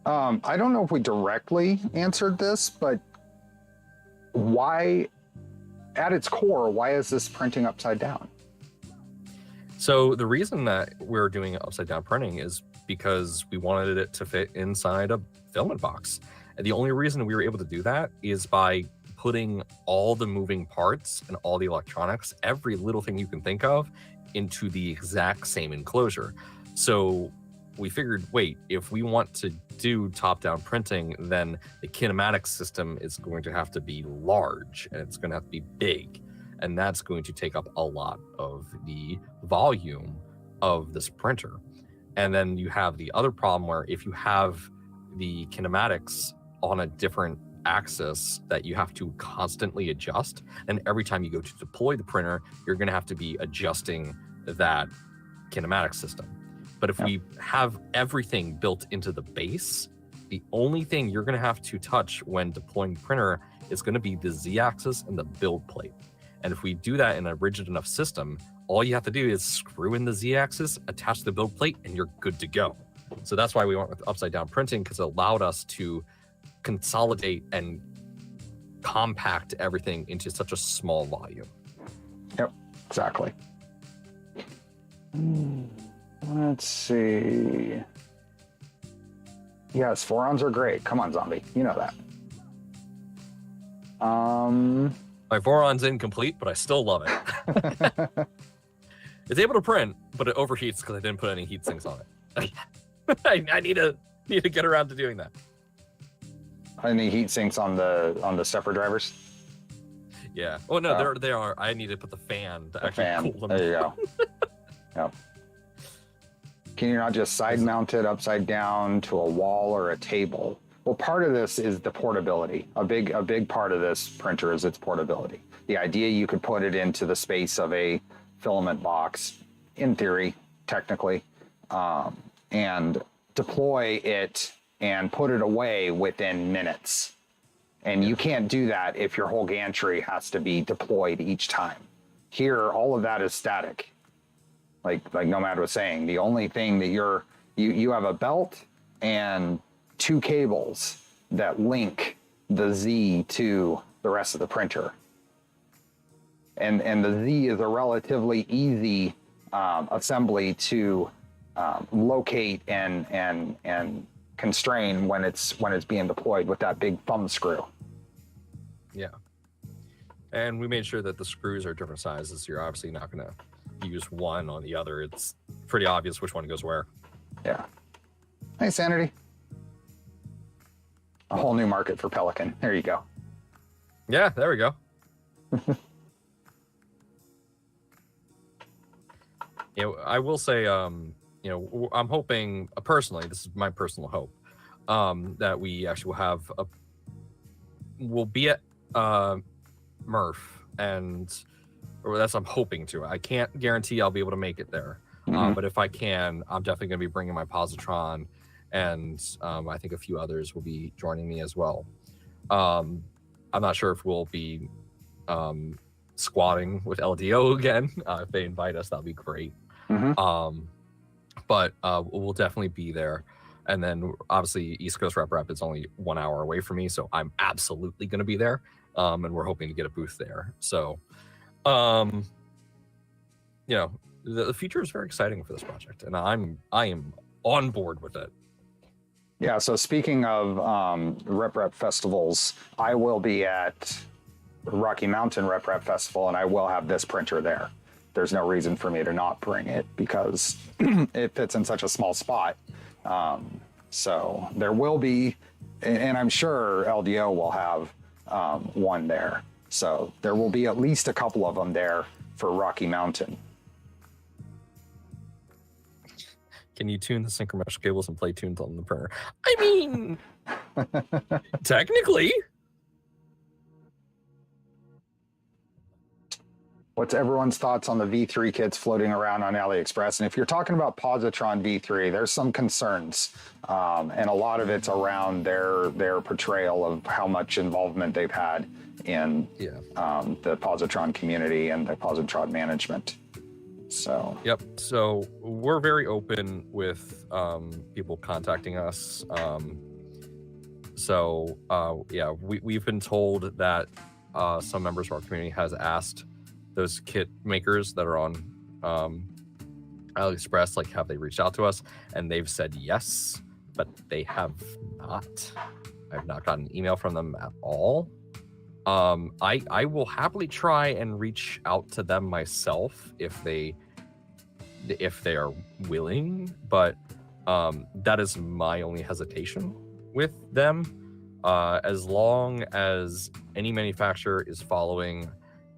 I don't know if we directly answered this, but why, at its core, why is this printing upside down? So the reason that we're doing upside down printing is because we wanted it to fit inside a filament box. And the only reason we were able to do that is by putting all the moving parts and all the electronics, every little thing you can think of, into the exact same enclosure. So we figured, wait, if we want to do top-down printing, then the kinematics system is going to have to be large, and it's going to have to be big. And that's going to take up a lot of the volume of this printer. And then you have the other problem where if you have the kinematics on a different axis that you have to constantly adjust, and every time you go to deploy the printer, you're going to have to be adjusting that kinematic system. But if we have everything built into the base, the only thing you're going to have to touch when deploying the printer is going to be the Z-axis and the build plate. And if we do that in a rigid enough system, all you have to do is screw in the Z-axis, attach the build plate, and you're good to go. So that's why we went with upside down printing, because it allowed us to consolidate and compact everything into such a small volume. Yep, exactly. Let's see. Yes, Vorons are great. Come on, zombie. You know that. My Voron's incomplete, but I still love it. It's able to print, but it overheats because I didn't put any heat sinks on it. I need to get around to doing that. Any heat sinks on the stepper drivers? Yeah. Oh no, they are. I need to put the fan to actually cool them. There you go. Yep. Can you not just side mount it upside down to a wall or a table? Well, part of this is the portability. A big part of this printer is its portability. The idea you could put it into the space of a filament box, in theory, technically, and deploy it and put it away within minutes. And you can't do that if your whole gantry has to be deployed each time. Here, all of that is static. Like Nomad was saying, the only thing that you have a belt and 2 cables that link the Z to the rest of the printer. And the Z is a relatively easy assembly to locate and constrain when it's being deployed with that big thumb screw. Yeah. And we made sure that the screws are different sizes. You're obviously not going to use one on the other. It's pretty obvious which one goes where. Yeah. Hey, Sanity. A whole new market for Pelican. There you go. Yeah, there we go. I will say, I'm hoping personally, this is my personal hope, that we actually will have we'll be at Murph, or that's I'm hoping to. I can't guarantee I'll be able to make it there, but if I can, I'm definitely going to be bringing my Positron, and I think a few others will be joining me as well. I'm not sure if we'll be squatting with LDO again. If they invite us, that'll be great. But we'll definitely be there. And then obviously East Coast Rep is only 1 hour away from me, so I'm absolutely going to be there. And we're hoping to get a booth there. So, the future is very exciting for this project, and I am on board with it. Yeah. So speaking of Rep festivals, I will be at Rocky Mountain Rep Festival, and I will have this printer there. There's no reason for me to not bring it because it fits in such a small spot. So there will be, and I'm sure LDO will have one there. So there will be at least a couple of them there for Rocky Mountain. Can you tune the synchromesh cables and play tunes on the printer? I mean, technically. What's everyone's thoughts on the V3 kits floating around on AliExpress? And if you're talking about Positron V3, there's some concerns. And a lot of it's around their portrayal of how much involvement they've had in the Positron community and the Positron management. So yep. So we're very open with people contacting us. We've been told that some members of our community has asked those kit makers that are on AliExpress, like, have they reached out to us? And they've said yes, but they have not. I've not gotten an email from them at all. I will happily try and reach out to them myself if they are willing, but that is my only hesitation with them. As long as any manufacturer is following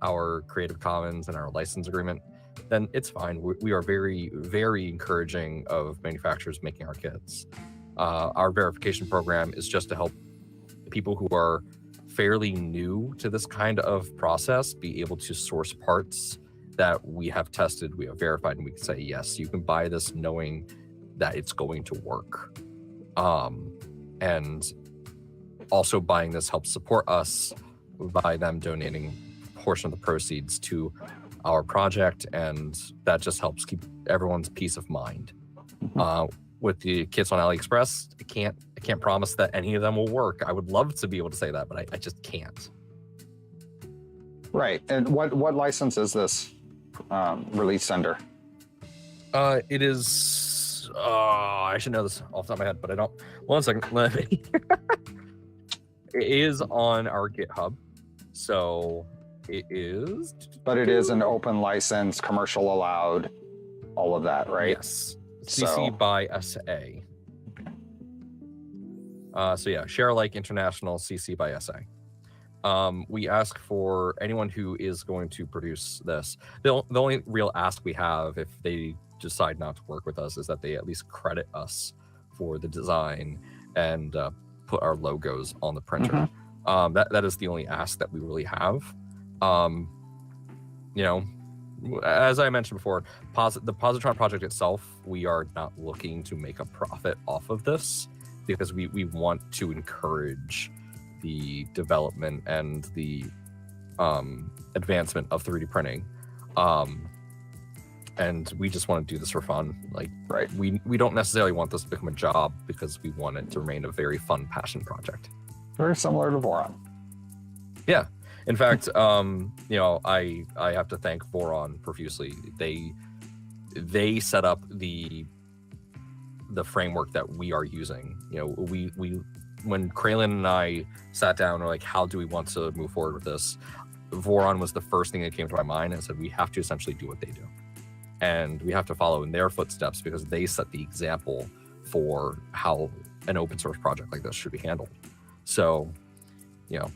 our Creative Commons and our license agreement, then it's fine. We are very, very encouraging of manufacturers making our kits. Our verification program is just to help people who are fairly new to this kind of process be able to source parts that we have tested, we have verified, and we can say, yes, you can buy this knowing that it's going to work. And also buying this helps support us by them donating portion of the proceeds to our project, and that just helps keep everyone's peace of mind. With the kits on AliExpress, I can't promise that any of them will work. I would love to be able to say that, but I just can't. Right. And what license is this release under? It is I should know this off the top of my head, but I don't. 1 second. Let me. It is on our GitHub, so it is. But it is an open license, commercial allowed, all of that, right? Yes. CC by SA. Share Alike International, CC by SA. We ask for anyone who is going to produce this. The only real ask we have, if they decide not to work with us, is that they at least credit us for the design and put our logos on the printer. That is the only ask that we really have. As I mentioned before, the Positron project itself, we are not looking to make a profit off of this because we want to encourage the development and the advancement of 3D printing. And we just want to do this for fun. Right. We don't necessarily want this to become a job because we want it to remain a very fun passion project. Very similar to Voron. Yeah. In fact, I have to thank Voron profusely. They set up the framework that we are using. When Kraylin and I sat down, we're like, how do we want to move forward with this? Voron was the first thing that came to my mind and said, we have to essentially do what they do. And we have to follow in their footsteps because they set the example for how an open source project like this should be handled. So, you know,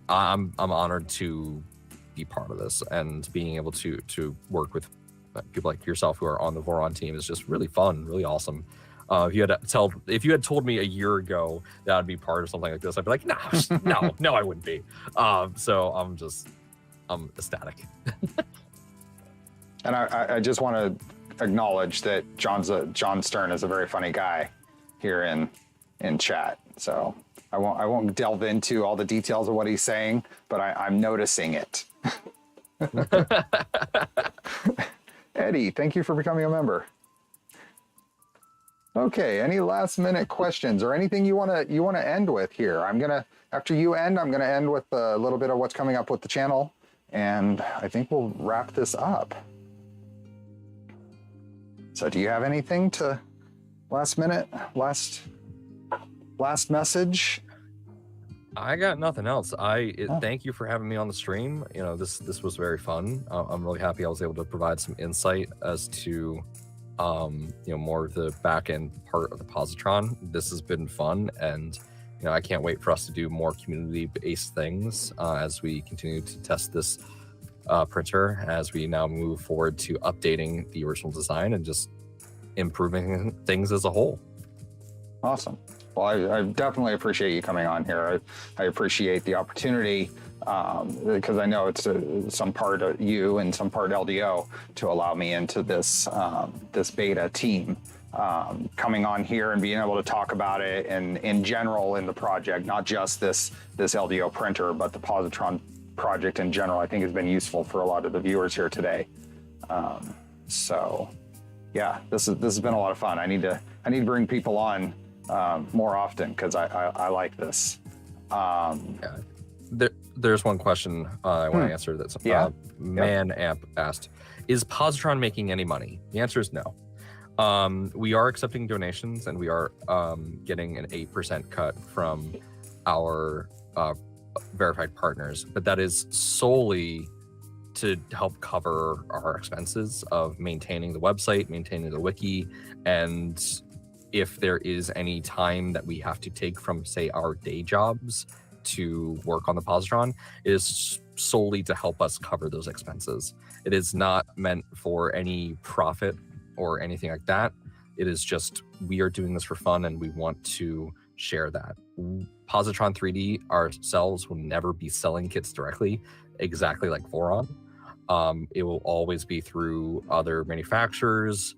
I'm honored to be part of this, and being able to work with people like yourself who are on the Voron team is just really fun, really awesome. If you had told me a year ago that I'd be part of something like this, I'd be like, no, I wouldn't be. So I'm ecstatic. And I just want to acknowledge that John Stern is a very funny guy here in chat. So I won't delve into all the details of what he's saying, but I'm noticing it. Eddie, thank you for becoming a member. Okay, any last minute questions or anything you want to end with here? After you end, I'm gonna end with a little bit of what's coming up with the channel, and I think we'll wrap this up. So do you have anything to last message? I got nothing else. Thank you for having me on the stream. You know, this was very fun. I'm really happy I was able to provide some insight as to more of the back end part of the Positron. This has been fun, and I can't wait for us to do more community based things as we continue to test this printer, as we now move forward to updating the original design and just improving things as a whole. Awesome. Well, I definitely appreciate you coming on here. I appreciate the opportunity because I know it's some part of you and some part LDO to allow me into this this beta team. Coming on here and being able to talk about it and in general in the project, not just this LDO printer, but the Positron project in general, I think has been useful for a lot of the viewers here today. So yeah, this has been a lot of fun. I need to bring people on more often because I like this. There's one question I want to answer that's Amp asked, is Positron making any money? The answer is no. We are accepting donations, and we are getting an 8% cut from our verified partners, but that is solely to help cover our expenses of maintaining the website, maintaining the wiki, and if there is any time that we have to take from, say, our day jobs to work on the Positron, it is solely to help us cover those expenses. It is not meant for any profit or anything like that. It is just, we are doing this for fun and we want to share that. Positron 3D ourselves will never be selling kits directly, exactly like Voron. It will always be through other manufacturers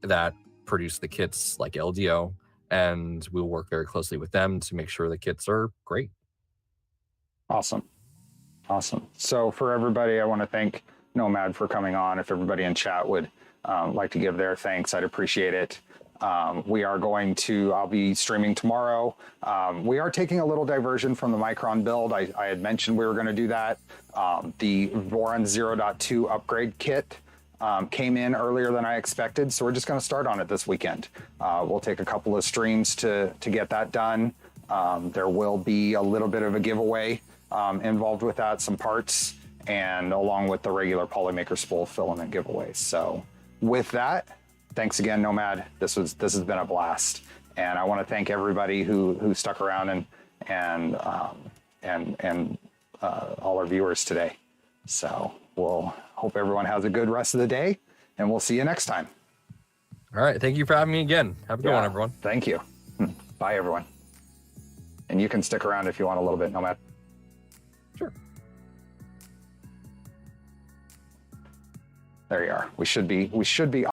that produce the kits like LDO, and we'll work very closely with them to make sure the kits are great. Awesome. So for everybody, I want to thank Nomad for coming on. If everybody in chat would like to give their thanks, I'd appreciate it. I'll be streaming tomorrow. We are taking a little diversion from the Micron build. I had mentioned we were going to do that. The Voron 0.2 upgrade kit came in earlier than I expected, so we're just going to start on it this weekend. We'll take a couple of streams to get that done. There will be a little bit of a giveaway involved with that, some parts, and along with the regular Polymaker spool filament giveaways. So with that, thanks again, Nomad. This has been a blast, and I want to thank everybody who stuck around and all our viewers today. So we'll hope everyone has a good rest of the day, and we'll see you next time. All right, thank you for having me again. Have a good one, everyone. Thank you. Bye, everyone. And you can stick around if you want a little bit, Nomad. Sure. There you are. We should be